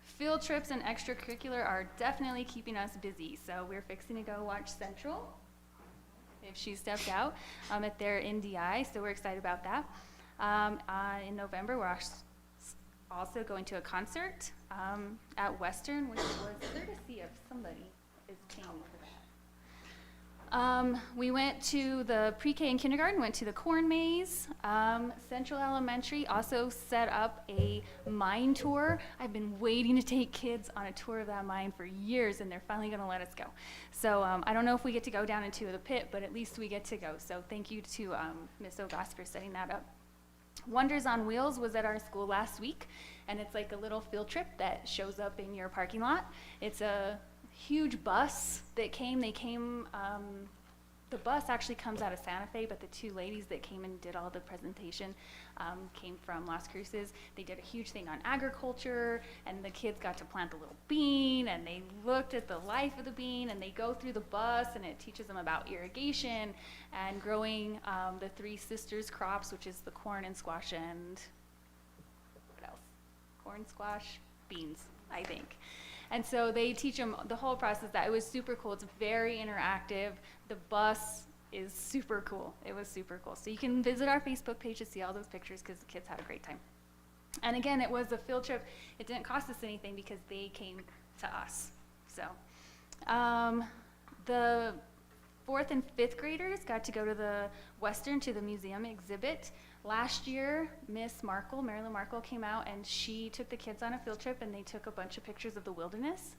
Field trips and extracurricular are definitely keeping us busy. So we're fixing to go watch Central, if she stepped out, at their NDI. So we're excited about that. In November, we're also going to a concert at Western, which was courtesy of somebody is paying for that. We went to the pre-K and kindergarten, went to the corn maze. Central Elementary also set up a mine tour. I've been waiting to take kids on a tour of that mine for years, and they're finally going to let us go. So I don't know if we get to go down into the pit, but at least we get to go. So thank you to Ms. Ogas for setting that up. Wonders on Wheels was at our school last week, and it's like a little field trip that shows up in your parking lot. It's a huge bus that came. The bus actually comes out of Santa Fe, but the 2 ladies that came and did all the presentation came from Las Cruces. They did a huge thing on agriculture, and the kids got to plant the little bean, and they looked at the life of the bean, and they go through the bus, and it teaches them about irrigation and growing the 3 sisters crops, which is the corn and squash and what else? Corn, squash, beans, I think. And so they teach them the whole process. That it was super cool. It's very interactive. The bus is super cool. It was super cool. So you can visit our Facebook page to see all those pictures, because the kids had a great time. And again, it was a field trip. It didn't cost us anything because they came to us. So the 4th and 5th graders got to go to the Western, to the museum exhibit. Last year, Miss Markle, Marilyn Markle, came out, and she took the kids on a field trip, and they took a bunch of pictures of the wilderness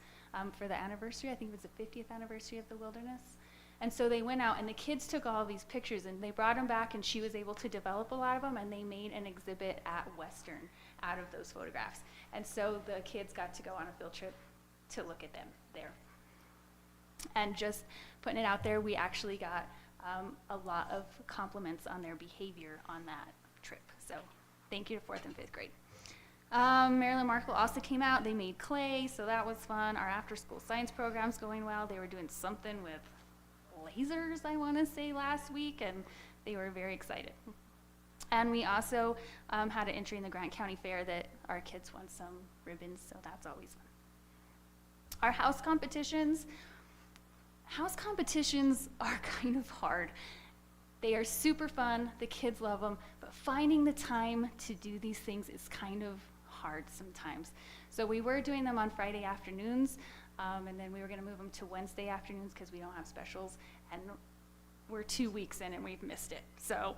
for the anniversary. I think it was the 50th anniversary of the wilderness. And so they went out, and the kids took all these pictures, and they brought them back, and she was able to develop a lot of them, and they made an exhibit at Western out of those photographs. And so the kids got to go on a field trip to look at them there. And just putting it out there, we actually got a lot of compliments on their behavior on that trip. So thank you to 4th and 5th grade. Marilyn Markle also came out. They made clay, so that was fun. Our after-school science program's going well. They were doing something with lasers, I want to say, last week, and they were very excited. And we also had an entry in the Grant County Fair that our kids won some ribbons, so that's always fun. Our house competitions are kind of hard. They are super fun, the kids love them, but finding the time to do these things is kind of hard sometimes. So we were doing them on Friday afternoons, and then we were gonna move them to Wednesday afternoons because we don't have specials, and we're 2 weeks in and we've missed it. So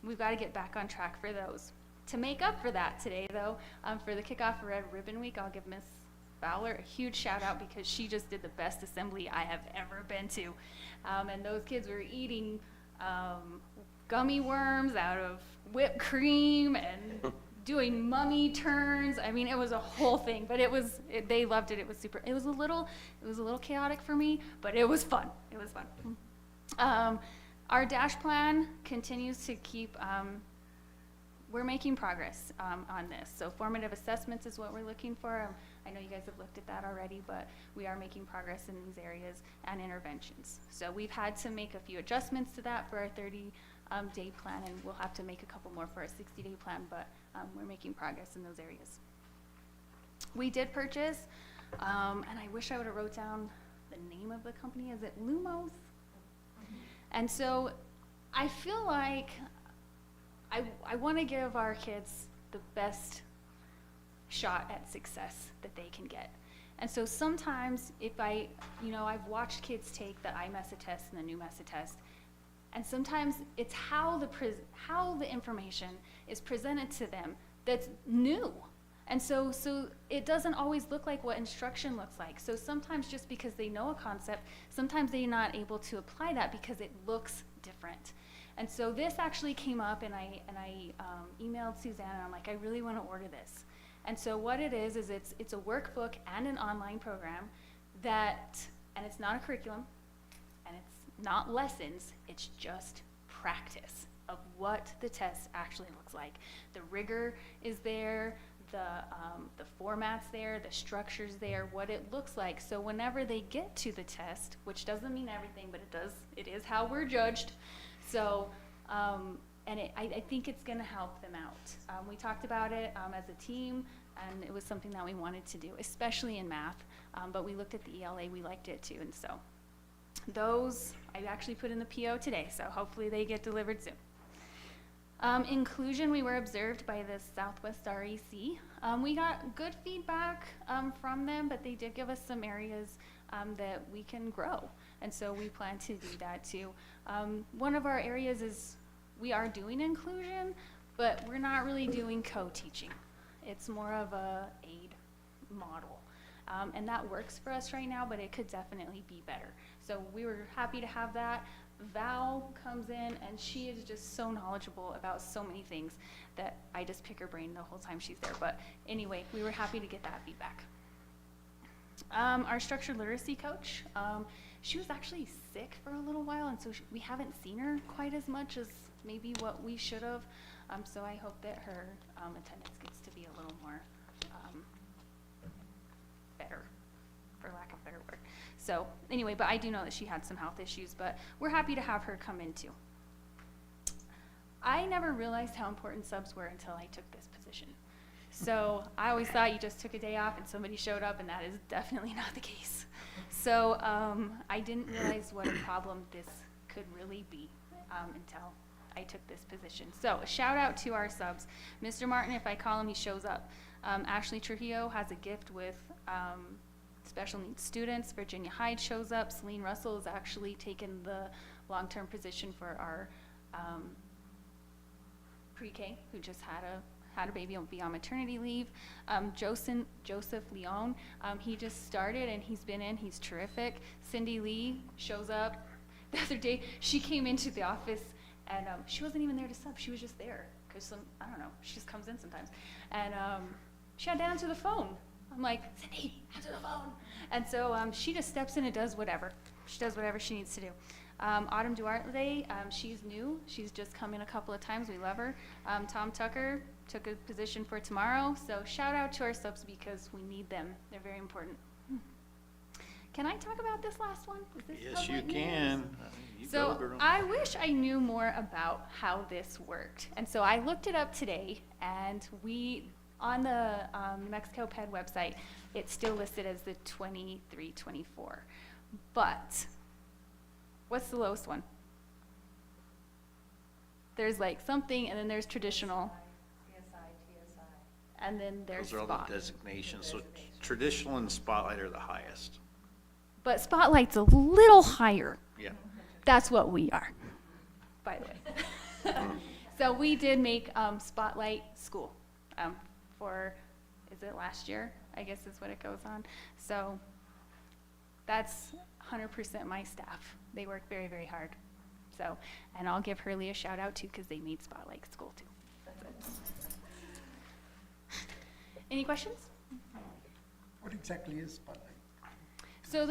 we've gotta get back on track for those. To make up for that today though, for the kickoff of Red Ribbon Week, I'll give Miss Fowler a huge shout out because she just did the best assembly I have ever been to. And those kids were eating gummy worms out of whipped cream and doing mummy turns. I mean, it was a whole thing, but they loved it. It was super. It was a little chaotic for me, but it was fun. It was fun. Our dash plan continues to keep. We're making progress on this. So formative assessments is what we're looking for. I know you guys have looked at that already, but we are making progress in these areas and interventions. So we've had to make a few adjustments to that for our 30-day plan, and we'll have to make a couple more for our 60-day plan, but we're making progress in those areas. We did purchase, and I wish I would have wrote down the name of the company. Is it Lumos? And so I feel like I want to give our kids the best shot at success that they can get. And so sometimes if I've watched kids take the iMessa test and the new Messa test, and sometimes it's how the information is presented to them that's new. And so it doesn't always look like what instruction looks like. So sometimes just because they know a concept, sometimes they're not able to apply that because it looks different. And so this actually came up, and I emailed Suzanne, and I'm like, I really want to order this. And so what it is it's a workbook and an online program and it's not a curriculum, and it's not lessons, it's just practice of what the test actually looks like. The rigor is there, the format's there, the structure's there, what it looks like. So whenever they get to the test, which doesn't mean everything, but it is how we're judged. So, I think it's gonna help them out. We talked about it as a team, and it was something that we wanted to do, especially in math, but we looked at the ELA, we liked it too, and so those, I actually put in the PO today, so hopefully they get delivered soon. Inclusion, we were observed by the Southwest REC. We got good feedback from them, but they did give us some areas that we can grow, and so we plan to do that too. One of our areas is we are doing inclusion, but we're not really doing co-teaching. It's more of a aid model, and that works for us right now, but it could definitely be better. So we were happy to have that. Val comes in, and she is just so knowledgeable about so many things that I just pick her brain the whole time she's there. But anyway, we were happy to get that feedback. Our structured literacy coach, she was actually sick for a little while, and so we haven't seen her quite as much as maybe what we should have. So I hope that her attendance gets to be a little more better, for lack of a better word. So anyway, but I do know that she had some health issues, but we're happy to have her come in too. I never realized how important subs were until I took this position. So I always thought you just took a day off and somebody showed up, and that is definitely not the case. So I didn't realize what a problem this could really be until I took this position. So a shout out to our subs. Mr. Martin, if I call him, he shows up. Ashley Trujillo has a gift with special needs students. Virginia Hyde shows up. Celine Russell has actually taken the long-term position for our pre-K, who just had a baby and will be on maternity leave. Joseph Leon, he just started and he's been in, he's terrific. Cindy Lee shows up. The other day, she came into the office and she wasn't even there to sub, she was just there. Cause I don't know, she just comes in sometimes. And she had to answer the phone. I'm like, Cindy, answer the phone. And so she just steps in and does whatever. She does whatever she needs to do. Autumn Duarte, she's new. She's just come in a couple of times. We love her. Tom Tucker, took a position for tomorrow, so shout out to our subs because we need them. They're very important. Can I talk about this last one? Is this Yes, you public news? can. You go, So girl. I wish I knew more about how this worked. And so I looked it up today, and on the New Mexico PED website, it's still listed as the 23-24. But what's the lowest one? There's like something, and then there's traditional. And then there's Those are all spot. the designations. So traditional and spotlight are the highest. But spotlight's a little higher. Yeah. That's what we are, by the way. So we did make Spotlight School for, is it last year? I guess is what it goes on. So that's 100% my staff. They work very, very hard. So, and I'll give Hurley a shout out too because they made Spotlight School too. That's it. Any questions? What exactly is Spotlight? So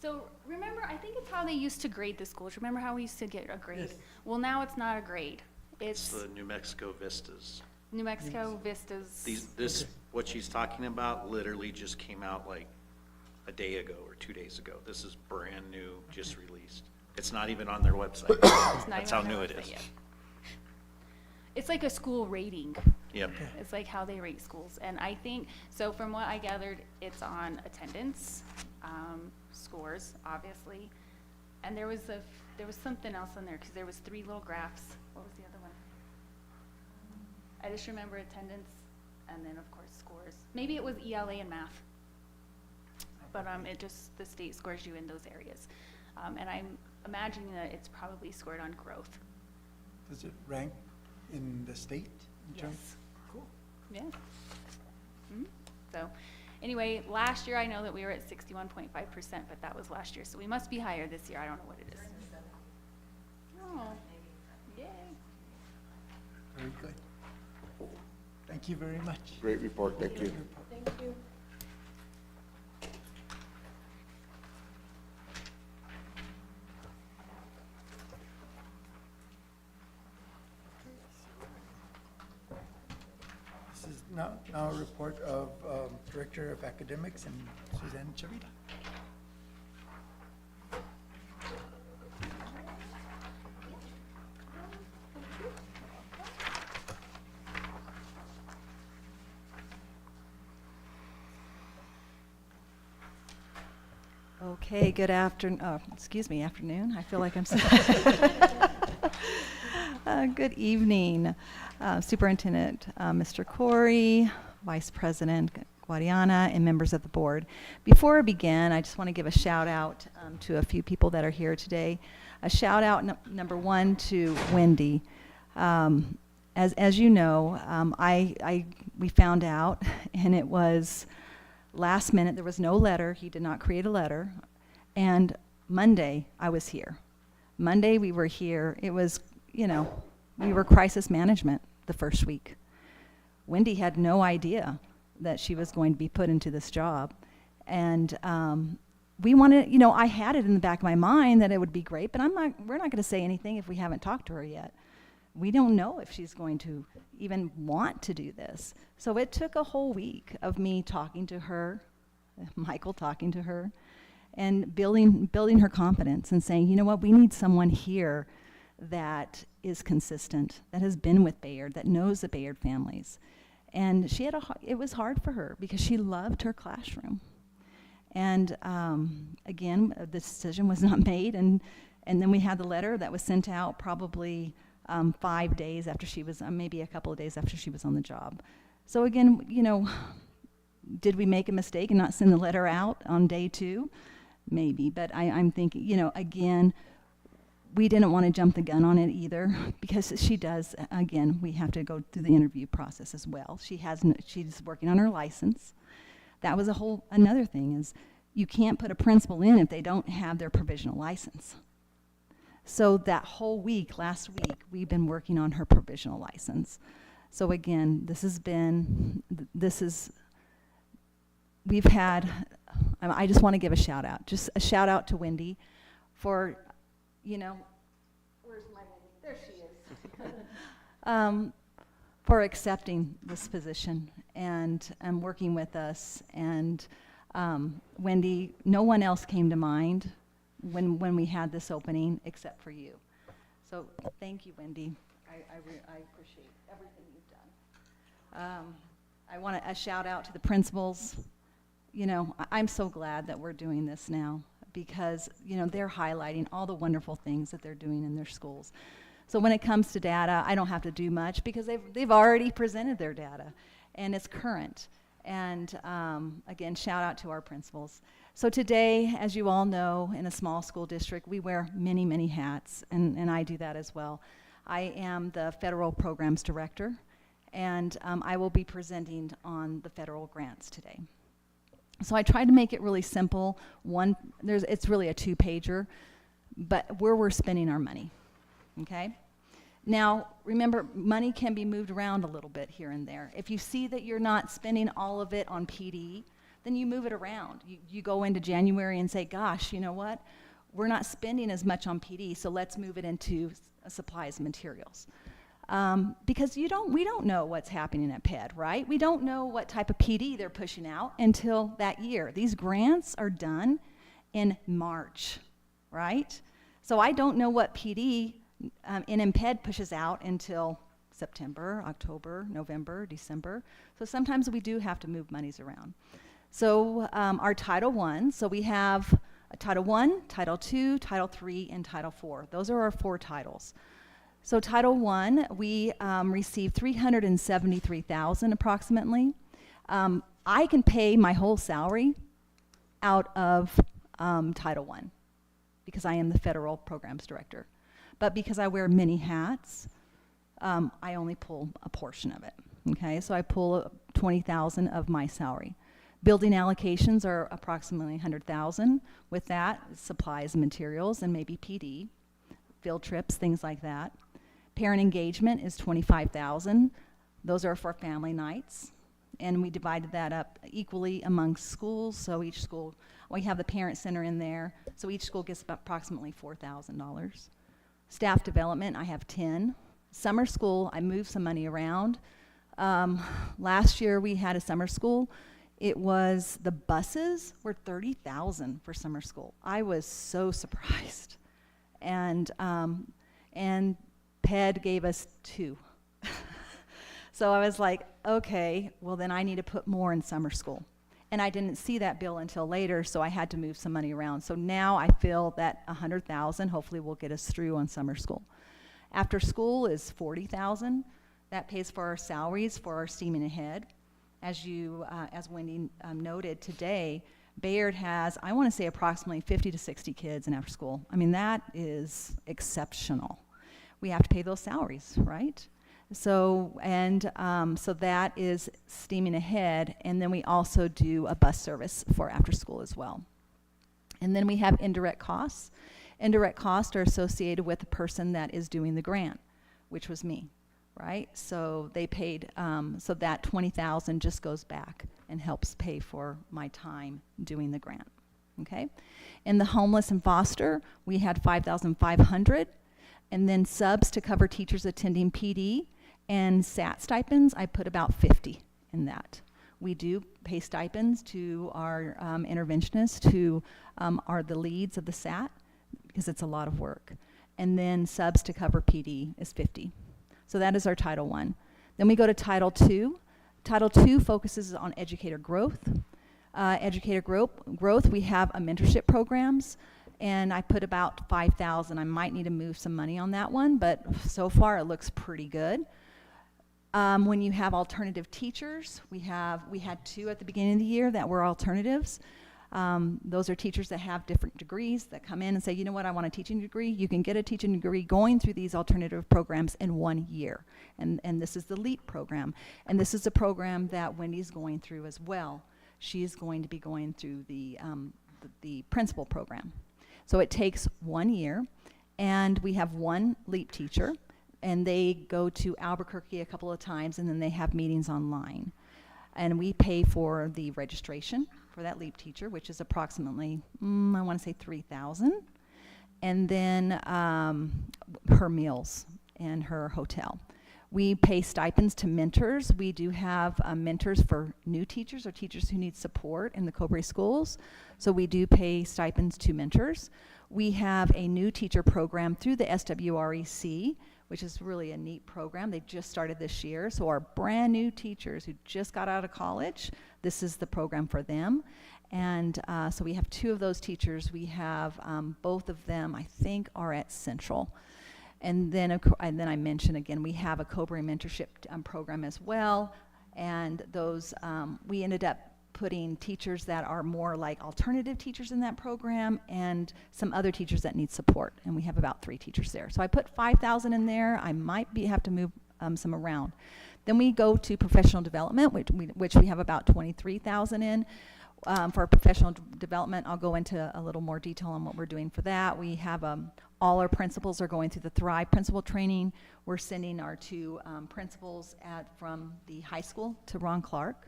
so remember, I think it's how they used to grade the schools. Remember how we used to get a grade? Yes. Well, now it's not a grade. It's It's the New Mexico Vistas. New Mexico Vistas. This, what she's talking about literally just came out like a day ago or 2 days ago. This is brand new, just released. It's not even on their website. It's not That's even how on their new it website is. yet. It's like a school rating. Yep. It's like how they rate schools. And I think, so from what I gathered, it's on attendance, scores, obviously. And there was something else on there, because there was 3 little graphs. What was the other one? I just remember attendance, and then of course scores. Maybe it was ELA and math. But the state scores you in those areas. And I'm imagining that it's probably scored on growth. Does it rank in the state? In terms? Yes. Cool. Yeah. So, anyway, last year I know that we were at 61.5%, but that was last year, so we must be higher this year. I don't know what it is. Oh, yay. Very good. Thank you very much. Great report, thank you. Thank you. This is now a report of Director of Academics and Suzanne Chavita. Okay, good afternoon, afternoon. I feel like I'm good evening, Superintendent Mr. Corey, Vice President Guadiana, and members of the board. Before I begin, I just want to give a shout out to a few people that are here today. A shout out, number one, to Wendy. As you know, we found out, and it was last minute. There was no letter. He did not create a letter. And Monday, I was here. Monday, we were here. It was, we were crisis management the first week. Wendy had no idea that she was going to be put into this job. And we wanted, I had it in the back of my mind that it would be great, but we're not going to say anything if we haven't talked to her yet. We don't know if she's going to even want to do this. So it took a whole week of me talking to her, Michael talking to her, and building her confidence and saying, you know what, we need someone here that is consistent, that has been with Bayard, that knows the Bayard families. And it was hard for her because she loved her classroom. And again, the decision was not made, and then we had the letter that was sent out probably 5 days after she was, maybe a couple of days after she was on the job. So again, did we make a mistake and not send the letter out on day 2? Maybe, but I'm thinking, again, we didn't want to jump the gun on it either because she does, again, we have to go through the interview process as well. She's working on her license. That was another thing is you can't put a principal in if they don't have their provisional license. So that whole week, last week, we've been working on her provisional license. So again, we've had, I just want to give a shout out, just a shout out to Wendy for, where's my Wendy? There she is. for accepting this position and working with us. And Wendy, no one else came to mind when we had this opening except for you. So thank you, Wendy. I appreciate everything you've done. I want a shout out to the principals. You know, I'm so glad that we're doing this now because, you know, they're highlighting all the wonderful things that they're doing in their schools. So when it comes to data, I don't have to do much because they've already presented their data and it's current. And again, shout out to our principals. So today, as you all know, in a small school district, we wear many, many hats, and I do that as well. I am the Federal Programs Director, and I will be presenting on the federal grants today. So I tried to make it really simple. It's really a 2-pager, but where we're spending our money, okay? Now, remember, money can be moved around a little bit here and there. If you see that you're not spending all of it on PD, then you move it around. You go into January and say, gosh, you know what? We're not spending as much on PD, so let's move it into supplies and materials. Because we don't know what's happening at PED, right? We don't know what type of PD they're pushing out until that year. These grants are done in March, right? So I don't know what PD NMPED pushes out until September, October, November, December. So sometimes we do have to move monies around. So our Title I, so we have Title I, Title II, Title III, and Title IV. Those are our 4 titles. So Title I, we received $373,000 approximately. I can pay my whole salary out of Title I because I am the Federal Programs Director. But because I wear many hats, I only pull a portion of it, okay? So I pull $20,000 of my salary. Building allocations are approximately $100,000. With that, supplies and materials and maybe PD, field trips, things like that. Parent engagement is $25,000. Those are for family nights. And we divided that up equally amongst schools. So each school, we have the parent center in there. So each school gets about approximately $4,000. Staff development, I have 10. Summer school, I moved some money around. Last year we had a summer school. It was, the buses were $30,000 for summer school. I was so surprised. And PED gave us 2. So I was like, okay, well then I need to put more in summer school. And I didn't see that bill until later, so I had to move some money around. So now I feel that $100,000 hopefully will get us through on summer school. After school is $40,000. That pays for our salaries for our steaming ahead. As Wendy noted today, Bayard has, I want to say, approximately 50 to 60 kids in after school. I mean, that is exceptional. We have to pay those salaries, right? So, so that is steaming ahead, and then we also do a bus service for after school as well. And then we have indirect costs. Indirect costs are associated with the person that is doing the grant, which was me, right? So they paid, so that $20,000 just goes back and helps pay for my time doing the grant, okay? In the homeless and foster, we had $5,500, and then subs to cover teachers attending PD, and SAT stipends, I put about 50 in that. We do pay stipends to our interventionists who are the leads of the SAT because it's a lot of work. And then subs to cover PD is 50. So that is our Title I. Then we go to Title II. Title II focuses on educator growth. Growth, we have a mentorship programs, and I put about 5,000. I might need to move some money on that one, but so far it looks pretty good. When you have alternative teachers, we had 2 at the beginning of the year that were alternatives. Those are teachers that have different degrees that come in and say, you know what, I want a teaching degree. You can get a teaching degree going through these alternative programs in 1 year. And this is the LEAP program. And this is a program that Wendy's going through as well. She is going to be going through the principal program. So it takes 1 year, and we have 1 LEAP teacher. And they go to Albuquerque a couple of times, and then they have meetings online. And we pay for the registration for that LEAP teacher, which is approximately, I want to say $3,000. And then her meals and her hotel. We pay stipends to mentors. We do have mentors for new teachers or teachers who need support in the Cobre schools. So we do pay stipends to mentors. We have a new teacher program through the SWREC, which is really a neat program. They just started this year. So our brand new teachers who just got out of college, this is the program for them. And so we have 2 of those teachers. We have both of them, I think, are at Central. And then I mentioned again, we have a Cobre mentorship program as well. And those, we ended up putting teachers that are more like alternative teachers in that program and some other teachers that need support. And we have about 3 teachers there. So I put 5,000 in there. I might have to move some around. Then we go to professional development, which we have about 23,000 in. For professional development, I'll go into a little more detail on what we're doing for that. We have all our principals are going through the Thrive principal training. We're sending our 2 principals from the high school to Ron Clark.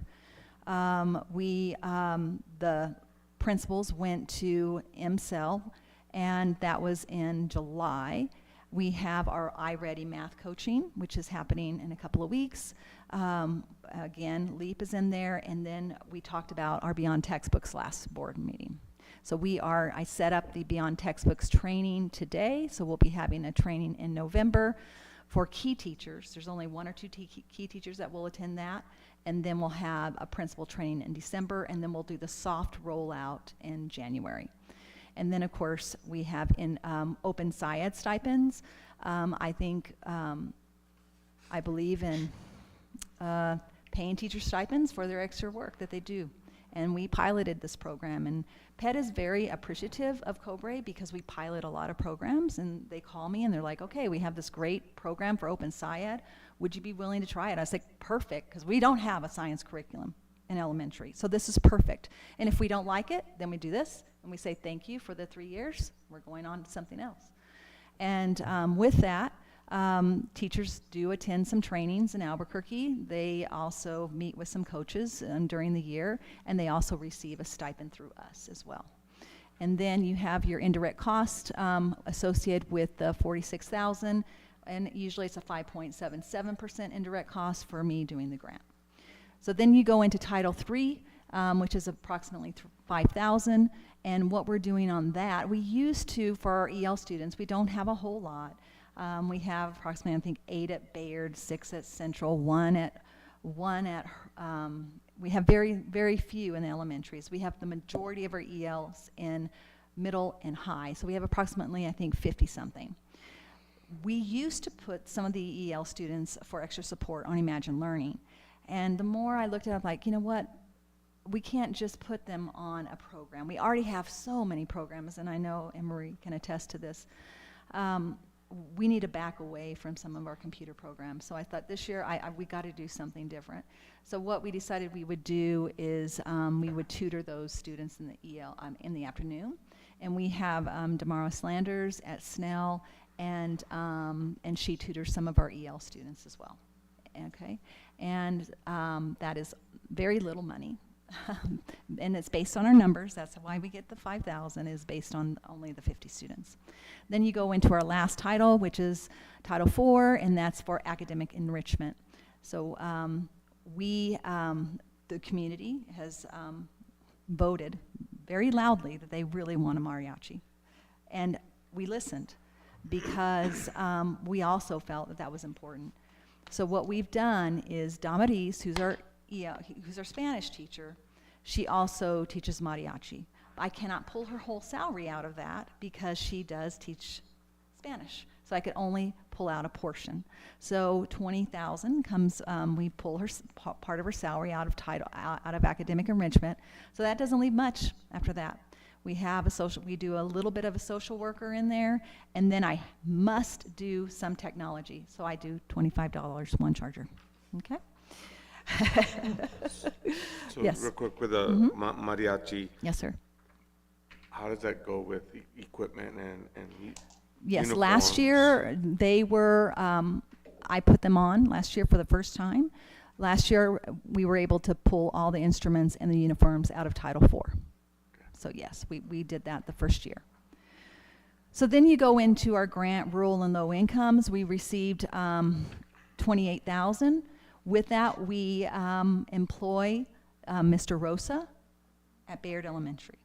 The principals went to MCEL, and that was in July. We have our iReady math coaching, which is happening in a couple of weeks. Again, LEAP is in there, and then we talked about our Beyond Textbooks last board meeting. So I set up the Beyond Textbooks training today, so we'll be having a training in November for key teachers. There's only 1 or 2 key teachers that will attend that, and then we'll have a principal training in December, and then we'll do the soft rollout in January. And then, of course, we have in open SciEd stipends. I believe in paying teacher stipends for their extra work that they do. And we piloted this program. And PET is very appreciative of Cobre because we pilot a lot of programs. And they call me and they're like, okay, we have this great program for open SciEd. Would you be willing to try it? I was like, perfect, because we don't have a science curriculum in elementary. So this is perfect. And if we don't like it, then we do this. And we say thank you for the 3 years. We're going on to something else. And with that, teachers do attend some trainings in Albuquerque. They also meet with some coaches during the year, and they also receive a stipend through us as well. And then you have your indirect cost associated with the $46,000, and usually it's a 5.77% indirect cost for me doing the grant. So then you go into Title III, which is approximately $5,000, and what we're doing on that, we used to, for our EL students, we don't have a whole lot. We have approximately, I think, 8 at Bayard, 6 at Central, one at, we have very, very few in the elementaries. We have the majority of our ELs in middle and high. So we have approximately, I think, 50-something. We used to put some of the EL students for extra support on Imagine Learning. And the more I looked at it, I'm like, you know what? We can't just put them on a program. We already have so many programs, and I know Emery can attest to this. We need to back away from some of our computer programs. So I thought this year we got to do something different. So what we decided we would do is we would tutor those students in the EL in the afternoon, and we have Damara Slanders at Snell, and she tutors some of our EL students as well. Okay, and that is very little money. And it's based on our numbers. That's why we get the 5,000, is based on only the 50 students. Then you go into our last title, which is Title IV, and that's for academic enrichment. So the community has voted very loudly that they really want a mariachi. And we listened because we also felt that that was important. So what we've done is Damaris, who's our Spanish teacher, she also teaches mariachi. I cannot pull her whole salary out of that because she does teach Spanish. So I could only pull out a portion. So $20,000 comes, we pull her part of her salary out of academic enrichment. So that doesn't leave much after that. We do a little bit of a social worker in there, and then I must do some technology. So I do $25, one charger. Okay? So yes. real quick with the mariachi. Yes, sir. How does that go with equipment and yes, uniforms? last year they were, I put them on last year for the first time. Last year we were able to pull all the instruments and the uniforms out of Title IV. Okay. So yes, we did that the first year. So then you go into our grant, rural and low incomes. We received $28,000. With that, we employ Mr. Rosa at Bayard Elementary.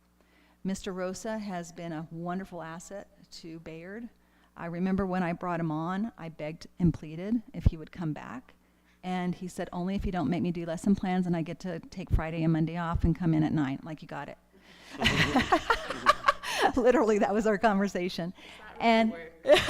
Mr. Rosa has been a wonderful asset to Bayard. I remember when I brought him on, I begged and pleaded if he would come back. And he said, only if you don't make me do lesson plans and I get to take Friday and Monday off and come in at 9. I'm like, you got it. Literally, that was our conversation. And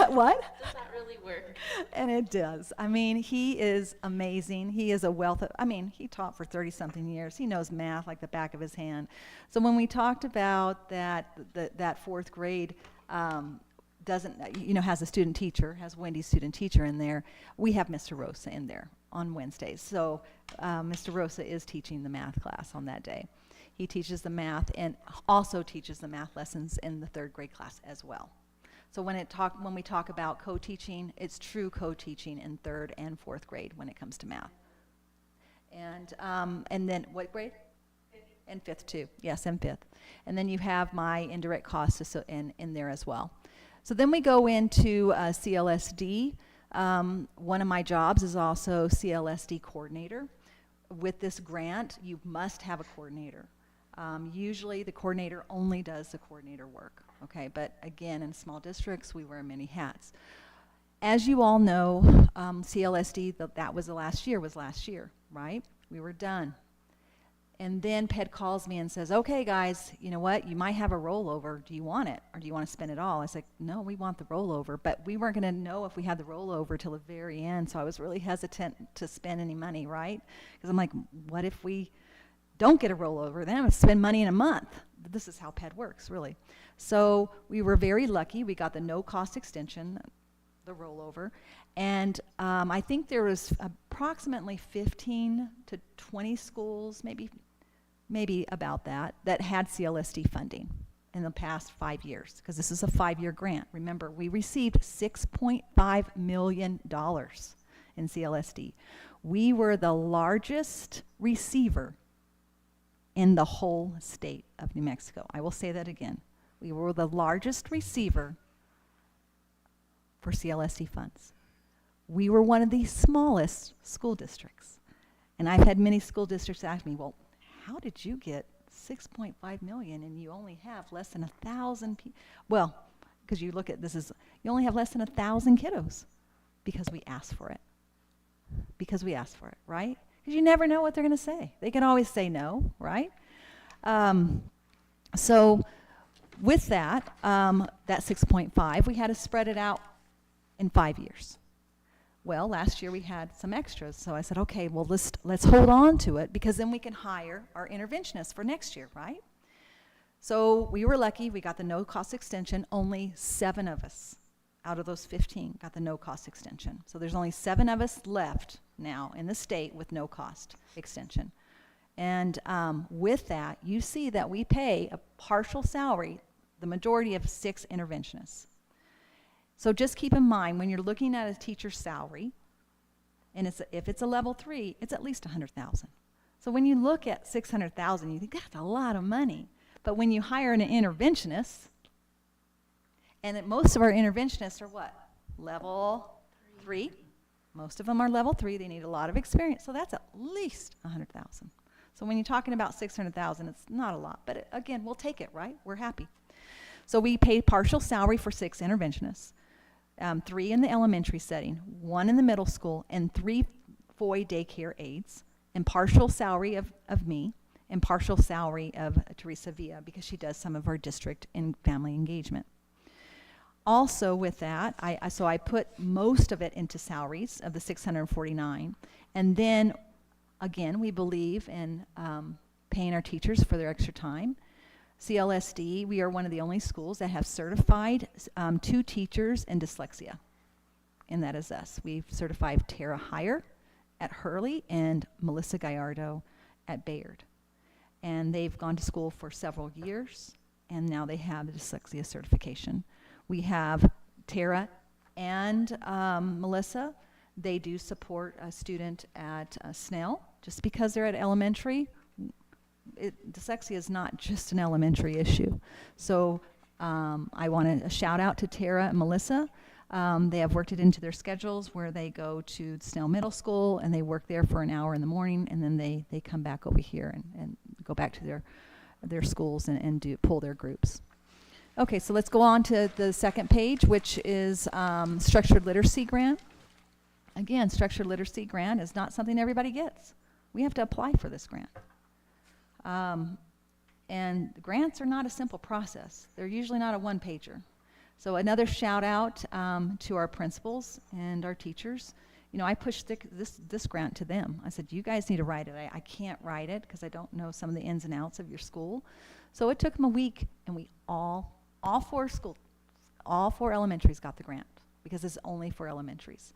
what? Does that really work? And it does. I mean, he is amazing. He is a wealth of, I mean, he taught for 30-something years. He knows math like the back of his hand. So when we talked about that fourth grade doesn't, you know, has a student teacher, has Wendy's student teacher in there, we have Mr. Rosa in there on Wednesdays. So Mr. Rosa is teaching the math class on that day. He teaches the math and also teaches the math lessons in the third grade class as well. So when we talk about co-teaching, it's true co-teaching in third and fourth grade when it comes to math. And then what grade? And fifth too. Yes, and fifth. And then you have my indirect costs in there as well. So then we go into CLSD. One of my jobs is also CLSD coordinator. With this grant, you must have a coordinator. Usually the coordinator only does the coordinator work, okay? But again, in small districts, we wear many hats. As you all know, CLSD, that was last year, right? We were done. And then PED calls me and says, okay guys, you know what, you might have a rollover. Do you want it, or do you want to spend it all? I was like, no, we want the rollover, but we weren't gonna know if we had the rollover till the very end, so I was really hesitant to spend any money, right? Because I'm like, what if we don't get a rollover? Then I'm gonna spend money in a month. This is how PED works, really. So we were very lucky. We got the no-cost extension, the rollover, and I think there was approximately 15 to 20 schools, maybe about that had CLSD funding in the past 5 years, because this is a 5-year grant. Remember, we received $6.5 million in CLSD. We were the largest receiver in the whole state of New Mexico. I will say that again. We were the largest receiver for CLSD funds. We were one of the smallest school districts. And I've had many school districts ask me, well, how did you get $6.5 million and you only have less than 1,000 people? Well, because you look at this, you only have less than 1,000 kiddos because we asked for it. Because we asked for it, right? Because you never know what they're going to say. They can always say no, right? So with that 6.5, we had to spread it out in 5 years. Well, last year we had some extras, so I said, okay, well, let's hold on to it, because then we can hire our interventionists for next year, right? So we were lucky. We got the no-cost extension. Only 7 of us out of those 15 got the no-cost extension. So there's only 7 of us left now in the state with no-cost extension. And with that, you see that we pay a partial salary, the majority of 6 interventionists. So just keep in mind, when you're looking at a teacher's salary, and if it's a level 3, it's at least $100,000. So when you look at $600,000, you think that's a lot of money. But when you hire an interventionist, and most of our interventionists are what? Level 3. Most of them are level 3. They need a lot of experience. So that's at least $100,000. So when you're talking about $600,000, it's not a lot. But again, we'll take it, right? We're happy. So we pay partial salary for 6 interventionists. 3 in the elementary setting, 1 in the middle school, and 3 FOI daycare aides, and partial salary of me, and partial salary of Teresa Villa, because she does some of our district and family engagement. Also with that, I put most of it into salaries of the 649, and then again, we believe in paying our teachers for their extra time. CLSD, we are one of the only schools that have certified 2 teachers in dyslexia, and that is us. We've certified Tara Heyer at Hurley and Melissa Gallardo at Bayard. And they've gone to school for several years, and now they have the dyslexia certification. We have Tara and Melissa. They do support a student at Snell. Just because they're at elementary, dyslexia is not just an elementary issue. So I want to shout out to Tara and Melissa. They have worked it into their schedules where they go to Snell Middle School and they work there for an hour in the morning, and then they come back over here and go back to their schools and pull their groups. Okay, so let's go on to the second page, which is structured literacy grant. Again, structured literacy grant is not something everybody gets. We have to apply for this grant. And grants are not a simple process. They're usually not a one-pager. So another shout out to our principals and our teachers. You know, I pushed this grant to them. I said, you guys need to write it. I can't write it because I don't know some of the ins and outs of your school. So it took them a week, and we all four elementaries got the grant because it's only for elementaries.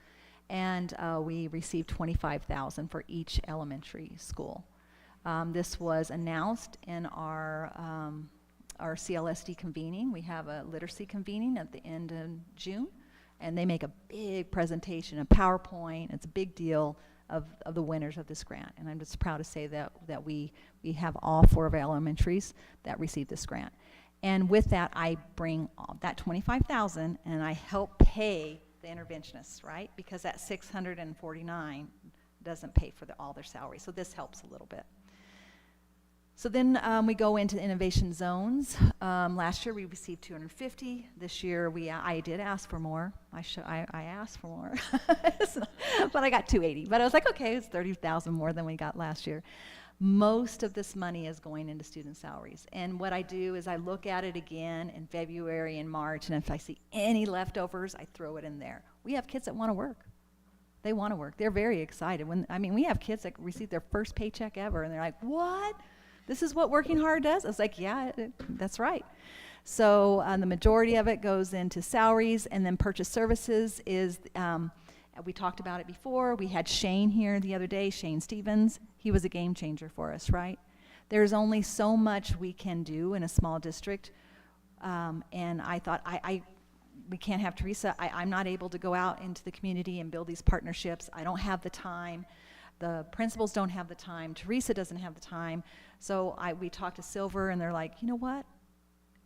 And we received $25,000 for each elementary school. This was announced in our CLSD convening. We have a literacy convening at the end of June, and they make a big presentation, a PowerPoint. It's a big deal of the winners of this grant. And I'm just proud to say that we have all four of our elementaries that received this grant. And with that, I bring that $25,000 and I help pay the interventionists, right? Because that $649 doesn't pay for all their salaries. So this helps a little bit. So then we go into the innovation zones. Last year we received 250. This year I did ask for more. I asked for more, but I got 280. But I was like, okay, it's 30,000 more than we got last year. Most of this money is going into student salaries. And what I do is I look at it again in February and March, and if I see any leftovers, I throw it in there. We have kids that want to work. They want to work. They're very excited. We have kids that receive their first paycheck ever, and they're like, what? This is what working hard does? I was like, yeah, that's right. So the majority of it goes into salaries, and then purchase services is, we talked about it before. We had Shane here the other day, Shane Stevens. He was a game changer for us, right? There's only so much we can do in a small district, and I thought, we can't have Teresa. I'm not able to go out into the community and build these partnerships. I don't have the time. The principals don't have the time. Teresa doesn't have the time. So we talked to Silver, and they're like, you know what?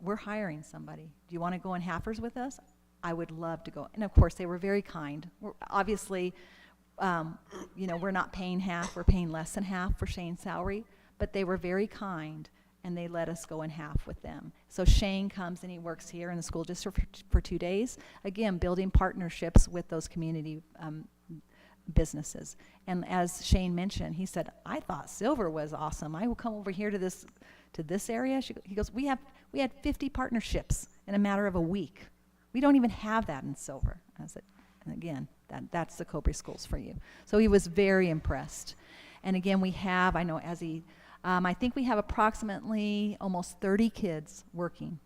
We're hiring somebody. Do you want to go in halfers with us? I would love to go. And of course, they were very kind. Obviously, we're not paying half. We're paying less than half for Shane's salary. But they were very kind, and they let us go in half with them. So Shane comes and he works here in the school district for 2 days. Again, building partnerships with those community businesses. And as Shane mentioned, he said, I thought Silver was awesome. I will come over here to this area. He goes, we had 50 partnerships in a matter of a week. We don't even have that in Silver. I said, and again, that's the Cobre schools for you. So he was very impressed. And again, we have, I think we have approximately almost 30 kids working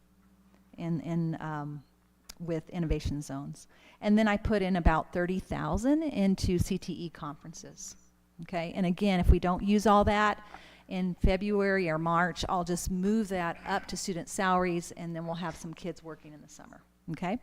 with innovation zones. And then I put in about 30,000 into CTE conferences. Okay, and again, if we don't use all that in February or March, I'll just move that up to student salaries, and then we'll have some kids working in the summer. Okay?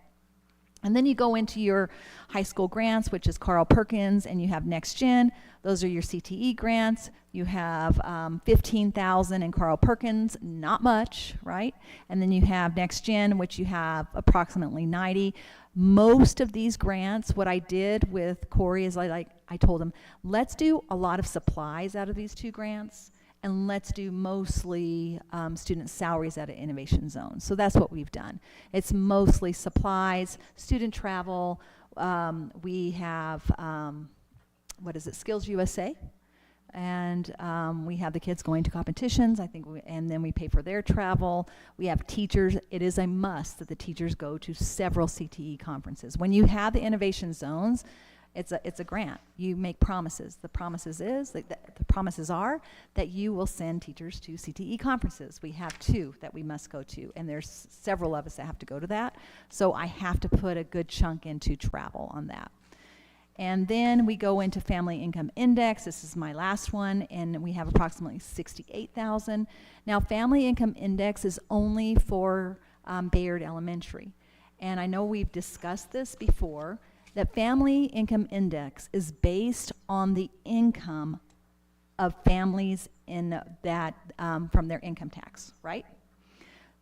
And then you go into your high school grants, which is Carl Perkins, and you have Next Gen. Those are your CTE grants. You have 15,000 in Carl Perkins, not much, right? And then you have Next Gen, which you have approximately 90. Most of these grants, what I did with Corey is I told him, let's do a lot of supplies out of these two grants, and let's do mostly student salaries out of innovation zones. So that's what we've done. It's mostly supplies, student travel. We have, Skills USA. And we have the kids going to competitions, and then we pay for their travel. We have teachers. It is a must that the teachers go to several CTE conferences. When you have the innovation zones, it's a grant. You make promises. The promises are that you will send teachers to CTE conferences. We have 2 that we must go to, and there's several of us that have to go to that. So I have to put a good chunk into travel on that. And then we go into Family Income Index. This is my last one, and we have approximately 68,000. Now, Family Income Index is only for Bayard Elementary. And I know we've discussed this before, that Family Income Index is based on the income of families in that from their income tax, right?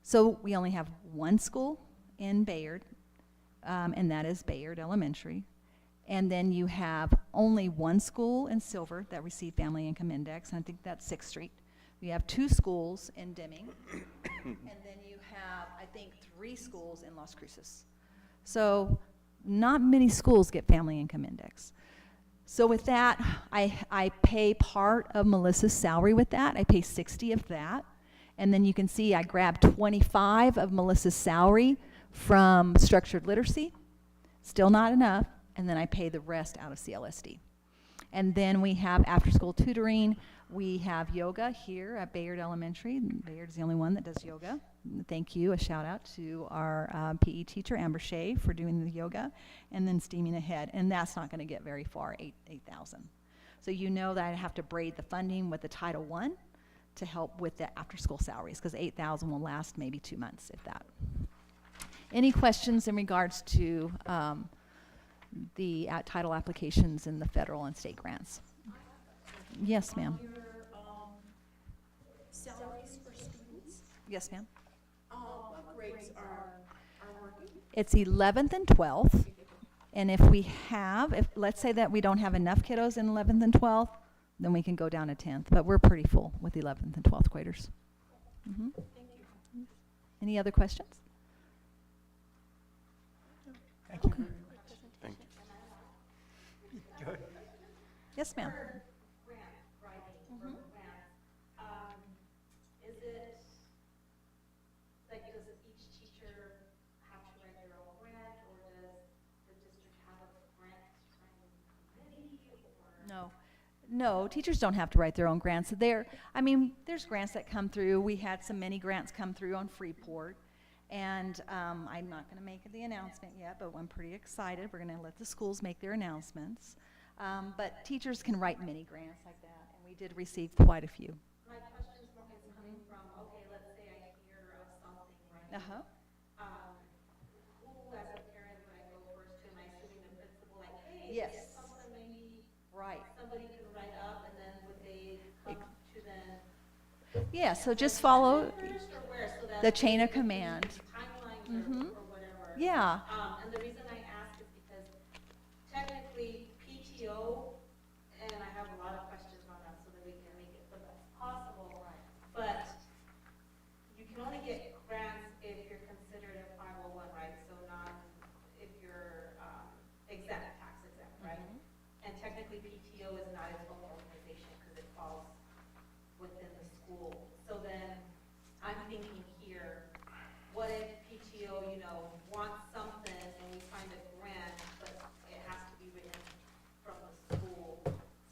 So we only have one school in Bayard. and that is Bayard Elementary. And then you have only one school in Silver that received Family Income Index, and I think that's 6th Street. You have 2 schools in Deming, and then you have, I think, 3 schools in Las Cruces. So not many schools get Family Income Index. So with that, I pay part of Melissa's salary with that. I pay 60 of that. And then you can see I grabbed 25 of Melissa's salary from structured literacy. Still not enough. And then I pay the rest out of CLSD. And then we have after-school tutoring. We have yoga here at Bayard Elementary. Bayard's the only one that does yoga. Thank you. A shout out to our PE teacher, Amber Shea, for doing the yoga. And then steaming ahead. And that's not going to get very far, 8,000. So you know that I have to braid the funding with the Title I to help with the after-school salaries, because 8,000 will last maybe 2 months, if that. Any questions in regards to the title applications in the federal and state grants? Yes, ma'am. Your salaries for students, Yes, ma'am. what grades are working? It's 11th and 12th. And if we have, let's say that we don't have enough kiddos in 11th and 12th, then we can go down to 10th. But we're pretty full with 11th and 12th graders. Mm-hmm. Thank you. Any other questions? Thank you very much. Thank you. Good. Yes, ma'am. Grant writing for grants, is it, like, does each teacher have to write their own grant, or does the district have a grant writing committee, or? No, teachers don't have to write their own grants. There's grants that come through. We had many grants come through on Freeport. And I'm not going to make the announcement yet, but I'm pretty excited. We're going to let the schools make their announcements. But teachers can write mini grants like that, and we did receive quite a few. My question is coming from, okay, let's say I hear of something, right? Uh-huh. Who, as a parent, would I go first to? Am I assuming the principal, like, hey, Yes. is something maybe Right. somebody could write up, and then would they come to then? Yeah, so just follow First, or where, so that the chain of command. Timelines Mhm. or whatever. Yeah. And the reason I ask is because technically PTO, and I have a lot of questions on that so that we can make it the best possible. But you can only get grants if you're considered a 501, right? So not if you're exempt, tax exempt, right? And technically PTO is not its own organization because it falls within the school. So then I'm thinking here, what if PTO, wants something and we find a grant, but it has to be written from the school?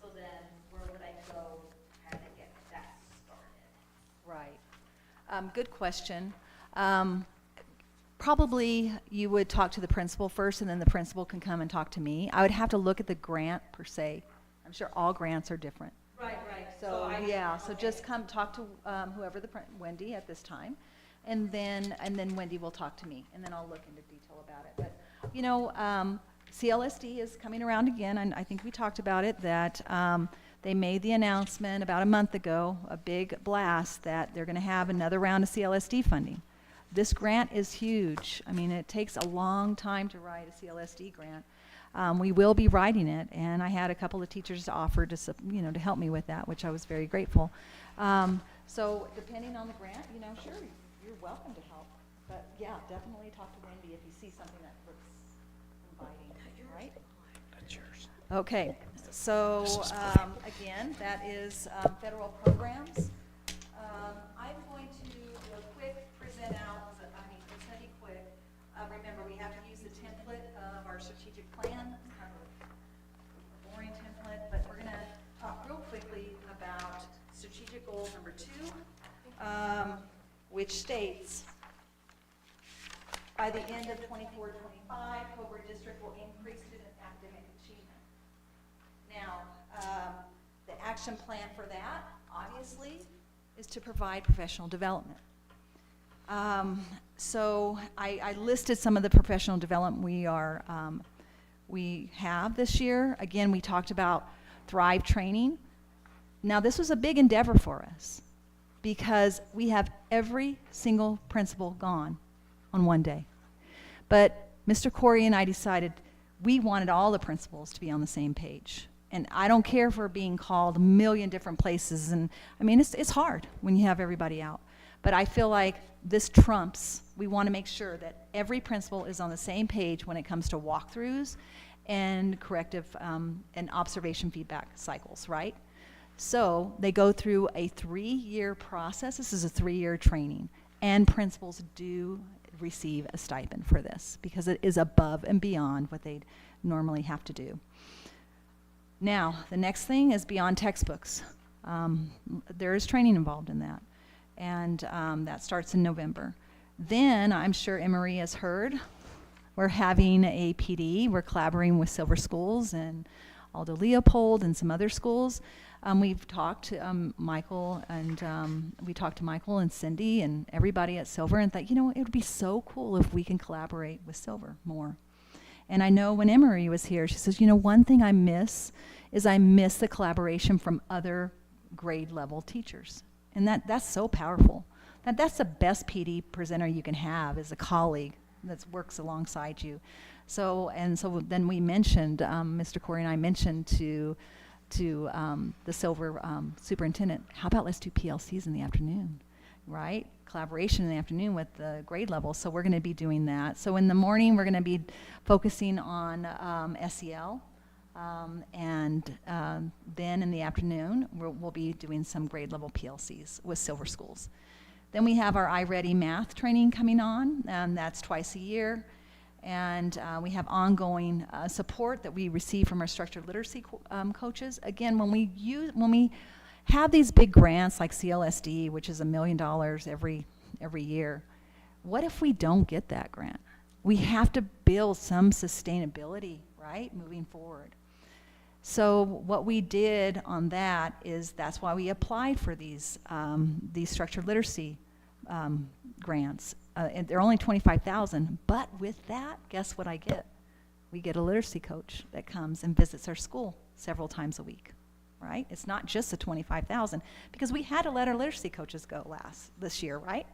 So then where would I go to kind of get that started? Right. Good question. Probably you would talk to the principal first, and then the principal can come and talk to me. I would have to look at the grant per se. I'm sure all grants are different. Right. So okay. just come talk to whoever Wendy at this time, and then Wendy will talk to me, and then I'll look into detail about it. But CLSD is coming around again, and I think we talked about it, that they made the announcement about a month ago, a big blast, that they're going to have another round of CLSD funding. This grant is huge. It takes a long time to write a CLSD grant. We will be writing it, and I had a couple of teachers offer to help me with that, which I was very grateful. So depending on the grant, sure, you're welcome to help. But yeah, definitely talk to Wendy if you see something that looks inviting, right? That's yours. Okay, so again, that is federal programs. I'm going to do a quick present out, it's going to be quick. Remember, we have to use the template of our strategic plan. It's kind of a boring template, but we're going to talk real quickly about strategic goal number 2, which states, by the end of 24-25, Cobre District will increase student academic achievement. Now, the action plan for that, obviously, is to provide professional development. So I listed some of the professional development we have this year. Again, we talked about Thrive training. Now, this was a big endeavor for us because we have every single principal gone on one day. But Mr. Corey and I decided we wanted all the principals to be on the same page. And I don't care for being called a million different places. And I mean, it's hard when you have everybody out. But I feel like this trumps. We want to make sure that every principal is on the same page when it comes to walkthroughs and corrective and observation feedback cycles, right? So they go through a 3-year process. This is a 3-year training. And principals do receive a stipend for this because it is above and beyond what they normally have to do. Now, the next thing is beyond textbooks. There is training involved in that. And that starts in November. Then, I'm sure Emory has heard, we're having a PD. We're collaborating with Silver Schools and Aldo Leopold and some other schools. We've talked to Michael, and we talked to Michael and Cindy and everybody at Silver and thought, you know, it would be so cool if we can collaborate with Silver more. And I know when Emory was here, she says, you know, one thing I miss is I miss the collaboration from other grade level teachers. And that's so powerful. That's the best PD presenter you can have, is a colleague that works alongside you. So then we mentioned, Mr. Corey and I mentioned to the Silver superintendent, how about let's do PLCs in the afternoon, right? Collaboration in the afternoon with the grade level. So we're going to be doing that. So in the morning, we're going to be focusing on SEL. And then in the afternoon, we'll be doing some grade level PLCs with Silver Schools. Then we have our iReady math training coming on, and that's twice a year. And we have ongoing support that we receive from our structured literacy coaches. Again, when we have these big grants like CLSD, which is $1 million every year, what if we don't get that grant? We have to build some sustainability, right, moving forward. So what we did on that is that's why we applied for these structured literacy grants. And they're only $25,000, but with that, guess what I get? We get a literacy coach that comes and visits our school several times a week, right? It's not just the $25,000, because we had to let our literacy coaches go this year, right?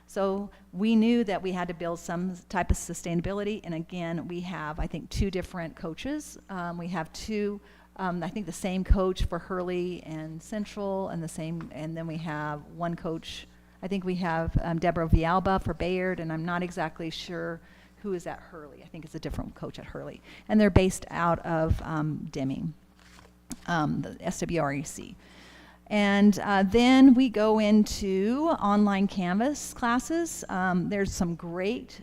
So we knew that we had to build some type of sustainability, and again, we have, I think, 2 different coaches. We have 2, I think the same coach for Hurley and Central, and then we have 1 coach. I think we have Deborah Villalba for Bayard, and I'm not exactly sure who is at Hurley. I think it's a different coach at Hurley. And they're based out of Deming, the SWREC. And then we go into online Canvas classes. There's some great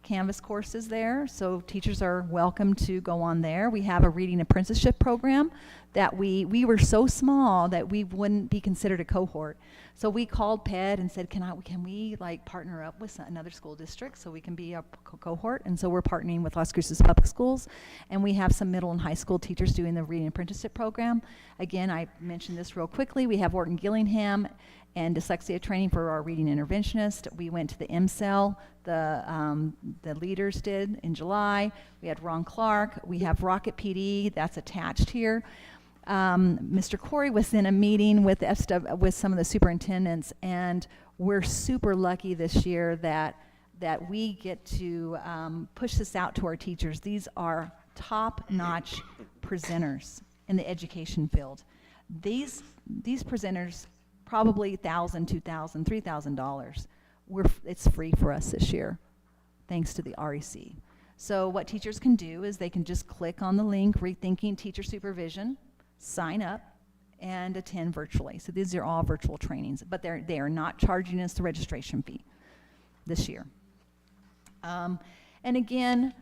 Canvas courses there, so teachers are welcome to go on there. We have a reading apprenticeship program that we were so small that we wouldn't be considered a cohort. So we called PED and said, can we like partner up with another school district so we can be a cohort? And so we're partnering with Las Cruces Public Schools, and we have some middle and high school teachers doing the reading apprenticeship program. Again, I mentioned this real quickly. We have Orton Gillingham and dyslexia training for our reading interventionist. We went to the MCEL, the leaders did in July. We had Ron Clark. We have Rocket PD, that's attached here. Mr. Corey was in a meeting with some of the superintendents, and we're super lucky this year that we get to push this out to our teachers. These are top-notch presenters in the education field. These presenters, probably $1,000, $2,000, $3,000. It's free for us this year, thanks to the REC. So what teachers can do is they can just click on the link, Rethinking Teacher Supervision, sign up, and attend virtually. So these are all virtual trainings, but they are not charging us the registration fee this year. And again,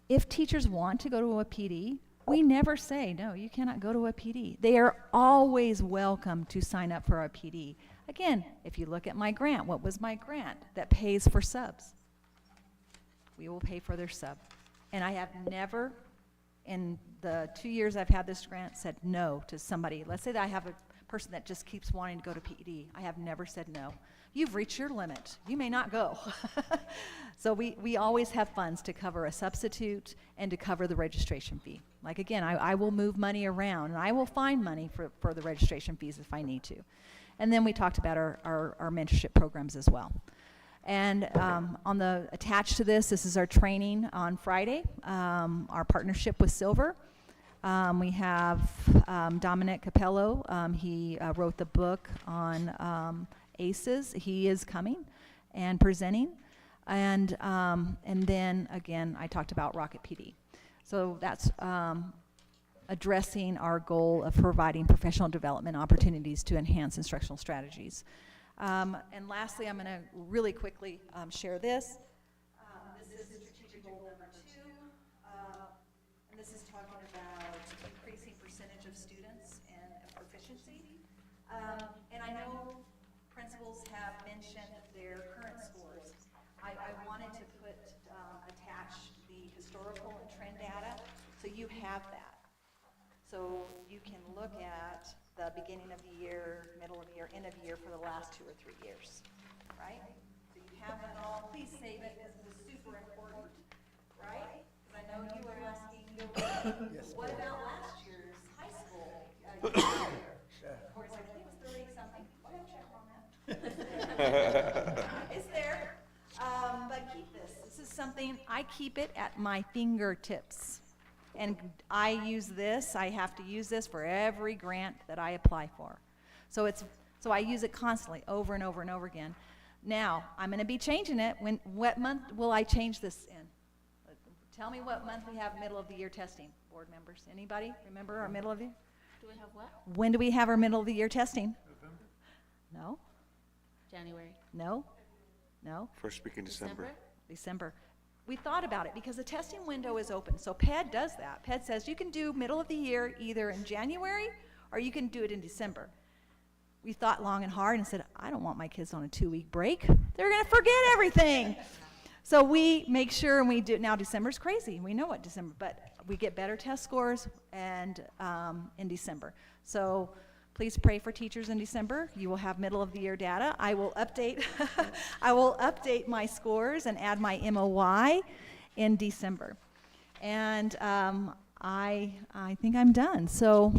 if teachers want to go to a PD, we never say, no, you cannot go to a PD. They are always welcome to sign up for a PD. Again, if you look at my grant, what was my grant that pays for subs? We will pay for their sub. And I have never, in the 2 years I've had this grant, said no to somebody. Let's say that I have a person that just keeps wanting to go to PD. I have never said no. You've reached your limit. You may not go. So we always have funds to cover a substitute and to cover the registration fee. Like again, I will move money around, and I will find money for the registration fees if I need to. And then we talked about our mentorship programs as well. And attached to this is our training on Friday, our partnership with Silver. We have Dominic Capello. He wrote the book on ACEs. He is coming and presenting. And then, again, I talked about Rocket PD. So that's addressing our goal of providing professional development opportunities to enhance instructional strategies. And lastly, I'm going to really quickly share this. This is strategic goal number 2. And this is talking about increasing percentage of students and proficiency. And I know principals have mentioned their current scores. I wanted to attach the historical and trend data so you have that. So you can look at the beginning of the year, middle of the year, end of the year for the last 2 or 3 years, right? So you have that all. Please save it. This is super important, right? Because I know you were asking, Yes. what about last year's high school? Of course, I think it was 30-something. I'll have to check on that. It's there. But keep this. This is something, I keep it at my fingertips. And I use this, I have to use this for every grant that I apply for. So I use it constantly, over and over and over again. Now, I'm going to be changing it. What month will I change this in? Tell me what month we have middle of the year testing, board members. Anybody remember our middle of the year? Do we have what? When do we have our middle of the year testing? November? No? January. No? No? First week in December. December. We thought about it because the testing window is open. So PED does that. PED says you can do middle of the year either in January or you can do it in December. We thought long and hard and said, I don't want my kids on a 2-week break. They're going to forget everything. So we make sure, and we do. Now December's crazy. We know what December, but we get better test scores and in December. So please pray for teachers in December. You will have middle of the year data. I will update I will update my scores and add my MOY in December. And I think I'm done. So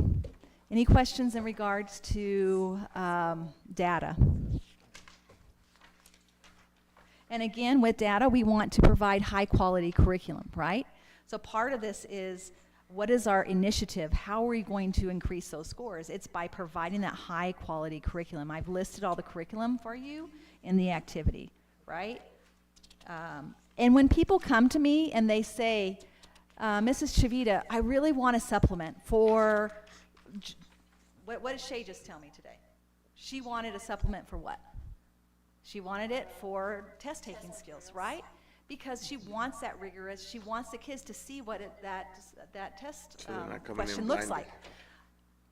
any questions in regards to data? And again, with data, we want to provide high quality curriculum, right? So part of this is, what is our initiative? How are we going to increase those scores? It's by providing that high quality curriculum. I've listed all the curriculum for you in the activity, right? And when people come to me and they say, Mrs. Chavita, I really want a supplement for, what did Shay just tell me today? She wanted a supplement for what? She wanted it for test taking skills, right? Because she wants that rigorous, she wants the kids to see what that test So they're not coming in question looks blinded. like.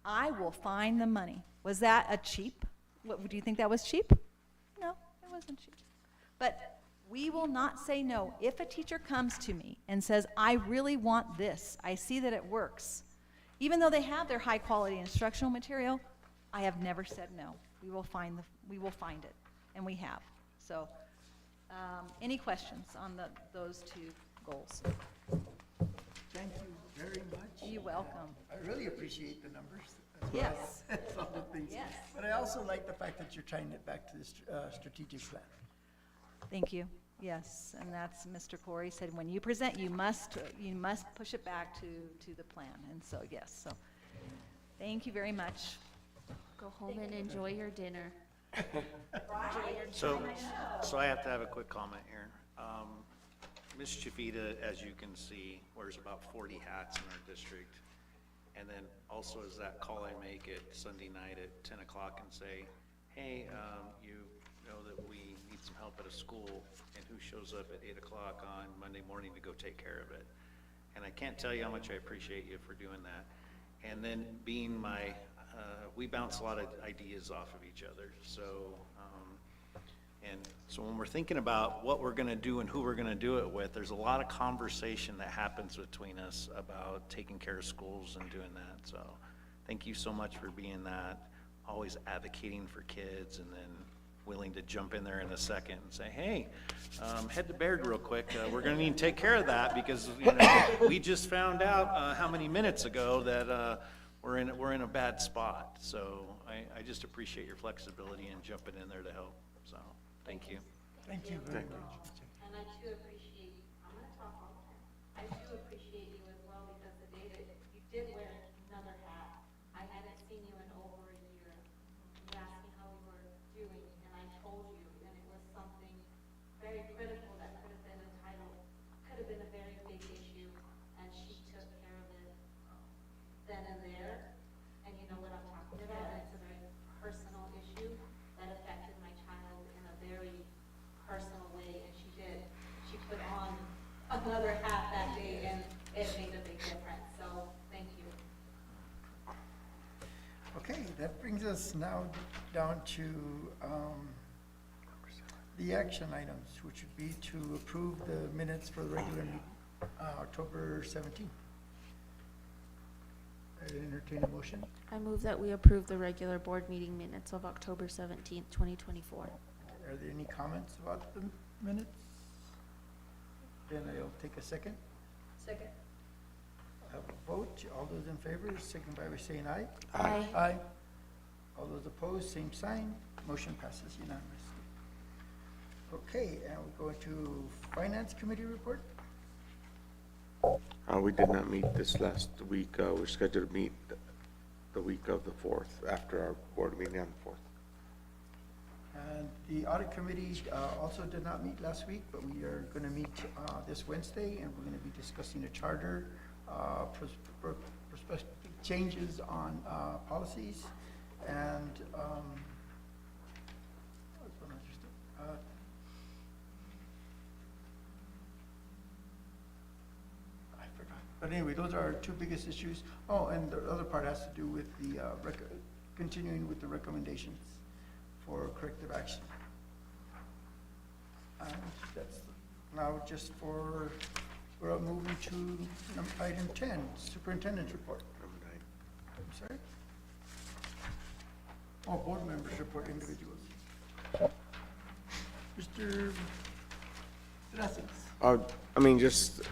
I will find the money. Was that a cheap? Do you think that was cheap? No, it wasn't cheap. But we will not say no. If a teacher comes to me and says, I really want this, I see that it works, even though they have their high quality instructional material, I have never said no. We will find it, and we have. So. Any questions on those 2 goals? Thank you very much. You're welcome. I really appreciate the numbers. as well Yes. as some of the things. Yes. But I also like the fact that you're tying it back to the strategic plan. Thank you. Yes, and that's Mr. Corey said, when you present, you must push it back to the plan. And so, yes, so thank you very much. Go home and enjoy your dinner. So I have to have a quick comment here. Ms. Chavita, as you can see, wears about 40 hats in our district. And then also is that call I make it Sunday night at 10 o'clock and say, hey, you know that we need some help at a school, and who shows up at 8 o'clock on Monday morning to go take care of it. And I can't tell you how much I appreciate you for doing that. And then being my, we bounce a lot of ideas off of each other. So when we're thinking about what we're gonna do and who we're gonna do it with, there's a lot of conversation that happens between us about taking care of schools and doing that. So thank you so much for being that, always advocating for kids, and then willing to jump in there in a second and say, hey, head to Bayard real quick. We're gonna need to take care of that because we just found out how many minutes ago that we're in a bad spot. So I just appreciate your flexibility and jumping in there to help. So thank you. Thank you very Thank you. much. And I too appreciate, I'm gonna talk all the time. I too appreciate you as well because the day that you did wear another hat, I hadn't seen you in over a year. You asked me how you were doing and I told you, and it was something very critical that could have been entitled, could have been a very big issue, and she took care of it then and there. And you know what I'm talking about, and it's a very personal issue that affected my child in a very personal way, and she did. She put on another hat that day, and it made a big difference, so thank you. Okay, that brings us now down to the action items, which would be to approve the minutes for the regular meeting, October 17th. I entertain a motion. I move that we approve the regular board meeting minutes of October 17th, 2024. Are there any comments about the minutes? Then I'll take a second. Second. Have a vote. All those in favor, signify by saying aye. Aye. Aye. All those opposed, same sign. Motion passes unanimously. Okay, and we go into Finance Committee report. We did not meet this last week. We're scheduled to meet the week of the 4th, after our board meeting on the 4th. And the Audit Committee also did not meet last week, but we are going to meet this Wednesday, and we're going to be discussing a charter, prospective changes on policies, and what's one other stuff? I forgot. But anyway, those are our two biggest issues. Oh, and the other part has to do with the continuing with the recommendations for corrective action. And that's now just for, we're moving to item 10, Superintendent's report. I'm sorry? Oh, board members report individuals. Mr. Gracias. I mean, just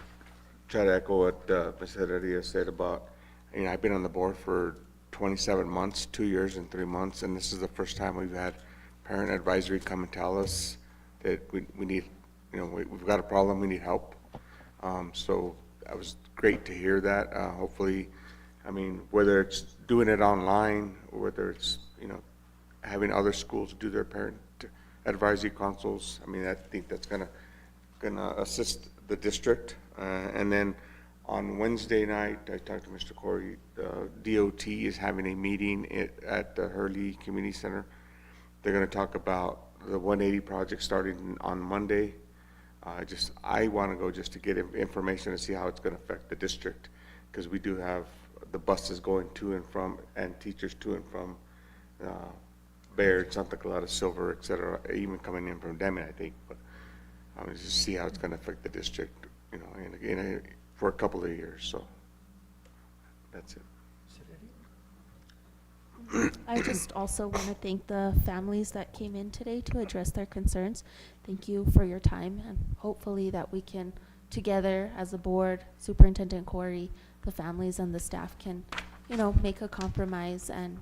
try to echo what Ms. Heredia said about, I've been on the board for 27 months, 2 years and 3 months, and this is the first time we've had parent advisory come and tell us that we need, we've got a problem, we need help. So that was great to hear that. Hopefully, whether it's doing it online or whether it's, having other schools do their parent advisory consults, I think that's gonna assist the district. And then on Wednesday night, I talked to Mr. Corey. DOT is having a meeting at the Hurley Community Center. They're going to talk about the 180 project starting on Monday. I want to go just to get information to see how it's going to affect the district, because we do have the buses going to and from, and teachers to and from Bayard, Santa Clara, Silver, et cetera, even coming in from Deming, I think. But just see how it's going to affect the district, for a couple of years. So that's it. I just also want to thank the families that came in today to address their concerns. Thank you for your time, and hopefully that we can, together as a board, Superintendent Corey, the families and the staff can, make a compromise and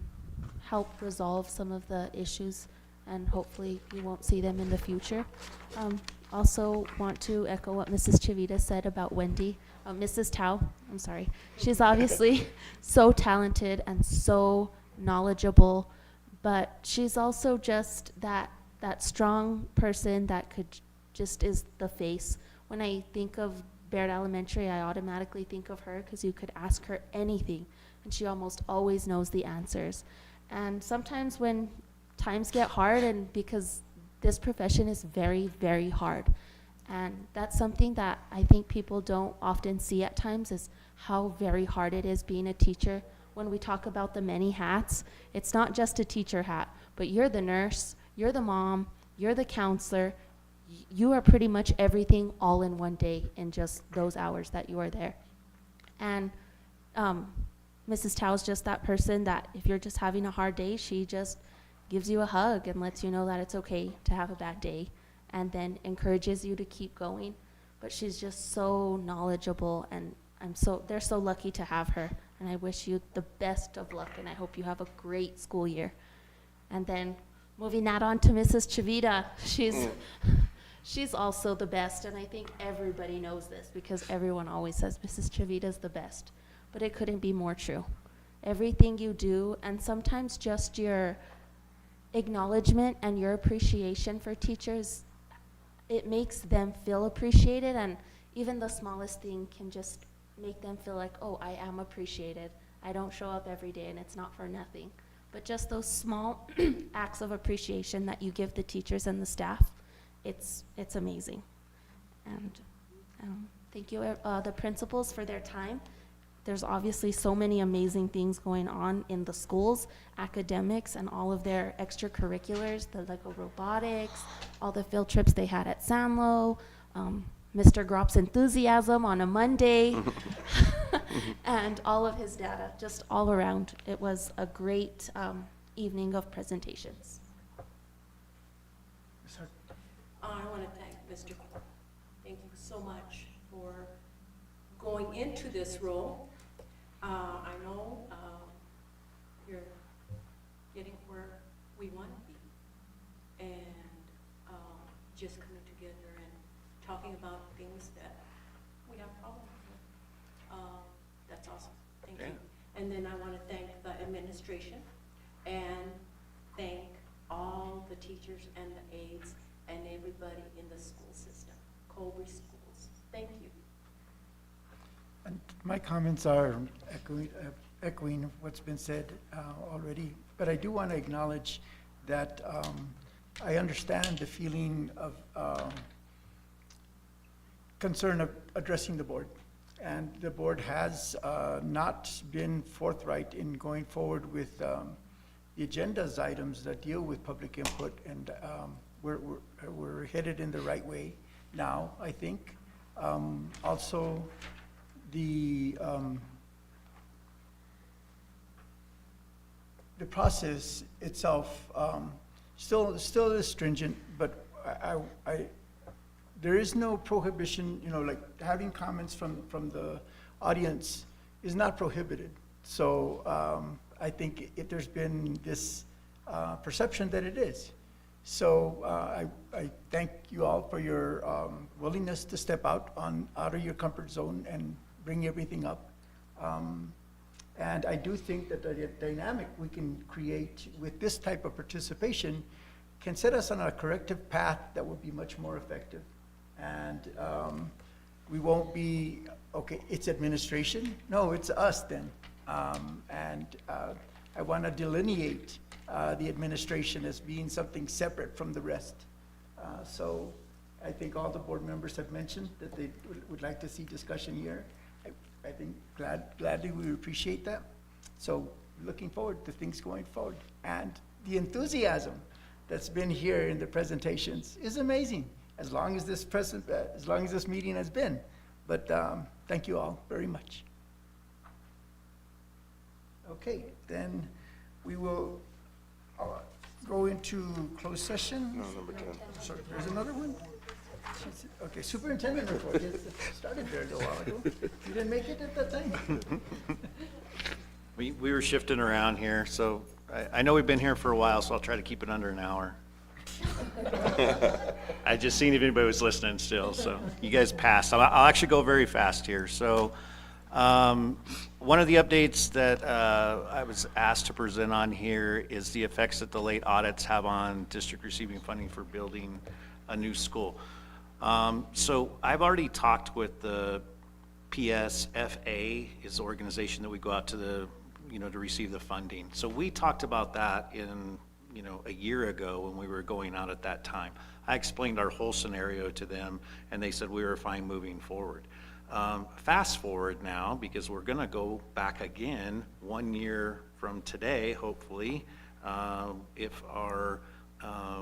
help resolve some of the issues, and hopefully you won't see them in the future. Also want to echo what Mrs. Chivita said about Wendy, Mrs. Tao, I'm sorry. She's obviously so talented and so knowledgeable, but she's also just that strong person that just is the face. When I think of Bayard Elementary, I automatically think of her, because you could ask her anything and she almost always knows the answers. And sometimes when times get hard, and because this profession is very, very hard, and that's something that I think people don't often see at times, is how very hard it is being a teacher. When we talk about the many hats, it's not just a teacher hat, but you're the nurse, you're the mom, you're the counselor. You are pretty much everything all in one day in just those hours that you are there. And Mrs. Tao is just that person that if you're just having a hard day, she just gives you a hug and lets you know that it's okay to have a bad day, and then encourages you to keep going. But she's just so knowledgeable, and they're so lucky to have her, and I wish you the best of luck, and I hope you have a great school year. And then moving that on to Mrs. Chivita, she's also the best, and I think everybody knows this because everyone always says Mrs. Chavita's the best, but it couldn't be more true. Everything you do, and sometimes just your acknowledgement and your appreciation for teachers, it makes them feel appreciated, and even the smallest thing can just make them feel like, oh, I am appreciated. I don't show up every day and it's not for nothing. But just those small acts of appreciation that you give the teachers and the staff, it's amazing. And thank you, the principals, for their time. There's obviously so many amazing things going on in the schools, academics, and all of their extracurriculars, the Lego robotics, all the field trips they had at Sanlo, Mr. Grop's enthusiasm on a Monday, and all of his data, just all around. It was a great evening of presentations. I want to thank Mr. Corr. Thank you so much for going into this role. I know you're getting where we want to be, and just coming together and talking about things that we have problems with. That's awesome. Thank you. And then I want to thank the administration and thank all the teachers and the aides and everybody in the school system, Cobre schools. Thank you. And my comments are echoing what's been said already, but I do want to acknowledge that I understand the feeling of concern of addressing the board. And the board has not been forthright in going forward with the agenda's items that deal with public input, and we're headed in the right way now, I think. Also, the process itself still is stringent, but there is no prohibition, like having comments from the audience is not prohibited. So I think there's been this perception that it is. So I thank you all for your willingness to step out of your comfort zone and bring everything up. And I do think that the dynamic we can create with this type of participation can set us on a corrective path that will be much more effective. And we won't be, okay, it's administration. No, it's us then. And I want to delineate the administration as being something separate from the rest. So I think all the board members have mentioned that they would like to see discussion here. I think gladly we appreciate that. So looking forward to things going forward. And the enthusiasm that's been here in the presentations is amazing, as long as this meeting has been. But thank you all very much. Okay, then we will go into closed session. No, number 10. Sorry, there's another one? Okay, superintendent report. It started there a little while ago. You didn't make it at that time? We were shifting around here, so I know we've been here for a while, so I'll try to keep it under an hour. I just seen if anybody was listening still, so you guys passed. I'll actually go very fast here. So one of the updates that I was asked to present on here is the effects that the late audits have on district receiving funding for building a new school. So I've already talked with the PSFA, is the organization that we go out to to receive the funding. So we talked about that in, a year ago when we were going out at that time. I explained our whole scenario to them, and they said we were fine moving forward. Fast forward now, because we're gonna go back again 1 year from today, hopefully, if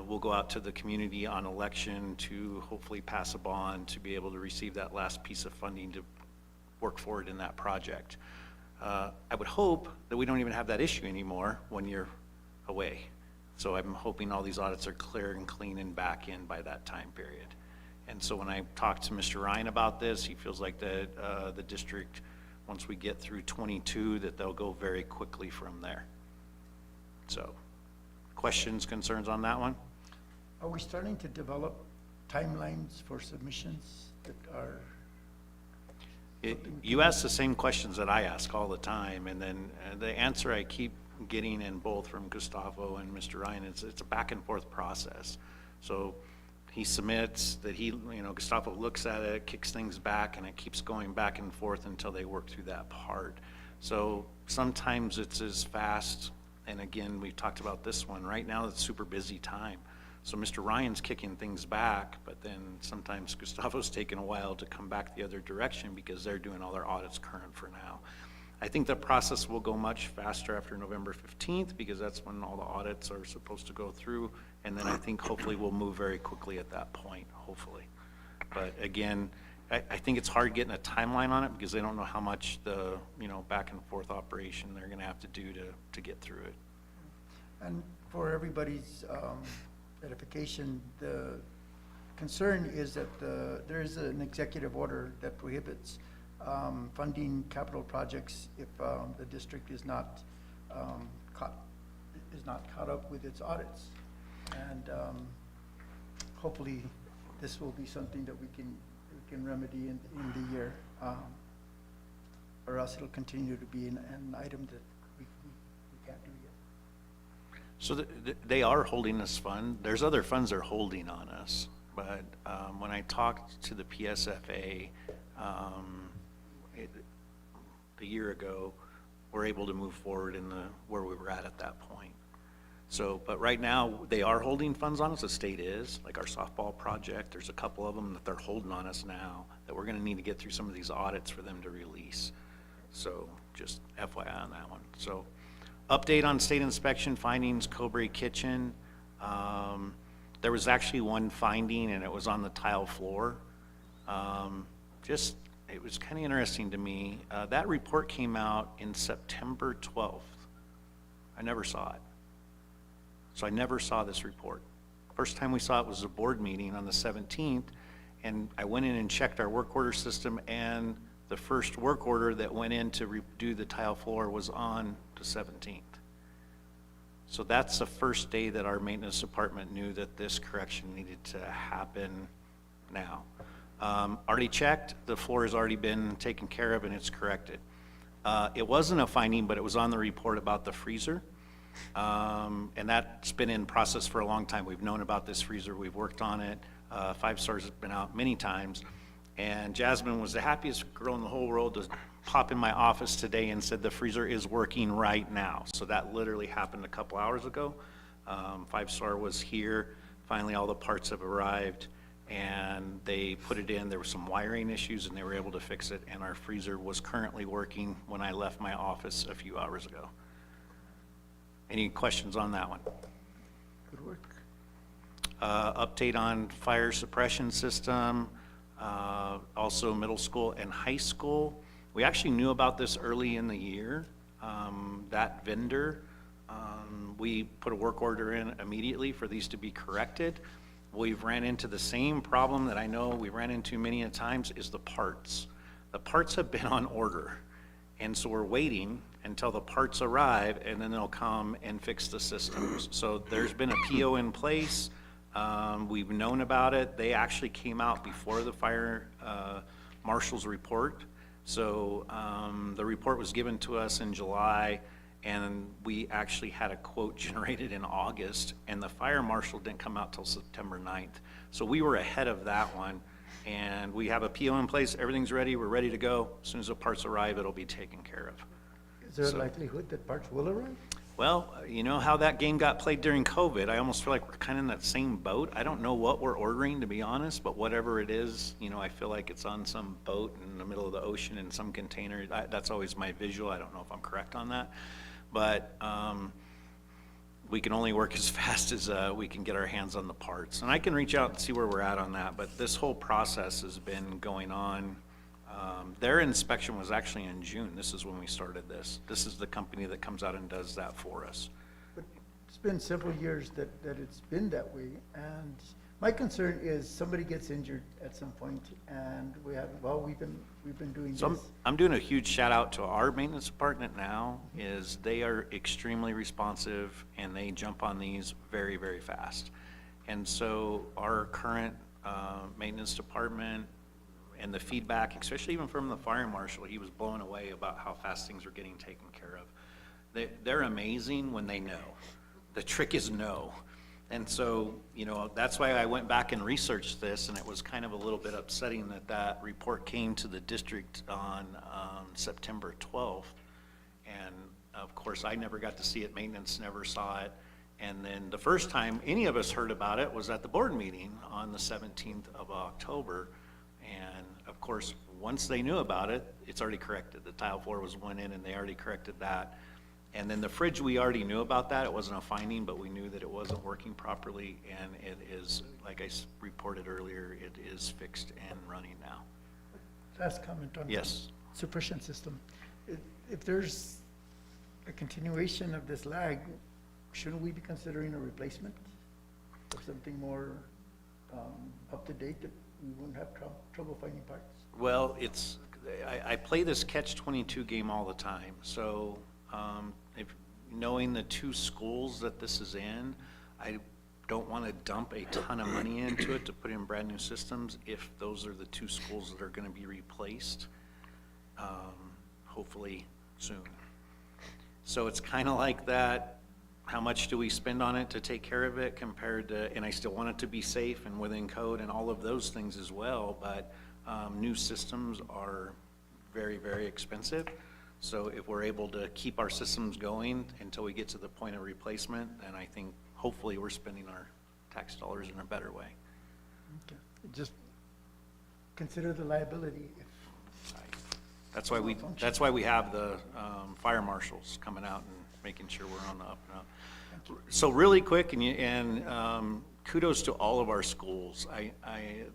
we'll go out to the community on election to hopefully pass a bond to be able to receive that last piece of funding to work forward in that project. I would hope that we don't even have that issue anymore 1 year away. So I'm hoping all these audits are clear and clean and back in by that time period. And so when I talked to Mr. Ryan about this, he feels like the district, once we get through 22, that they'll go very quickly from there. So, questions, concerns on that one? Are we starting to develop timelines for submissions that are? You ask the same questions that I ask all the time, and then the answer I keep getting in both from Gustavo and Mr. Ryan is it's a back and forth process. So he submits that Gustavo looks at it, kicks things back, and it keeps going back and forth until they work through that part. So sometimes it's as fast, and again, we've talked about this one. Right now, it's super busy time. So Mr. Ryan's kicking things back, but then sometimes Gustavo's taking a while to come back the other direction because they're doing all their audits current for now. I think the process will go much faster after November 15th because that's when all the audits are supposed to go through. And then I think hopefully we'll move very quickly at that point, hopefully. But again, I think it's hard getting a timeline on it because they don't know how much the back and forth operation they're gonna have to do to get through it. And for everybody's edification, the concern is that there is an executive order that prohibits funding capital projects if the district is not caught up with its audits. And hopefully this will be something that we can remedy in the year, or else it'll continue to be an item that we can't do yet. So they are holding this fund. There's other funds they're holding on us. But when I talked to the PSFA a year ago, we're able to move forward in where we were at that point. So, but right now, they are holding funds on us, the state is, like our softball project, there's a couple of them that they're holding on us now, that we're gonna need to get through some of these audits for them to release. So, just FYI on that one. So, update on state inspection findings, Cobre Kitchen. There was actually one finding, and it was on the tile floor. It was kind of interesting to me. That report came out in September 12th. I never saw it. So I never saw this report. First time we saw it was a board meeting on the 17th, and I went in and checked our work order system, and the first work order that went in to redo the tile floor was on the 17th. So that's the first day that our maintenance department knew that this correction needed to happen now. Already checked, the floor has already been taken care of and it's corrected. It wasn't a finding, but it was on the report about the freezer. And that's been in process for a long time. We've known about this freezer, we've worked on it. 5 Stars has been out many times. And Jasmine was the happiest girl in the whole world to pop in my office today and said the freezer is working right now. So that literally happened a couple hours ago. 5 Star was here, finally all the parts have arrived, and they put it in. There were some wiring issues and they were able to fix it, and our freezer was currently working when I left my office a few hours ago. Any questions on that one? Good work. Update on fire suppression system, also middle school and high school. We actually knew about this early in the year. That vendor, we put a work order in immediately for these to be corrected. We've ran into the same problem that I know we ran into many a times, is the parts. The parts have been on order, and so we're waiting until the parts arrive, and then they'll come and fix the systems. So there's been a PO in place. We've known about it. They actually came out before the fire marshal's report. So the report was given to us in July, and we actually had a quote generated in August, and the fire marshal didn't come out till September 9th. So we were ahead of that one, and we have a PO in place. Everything's ready. We're ready to go. As soon as the parts arrive, it'll be taken care of. Is there a likelihood that parts will arrive? Well, you know how that game got played during COVID. I almost feel like we're kind of in that same boat. I don't know what we're ordering, to be honest, but whatever it is, you know, I feel like it's on some boat in the middle of the ocean in some container. That's always my visual. I don't know if I'm correct on that. But we can only work as fast as we can get our hands on the parts. And I can reach out and see where we're at on that. But this whole process has been going on. Their inspection was actually in June. This is when we started this. This is the company that comes out and does that for us. But it's been several years that it's been that way, and my concern is somebody gets injured at some point, and we've been doing So this. I'm doing a huge shout out to our maintenance department now. Is they are extremely responsive and they jump on these very, very fast. And so our current maintenance department, and the feedback, especially even from the fire marshal, he was blown away about how fast things were getting taken care of. They're amazing when they know. The trick is know. And so, you know, that's why I went back and researched this, and it was kind of a little bit upsetting that that report came to the district on September 12th. And of course, I never got to see it, maintenance never saw it. And then the first time any of us heard about it was at the board meeting on the 17th of October. And of course, once they knew about it, it's already corrected. The tile floor was went in and they already corrected that. And then the fridge, we already knew about that. It wasn't a finding, but we knew that it wasn't working properly. And it is, like I reported earlier, it is fixed and running now. Last comment on Yes. the suppression system. If there's a continuation of this lag, shouldn't we be considering a replacement of something more up to date that we wouldn't have trouble finding parts? Well, it's, I play this catch-22 game all the time. So if knowing the two schools that this is in, I don't want to dump a ton of money into it to put in brand new systems if those are the two schools that are going to be replaced, hopefully soon. So it's kind of like that, how much do we spend on it to take care of it compared to, and I still want it to be safe and within code and all of those things as well, but new systems are very, very expensive. So if we're able to keep our systems going until we get to the point of replacement, then I think hopefully we're spending our tax dollars in a better way. Okay. Just consider the liability if That's why we have the fire marshals coming out and making sure we're on the up and up. So really quick, and kudos to all of our schools.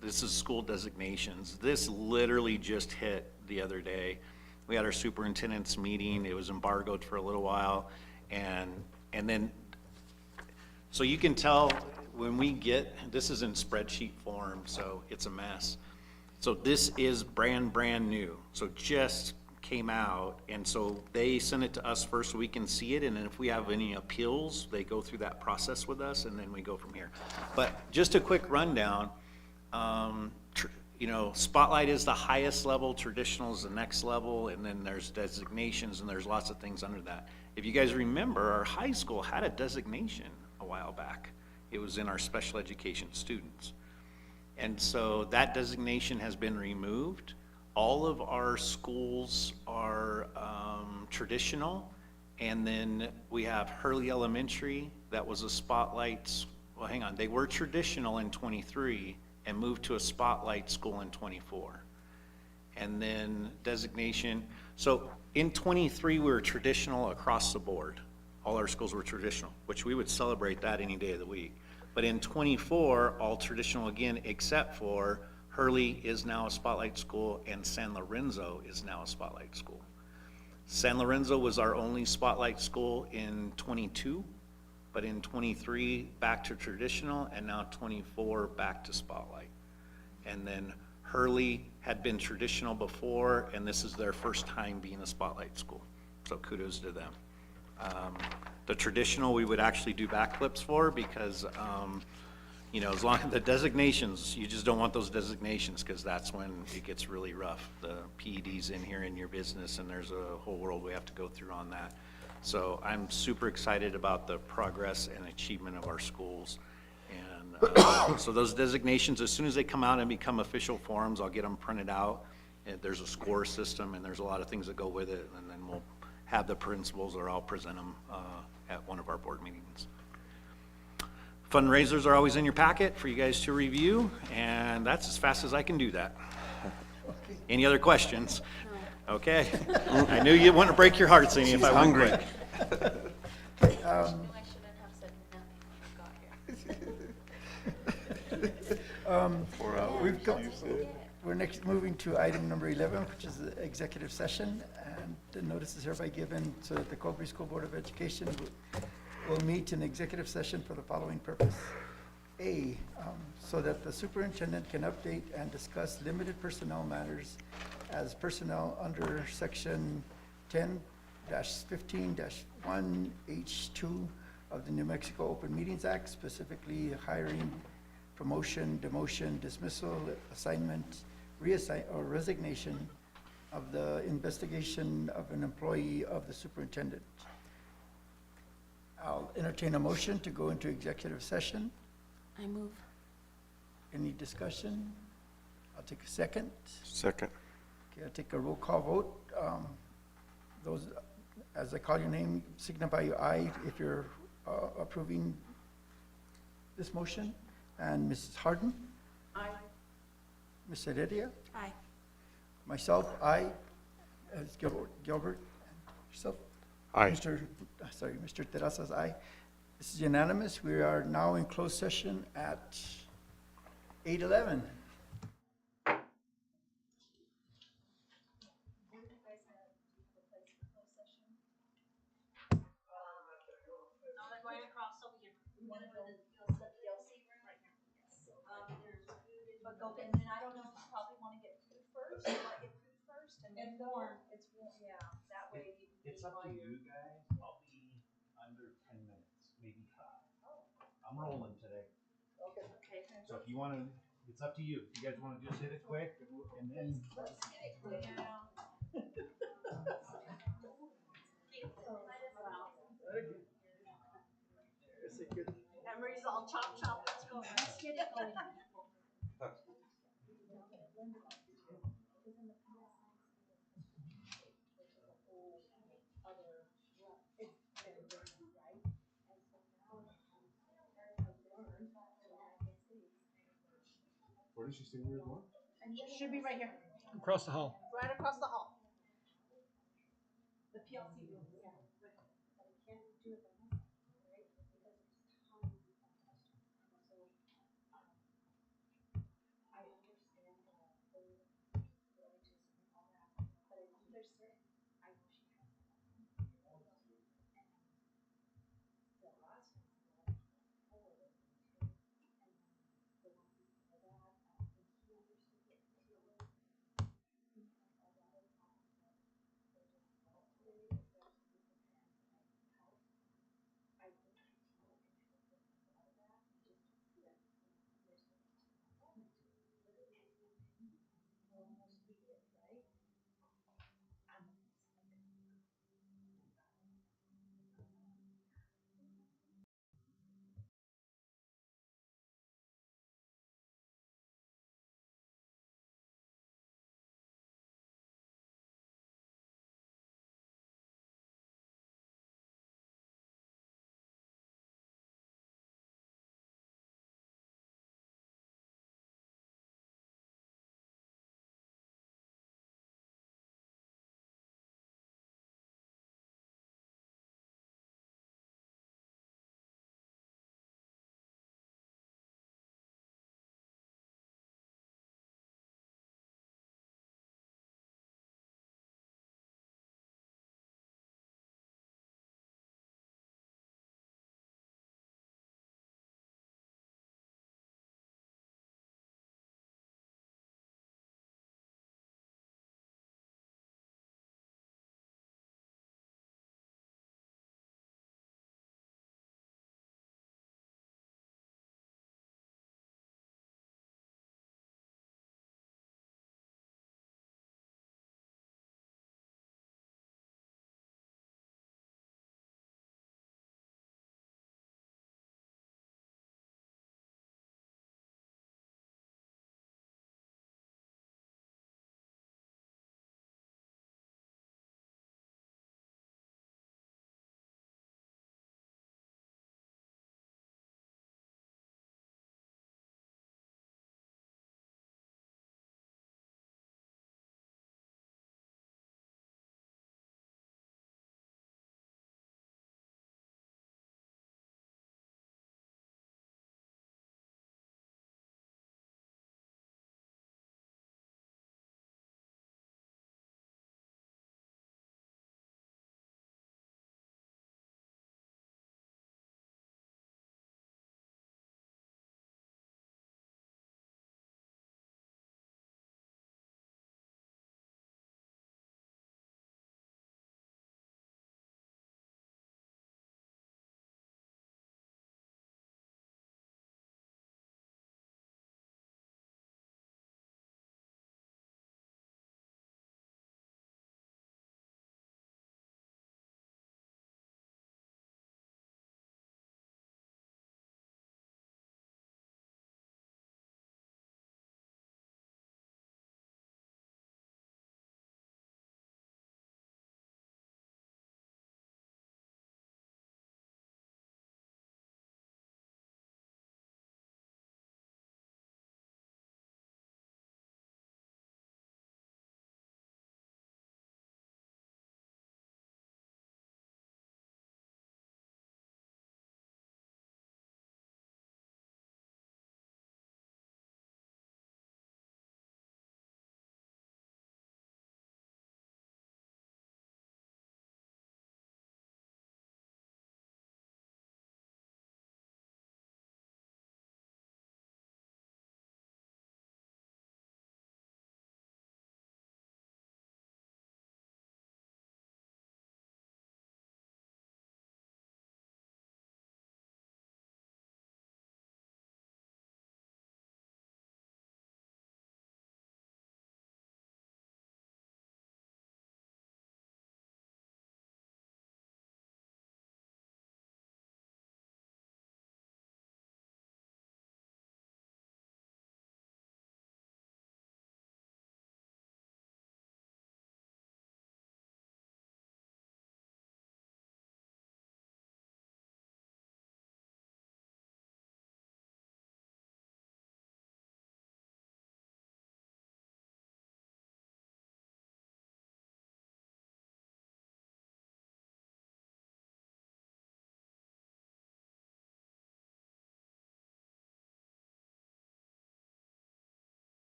This is school designations. This literally just hit the other day. We had our superintendent's meeting. It was embargoed for a little while, and then, so you can tell when we get, this is in spreadsheet form, so it's a mess. So this is brand new. So just came out, and so they send it to us first so we can see it, and then if we have any appeals, they go through that process with us, and then we go from here. But just a quick rundown, you know, Spotlight is the highest level, Traditional is the next level, and then there's designations, and there's lots of things under that. If you guys remember, our high school had a designation a while back. It was in our special education students. And so that designation has been removed. All of our schools are traditional, and then we have Hurley Elementary, that was a Spotlight, well, hang on, they were traditional in 23 and moved to a Spotlight school in 24. And then designation, so in 23 we were traditional across the board. All our schools were traditional, which we would celebrate that any day of the week. But in 24, all traditional again, except for Hurley is now a Spotlight school and San Lorenzo is now a Spotlight school. San Lorenzo was our only Spotlight school in 22, but in 23 back to traditional, and now 24 back to Spotlight. And then Hurley had been traditional before, and this is their first time being a Spotlight school. So kudos to them. The traditional we would actually do backflips for because, you know, as long as the designations, you just don't want those designations because that's when it gets really rough. The PED's in here in your business, and there's a whole world we have to go through on that. So I'm super excited about the progress and achievement of our schools. And so those designations, as soon as they come out and become official forms, I'll get them printed out. And there's a score system, and there's a lot of things that go with it, and then we'll have the principals, or I'll present them at one of our board meetings. Fundraisers are always in your packet for you guys to review, and that's as fast as I can do that. Any other questions? Okay. I knew you wouldn't break your hearts any if I went quick. I shouldn't have said nothing when I got here. We're next moving to item number 11, which is the executive session, and the notice is hereby given so that the Cobre School Board of Education will meet in executive session for the following purpose. A, so that the superintendent can update and discuss limited personnel matters as personnel under section 10-15-1H2 of the New Mexico Open Meetings Act, specifically hiring promotion, demotion, dismissal, assignment, or resignation of the investigation of an employee of the superintendent. I'll entertain a motion to go into executive session. I move. Any discussion? I'll take a second. Second. Okay, I'll take a roll call vote. Those, as I call your name, signify your aye if you're approving this motion. And Mrs. Harden? Aye. Ms. Heredia? Aye. Myself, aye. As Gilbert, and yourself? Aye. Mr. Terrazas, aye. This is unanimous. We are now in closed session at 8:11. But go, and then I don't know if you probably wanna get food first, you wanna get food first and then go, or it's, yeah, that way you can. It's up to you guys. I'll be under 10 minutes, maybe 5. I'm rolling today. Okay. So if you want to, it's up to you. If you guys want to just hit it quick and then. Let's get it quick. Emery's all chop chop, let's go, let's get it going. Where did she say we were going? Should be right here, Across the hall. right across the hall. The PLC room, yeah. But I can't do it by myself, right? Because it's time. So, I understand the whole religious and all that, but I know there's certain, I know she has. And the last one, forward too, and then the one before that, when he understood the PTO, he has a lot of times that they just felt today, especially with the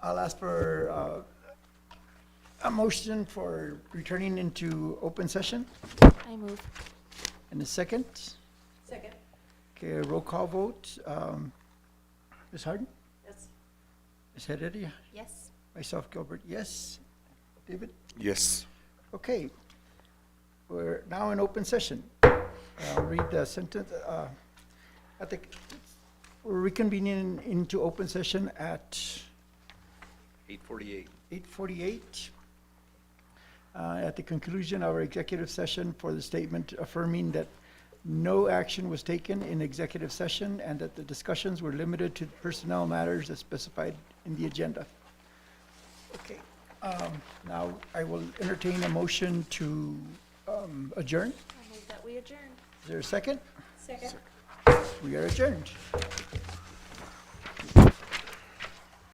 I'll ask for a motion for returning into open session. I move. And a second. Second. Okay, a roll call vote. Ms. Harden? Yes. Ms. Heredia? Yes. Myself, Gilbert, yes. David? Yes. Okay. We're now in open session. I'll read the sentence. I think we're reconvening into open session at 8:48. 8:48. At the conclusion of our executive session for the statement affirming that no action was taken in executive session and that the discussions were limited to personnel matters as specified in the agenda. Okay, now I will entertain a motion to adjourn. I move that we adjourn. Is there a second? Second. We are adjourned.